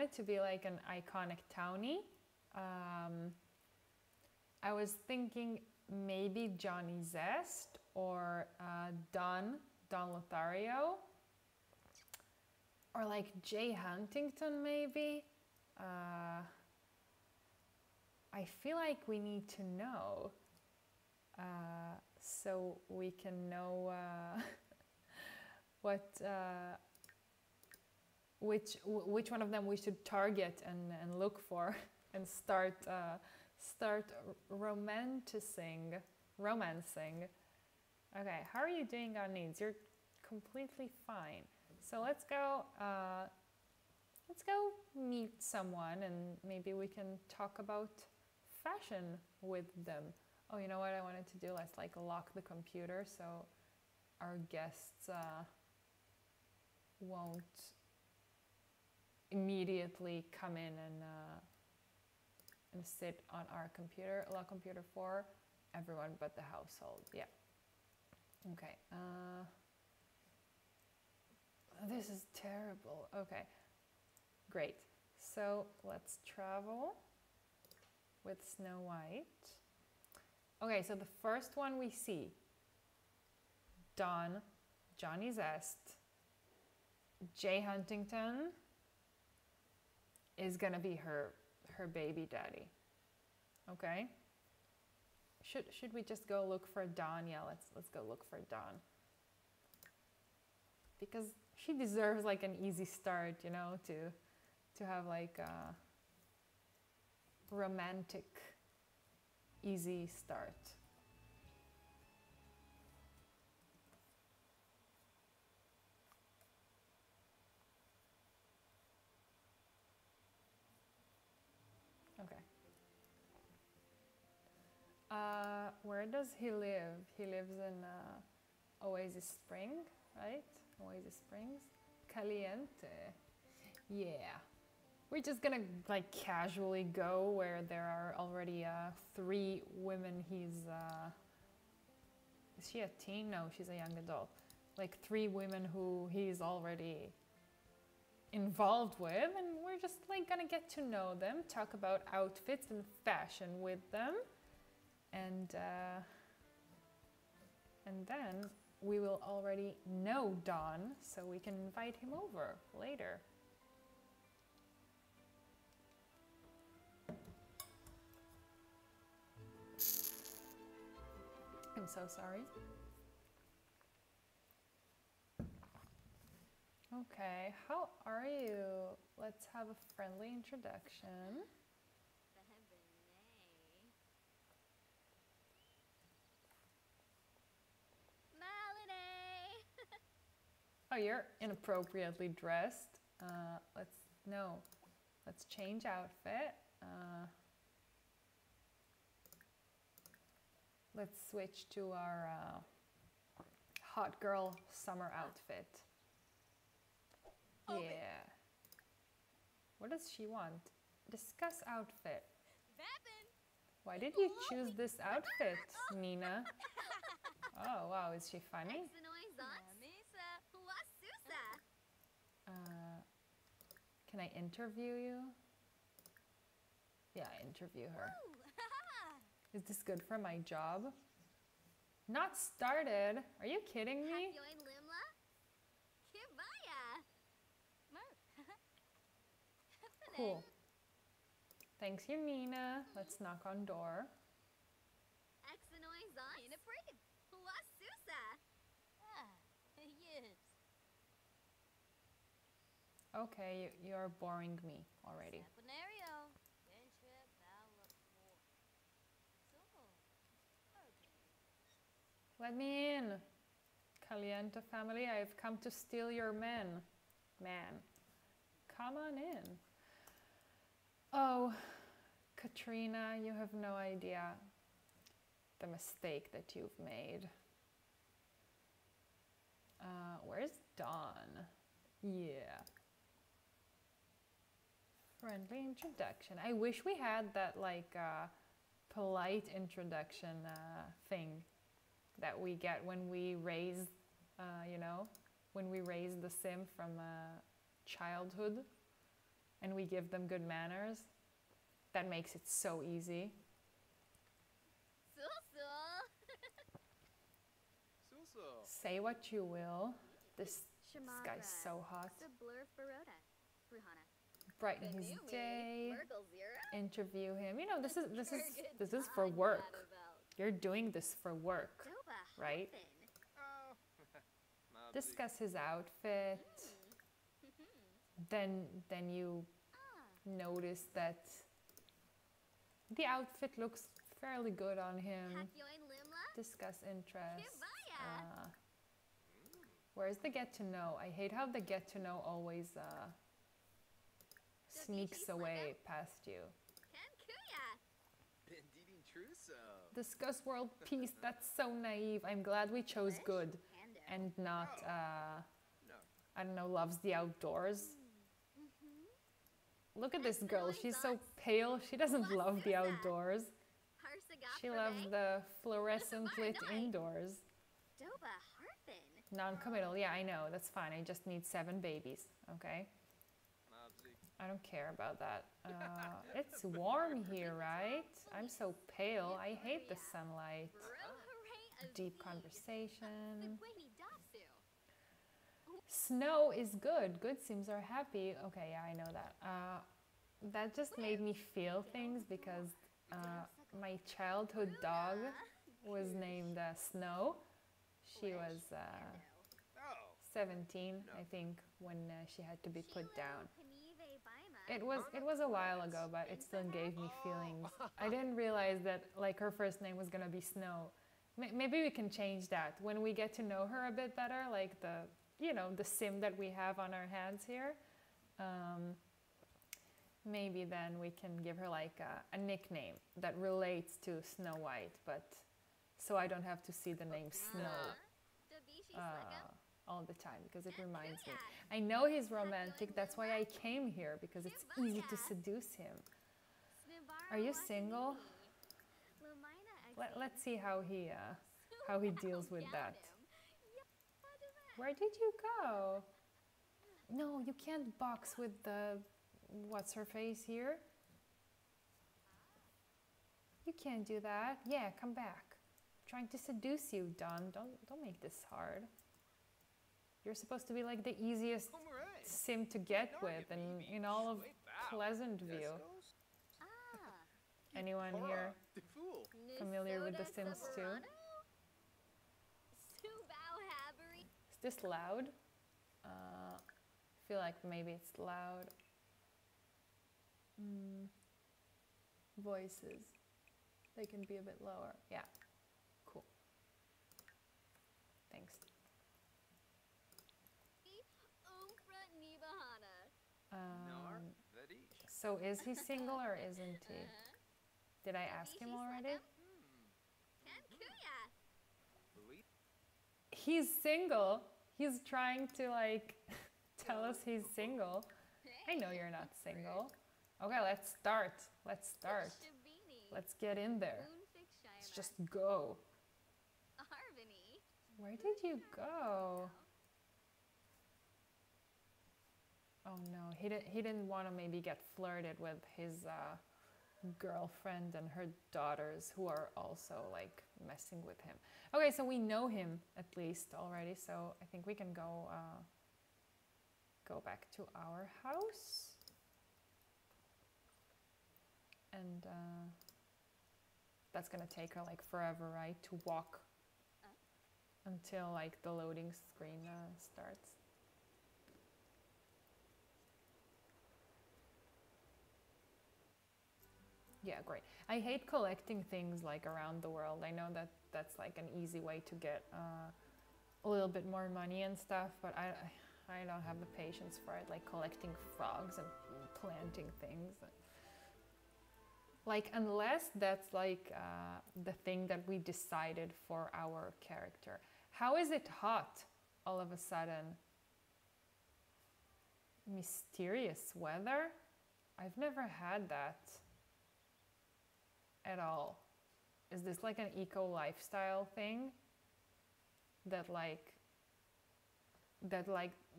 it to be like an iconic townie. I was thinking maybe Johnny Zest or Don Lothario, or like Jay Huntington maybe. I feel like we need to know so we can know which one of them we should target and look for and start romancing. Okay, how are you doing on needs? You're completely fine. So let's go meet someone and maybe we can talk about fashion with them. Oh, you know what I wanted to do? Let's like lock the computer so our guests won't immediately come in and sit on our computer. Lock computer for everyone but the household. Yeah. Okay. This is terrible. Okay. Great. So let's travel with Snow White. Okay, so the first one we see, Johnny Zest, Jay Huntington is gonna be her baby daddy. Okay. Should we just go look for Don? Yeah, let's go look for Don. Because she deserves like an easy start, you know, to have like a romantic easy start. Okay. Where does he live? He lives in Oasis Spring, right? Oasis Springs. Caliente. Yeah. We're just gonna like casually go where there are already 3 women he's Is she a teen? No, she's a young adult. Like 3 women who he's already involved with, and we're just like gonna get to know them, talk about outfits and fashion with them, and then we will already know Don, so we can invite him over later. I'm so sorry. Okay, how are you? Let's have a friendly introduction. Oh, you're inappropriately dressed. Let's change outfit. Let's switch to our hot girl summer outfit. Yeah. What does she want? Discuss outfit. Why did you choose this outfit, Nina? Oh, wow, is she funny? Can I interview you? Yeah, interview her. Is this good for my job? Not started. Are you kidding me? Cool. Thanks, you, Nina. Let's knock on door. Okay, you're boring me already. Let me in. Caliente family, I've come to steal your men. Man, come on in. Oh, Katrina, you have no idea the mistake that you've made. Where's Dawn? Yeah. Friendly introduction. I wish we had that like polite introduction thing that we get when we raise, you know, when we raise the sim from childhood and we give them good manners. That makes it so easy. Say what you will. This guy's so hot. Brighten his day. Interview him. You know, this is for work. You're doing this for work, right? Discuss his outfit. Then you notice that the outfit looks fairly good on him. Discuss interests. Where's the get to know? I hate how the get to know always sneaks away past you. Discuss world peace. That's so naive. I'm glad we chose good and not, I don't know, loves the outdoors. Look at this girl. She's so pale. She doesn't love the outdoors. She loves the fluorescent lit indoors. Non-committal. Yeah, I know. That's fine. I just need 7 babies. Okay? I don't care about that. It's warm here, right? I'm so pale. I hate the sunlight. Deep conversation. Snow is good. Good sims are happy. Okay, yeah, I know that. That just made me feel things because my childhood dog was named Snow. She was 17, I think, when she had to be put down. It was a while ago, but it still gave me feelings. I didn't realize that like her first name was gonna be Snow. Maybe we can change that when we get to know her a bit better, like the sim that we have on our hands here. Maybe then we can give her like a nickname that relates to Snow White, but so I don't have to see the name Snow all the time because it reminds me. I know he's romantic, that's why I came here, because it's easy to seduce him. Are you single? Let's see how he how he deals with that. Where did you go? No, you can't box with the what's her face here. You can't do that. Yeah, come back. I'm trying to seduce you, Don. Don't make this hard. You're supposed to be like the easiest sim to get with and in all of Pleasant View. Anyone here familiar with The Sims 2? Is this loud? I feel like maybe it's loud. Voices. They can be a bit lower. Yeah. Cool. Thanks. So is he single or isn't he? Did I ask him already? He's single. He's trying to like tell us he's single. I know you're not single. Okay, let's start. Let's start. Let's get in there. Let's just go. Where did you go? Oh no, he didn't want to maybe get flirted with his girlfriend and her daughters who are also like messing with him. Okay, so we know him at least already, so I think we can go back to our house. And that's gonna take her like forever, right, to walk until like the loading screen starts. Yeah, great. I hate collecting things like around the world. I know that that's like an easy way to get a little bit more money and stuff, but I don't have the patience for it, like collecting frogs and planting things. Like, unless that's like the thing that we decided for our character. How is it hot all of a sudden? Mysterious weather? I've never had that at all. Is this like an eco lifestyle thing that like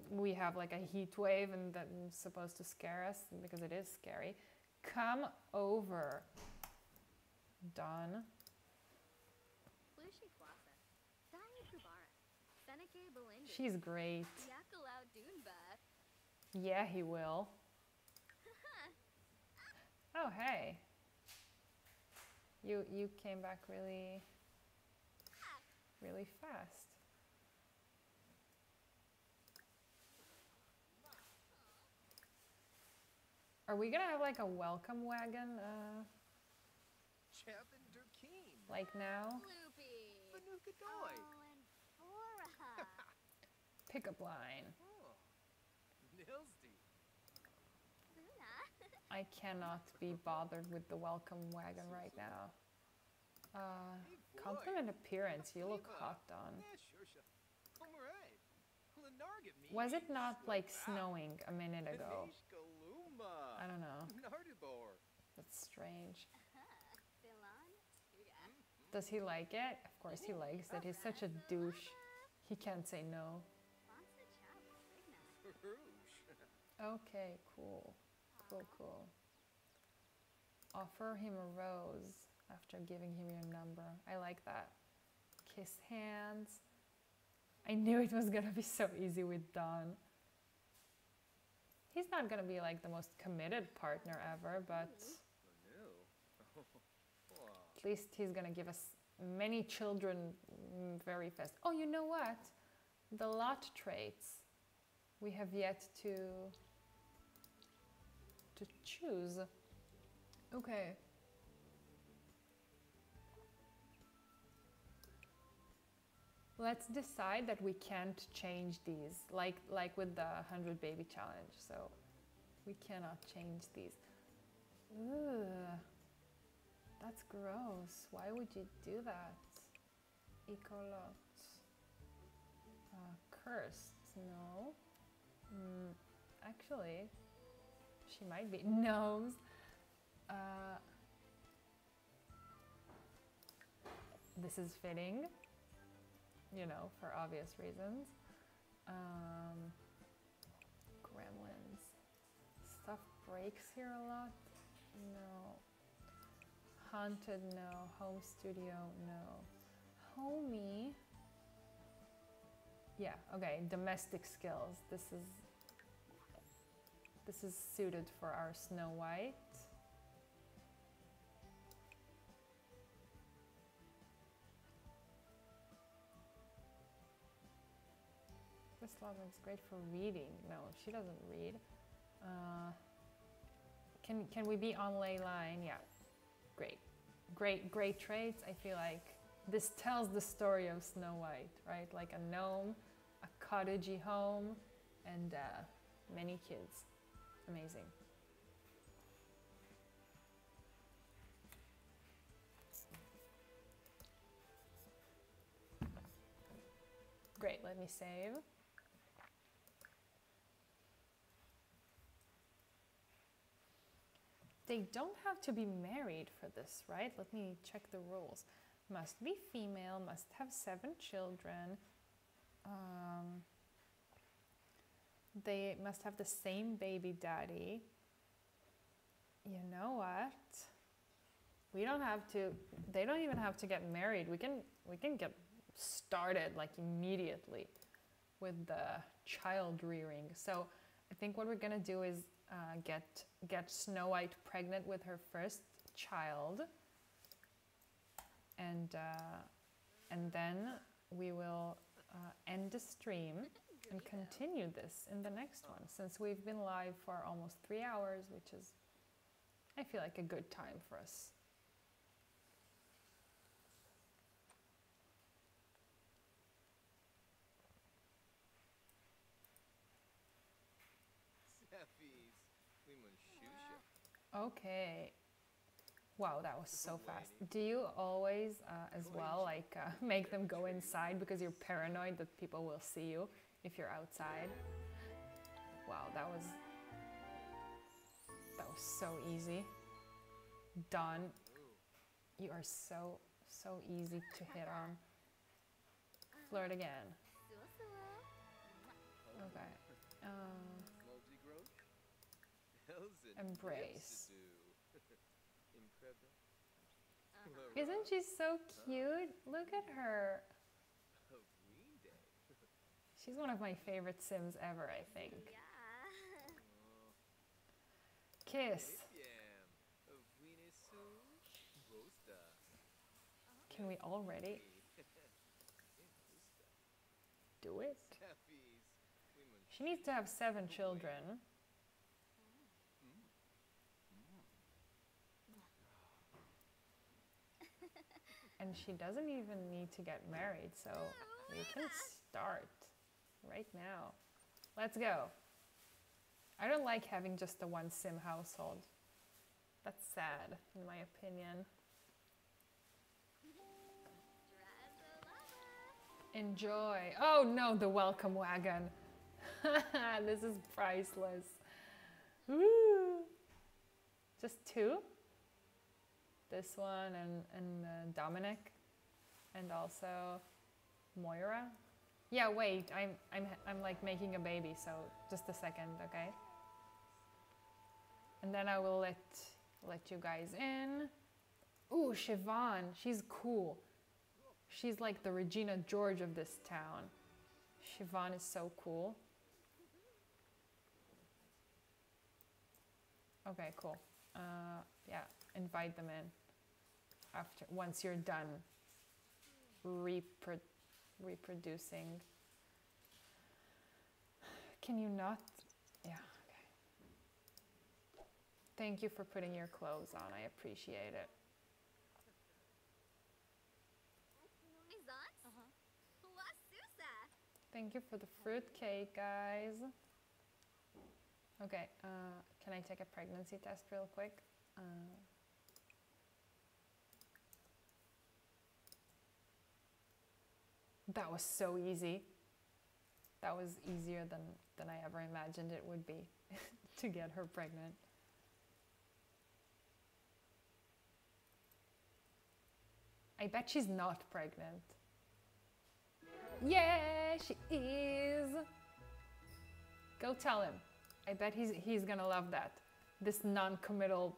we have like a heat wave and that's supposed to scare us, because it is scary? Come over, Don. She's great. Yeah, he will. Oh, hey. You came back really fast. Are we gonna have like a welcome wagon like now? Pickup line. I cannot be bothered with the welcome wagon right now. Compliment appearance. You look hot, Don. Was it not like snowing a minute ago? I don't know. That's strange. Does he like it? Of course he likes it. He's such a douche. He can't say no. Okay, cool. Cool. Offer him a rose after giving him your number. I like that. Kiss hands. I knew it was gonna be so easy with Don. He's not gonna be like the most committed partner ever, but at least he's gonna give us many children very fast. Oh, you know what? The lot traits we have yet to choose. Okay. Let's decide that we can't change these, like with the 100 baby challenge. So we cannot change these. Ugh, that's gross. Why would you do that? Ecolot. Cursed, no. Actually, she might be. Gnomes. This is fitting. you know, for obvious reasons. Gremlins. Stuff breaks here a lot. No. Haunted, no. Home studio, no. Homey. Yeah, okay, domestic skills. This is suited for our Snow White. This looks great for reading. No, she doesn't read. Can we be on ley line? Yeah, great. Great traits. I feel like this tells the story of Snow White, right? Like a gnome, a cottagey home, and many kids. Amazing. Great, let me save. They don't have to be married for this, right? Let me check the rules. Must be female, must have 7 children. They must have the same baby daddy. You know what? We don't have to, they don't even have to get married. We can get started like immediately with the child rearing. So I think what we're gonna do is get Snow White pregnant with her first child, and then we will end the stream and continue this in the next one, since we've been live for almost 3 hours, which is, I feel like, a good time for us. Okay. Wow, that was so fast. Do you always, as well, like make them go inside because you're paranoid that people will see you if you're outside? Wow, that was so easy. Done. You are so easy to hit on. Flirt again. Okay. Embrace. Isn't she so cute? Look at her. She's one of my favorite Sims ever, I think. Kiss. Can we already do it? She needs to have 7 children. And she doesn't even need to get married, so we can start right now. Let's go. I don't like having just the one Sim household. That's sad, in my opinion. Enjoy. Oh no, the welcome wagon. This is priceless. Woo! Just 2? This one and Dominic, and also Moira. Yeah, wait, I'm like making a baby, so just a second, okay? And then I will let you guys in. Ooh, Siobhan, she's cool. She's like the Regina George of this town. Siobhan is so cool. Okay, cool. Yeah, invite them in. Once you're done reproducing. Can you not? Yeah, okay. Thank you for putting your clothes on. I appreciate it. Thank you for the fruitcake, guys. Okay, can I take a pregnancy test real quick? That was so easy. That was easier than I ever imagined it would be to get her pregnant. I bet she's not pregnant. Yeah, she is. Go tell him. I bet he's gonna love that. This non-committal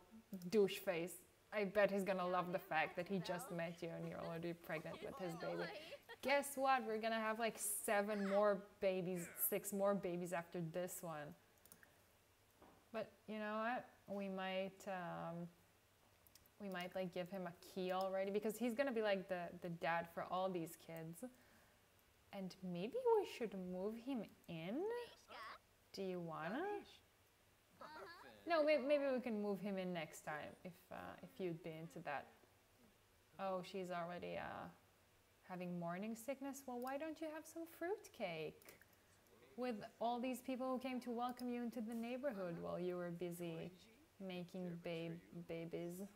douche face. I bet he's gonna love the fact that he just met you and you're already pregnant with his baby. Guess what? We're gonna have like 7 more babies, 6 more babies after this one. But you know what? We might like give him a key already because he's gonna be like the dad for all these kids. And maybe we should move him in? Do you wanna? No, maybe we can move him in next time if you'd be into that. Oh, she's already having morning sickness. Well, why don't you have some fruitcake with all these people who came to welcome you into the neighborhood while you were busy making babies?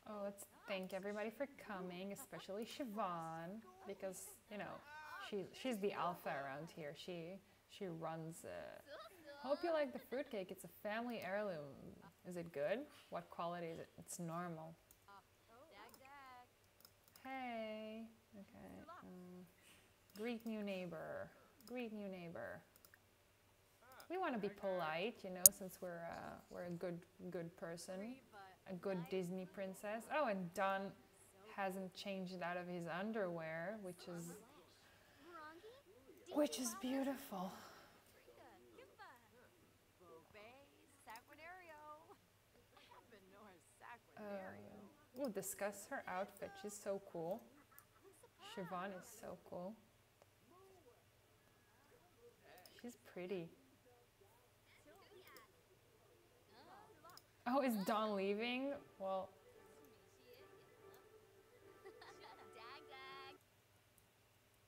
Oh, let's thank everybody for coming, especially Siobhan, because you know she's the alpha around here. She runs. Hope you like the fruitcake. It's a family heirloom. Is it good? What quality is it? It's normal. Hey. Okay. Greet new neighbor. Greet new neighbor. We want to be polite, you know, since we're a good person. A good Disney princess. Oh, and Don hasn't changed out of his underwear, which is beautiful. We'll discuss her outfit. She's so cool. Siobhan is so cool. She's pretty. Oh, is Don leaving? Well,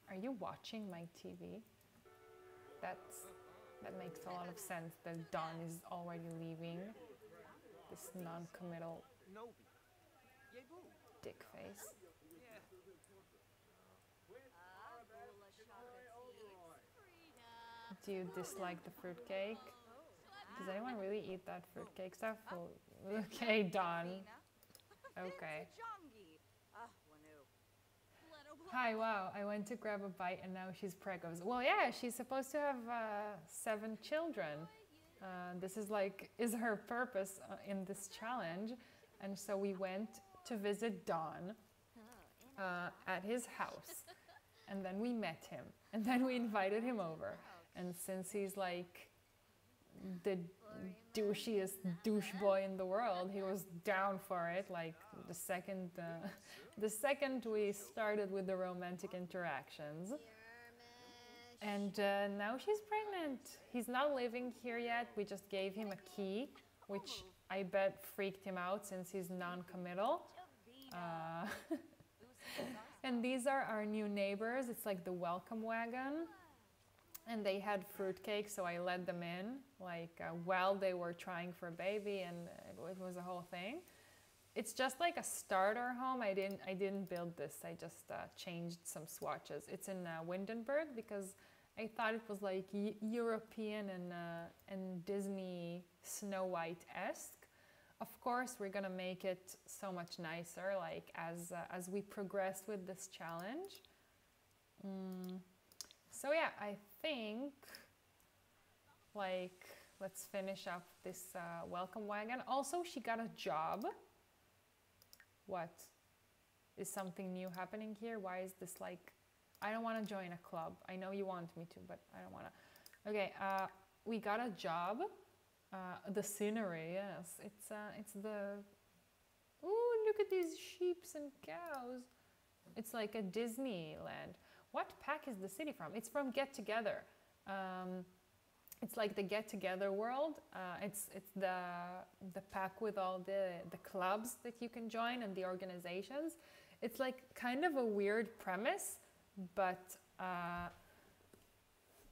are you watching my TV? That makes a lot of sense that Don is already leaving. This non-committal dick face. Do you dislike the fruitcake? Does anyone really eat that fruitcake stuff? Okay, Don. Okay. Hi, wow, I went to grab a bite and now she's preggers. Well, yeah, she's supposed to have 7 children. This is her purpose in this challenge. And so we went to visit Don at his house. And then we met him. And then we invited him over. And since he's like the douchiest douche boy in the world, he was down for it. Like the second we started with the romantic interactions, and now she's pregnant. He's not living here yet. We just gave him a key, which I bet freaked him out since he's non-committal. And these are our new neighbors. It's like the welcome wagon. And they had fruitcake, so I let them in, while they were trying for a baby, and it was a whole thing. It's just like a starter home. I didn't build this. I just changed some swatches. It's in Windenburg because I thought it was like European and Disney Snow White-esque. Of course, we're gonna make it so much nicer, like as we progress with this challenge. So yeah, I think, let's finish up this welcome wagon. Also, she got a job. What? Is something new happening here? Why is this I don't want to join a club. I know you want me to, but I don't want to. Okay, we got a job. The scenery, yes. It's the... Ooh, look at these sheeps and cows. It's like a Disneyland. What pack is the city from? It's from Get Together. It's like the Get Together world. It's the pack with all the clubs that you can join and the organizations. It's like kind of a weird premise, but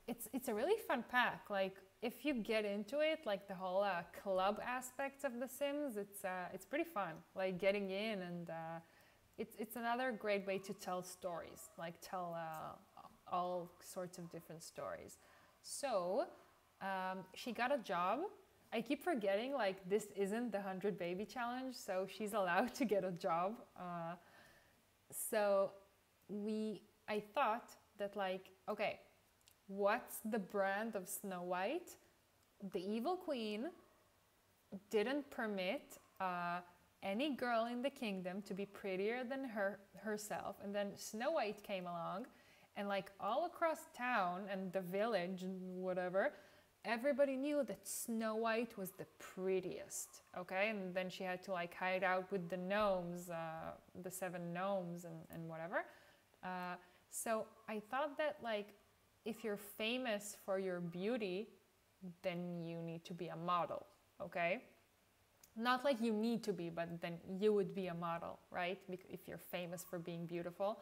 it's a really fun pack. Like if you get into it, like the whole club aspects of The Sims, it's pretty fun. Like getting in and. It's another great way to tell stories, like tell all sorts of different stories. So she got a job. I keep forgetting like this isn't the 100 baby challenge, so she's allowed to get a job. So I thought that like, okay, what's the brand of Snow White? The evil queen didn't permit any girl in the kingdom to be prettier than herself. And then Snow White came along, and like all across town and the village and whatever, everybody knew that Snow White was the prettiest, okay? And then she had to like hide out with the gnomes, the 7 gnomes and whatever. So I thought that like, if you're famous for your beauty, then you need to be a model, okay? Not like you need to be, but then you would be a model, right? If you're famous for being beautiful.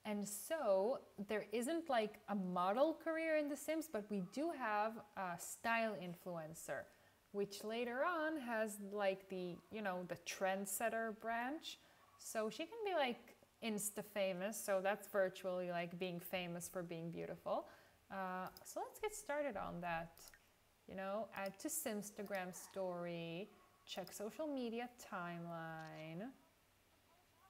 And so there isn't like a model career in The Sims, but we do have a style influencer, which later on has like the, you know, the trendsetter branch. So she can be like Insta famous. So that's virtually like being famous for being beautiful. So let's get started on that. You know, add to Simstagram story, check social media timeline.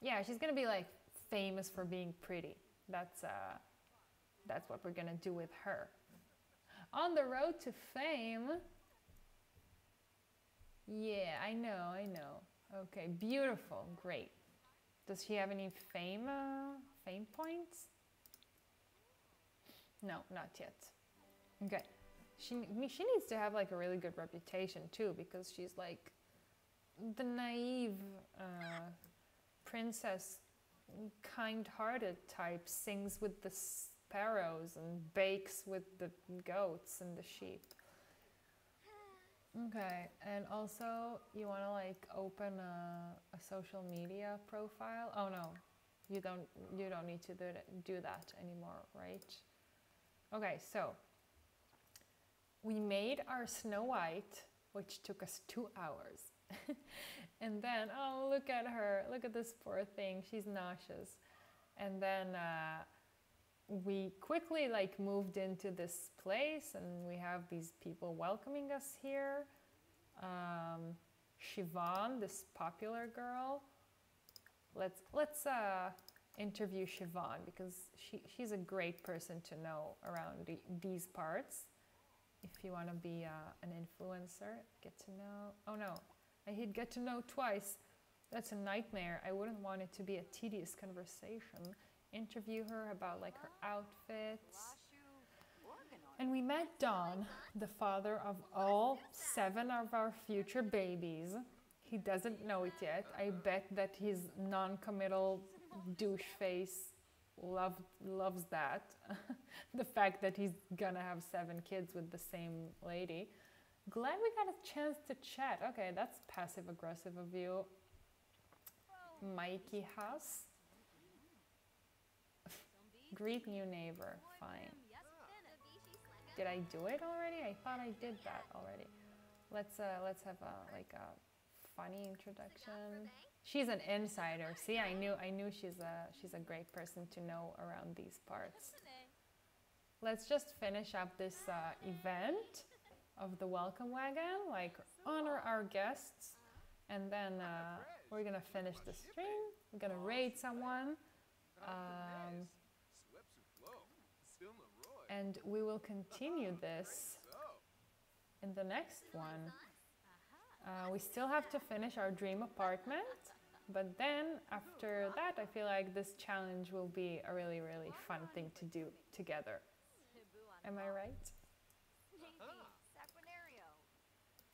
Yeah, she's gonna be like famous for being pretty. That's what we're gonna do with her. On the road to fame. Yeah, I know. Okay, beautiful, great. Does she have any fame points? No, not yet. Okay. She needs to have like a really good reputation too, because she's like the naive princess, kind-hearted type, sings with the sparrows and bakes with the goats and the sheep. Okay, and also you want to like open a social media profile? Oh no, you don't need to do that anymore, right? Okay, so we made our Snow White, which took us 2 hours. And then, oh, look at her. Look at this poor thing. She's nauseous. And then we quickly like moved into this place, and we have these people welcoming us here. Siobhan, this popular girl. Let's interview Siobhan, because she's a great person to know around these parts. If you want to be an influencer, get to know. Oh no, I hit get to know twice. That's a nightmare. I wouldn't want it to be a tedious conversation. Interview her about like her outfits. And we met Don, the father of all 7 of our future babies. He doesn't know it yet. I bet that his non-committal douche face loves that. The fact that he's gonna have 7 kids with the same lady. Glad we got a chance to chat. Okay, that's passive aggressive of you. Mikey House. Greet new neighbor. Fine. Did I do it already? I thought I did that already. Let's have a funny introduction. She's an insider. See, I knew she's a great person to know around these parts. Let's just finish up this event of the welcome wagon, like honor our guests, and then we're gonna finish the stream. We're gonna raid someone, and we will continue this in the next one. We still have to finish our dream apartment, but then after that, I feel like this challenge will be a really, really fun thing to do together. Am I right?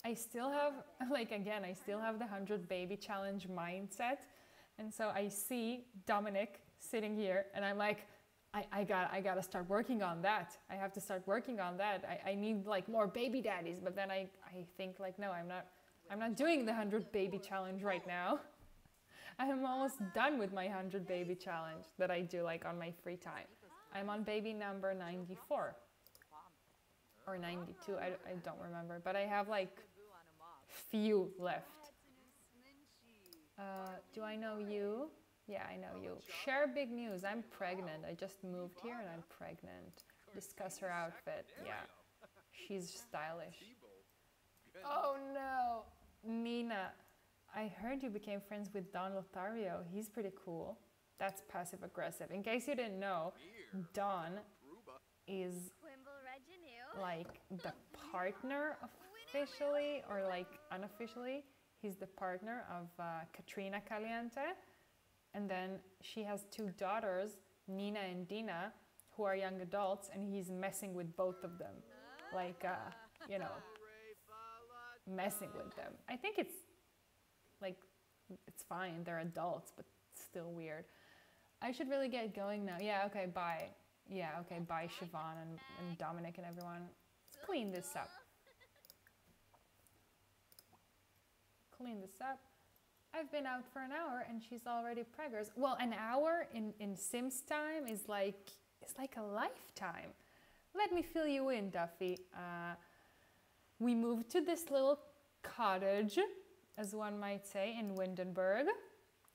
I still have, I still have the 100 baby challenge mindset. And so I see Dominic sitting here and I'm like, I gotta start working on that. I have to start working on that. I need like more baby daddies. But then I think like, no, I'm not doing the 100 baby challenge right now. I am almost done with my 100 baby challenge that I do like on my free time. I'm on baby number 94 or 92. I don't remember, but I have like few left. Do I know you? Yeah, I know you. Share big news. I'm pregnant. I just moved here and I'm pregnant. discuss her outfit. Yeah, she's stylish. Oh no, Nina, I heard you became friends with Don Lothario. He's pretty cool. That's passive aggressive. In case you didn't know, Don is like the partner officially or like unofficially. He's the partner of Katrina Caliente. And then she has two daughters, Nina and Dina, who are young adults, and he's messing with both of them. Like, you know, messing with them. I think it's like, it's fine, they're adults, but still weird. I should really get going now. Yeah, okay, bye. Yeah, okay, bye, Siobhan and Dominic and everyone. Let's clean this up. Clean this up. I've been out for an hour and she's already preggers. Well, an hour in Sims time is like a lifetime. Let me fill you in, Duffy. We moved to this little cottage, as one might say, in Windenburg,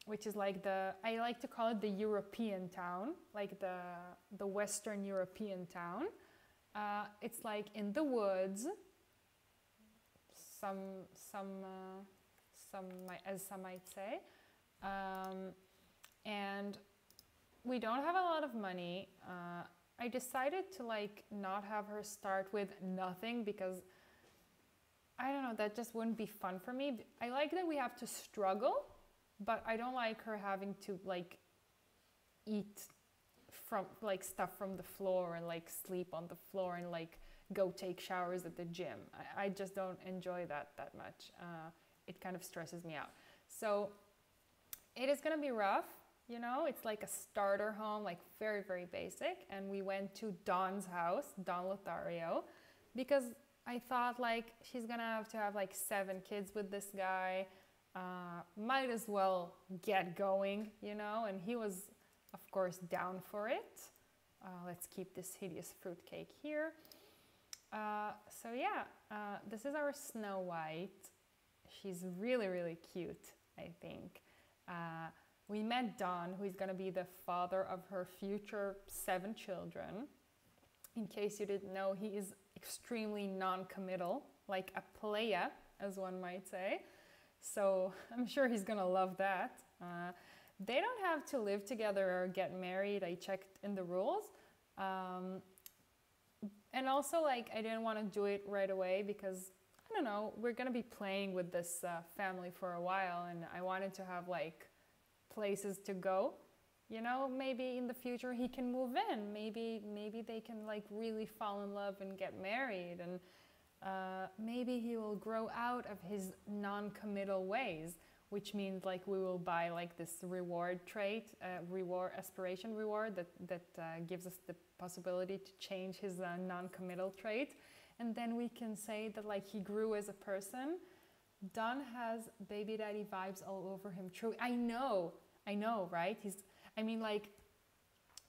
which is like I like to call it the European town, like the Western European town. It's like in the woods. As some might say, and we don't have a lot of money. I decided to like not have her start with nothing because I don't know, that just wouldn't be fun for me. I like that we have to struggle, but I don't like her having to like eat from like stuff from the floor and like sleep on the floor and like go take showers at the gym. I just don't enjoy that much. It kind of stresses me out. So it is gonna be rough, you know, it's like a starter home, like very, very basic. And we went to Don's house, Don Lothario, because I thought like she's gonna have like 7 kids with this guy. Might as well get going, you know, and he was of course down for it. Let's keep this hideous fruitcake here. So yeah, this is our Snow White. She's really, really cute, I think. We met Don, who is going to be the father of her future 7 children. In case you didn't know, he is extremely non-committal, like a playa, as one might say. So I'm sure he's going to love that. They don't have to live together or get married. I checked in the rules. And also, like, I didn't want to do it right away because I don't know, we're gonna be playing with this family for a while and I wanted to have like places to go, you know, maybe in the future he can move in, maybe they can like really fall in love and get married, and maybe he will grow out of his non-committal ways, which means like we will buy like this reward trait, aspiration reward that gives us the possibility to change his non-committal trait. And then we can say that like he grew as a person. Don has baby daddy vibes all over him. True, I know, right? I mean like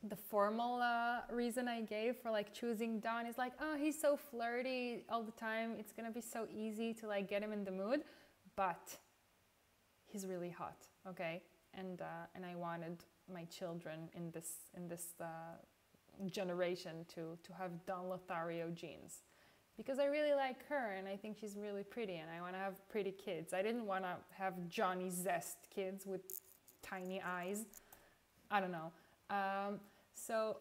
the formal reason I gave for like choosing Don is like, oh, he's so flirty all the time. It's gonna be so easy to like get him in the mood, but he's really hot, okay? And I wanted my children in this generation to have Don Lothario genes. Because I really like her and I think she's really pretty and I want to have pretty kids. I didn't want to have Johnny Zest kids with tiny eyes. I don't know. So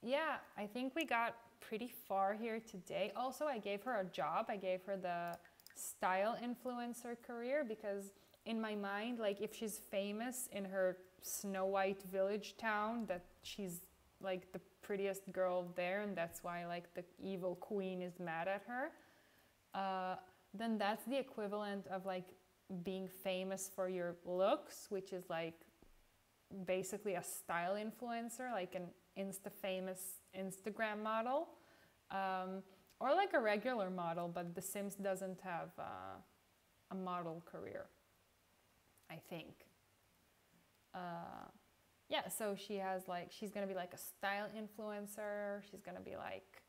yeah, I think we got pretty far here today. Also, I gave her a job. I gave her the style influencer career because in my mind, like if she's famous in her Snow White village town, that she's like the prettiest girl there and that's why like the evil queen is mad at her, then that's the equivalent of like being famous for your looks, which is like basically a style influencer, like an famous Instagram model, or like a regular model, but The Sims doesn't have a model career, I think. Yeah, so she's gonna be like a style influencer. She's gonna be like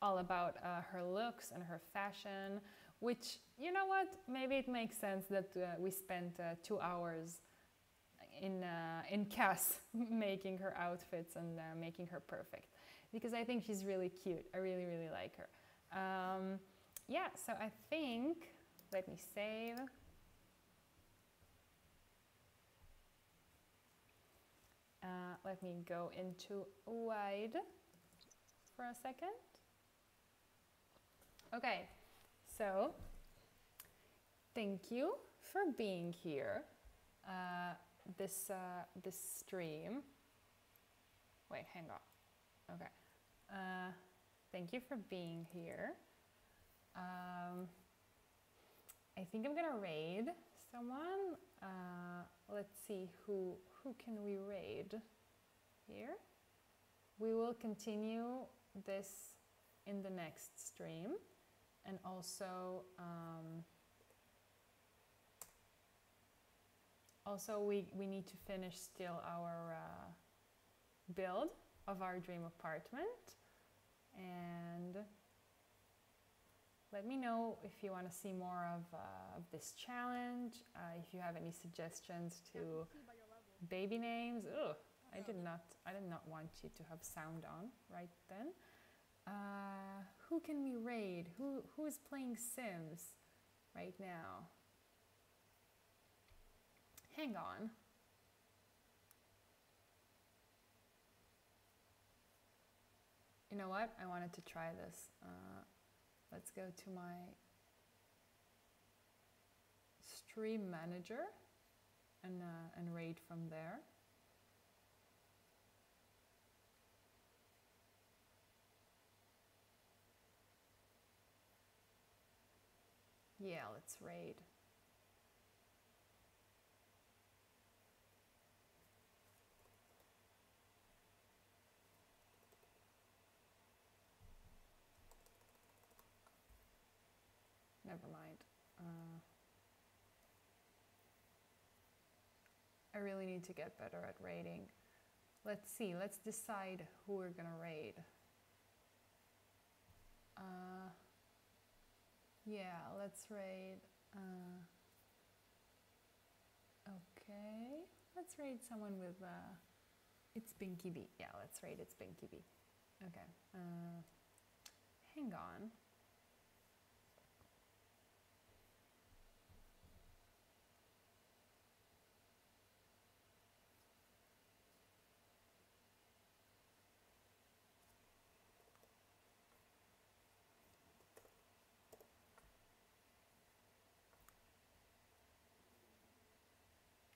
all about her looks and her fashion, which, you know what, maybe it makes sense that we spent 2 hours in CAS making her outfits and making her perfect. because I think she's really cute. I really, really like her. Yeah, so I think, let me save. Let me go into wide for a second. Okay, so thank you for being here. This stream. Wait, hang on. Okay. Thank you for being here. I think I'm gonna raid someone. Let's see who can we raid here. We will continue this in the next stream, and also we need to finish still our build of our dream apartment. And let me know if you want to see more of this challenge. If you have any suggestions to baby names. Ugh, I did not want you to have sound on right then. Who can we raid? Who is playing Sims right now? Hang on. You know what? I wanted to try this. Let's go to my stream manager and raid from there. Yeah, let's raid. Never mind. I really need to get better at raiding. Let's see, let's decide who we're gonna raid. Yeah, let's raid. Okay, let's raid someone with, it's Binky B. Yeah, let's raid it's Binky B. Okay, hang on.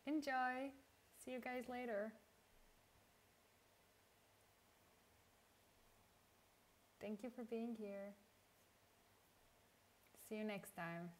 Enjoy. See you guys later. Thank you for being here. See you next time.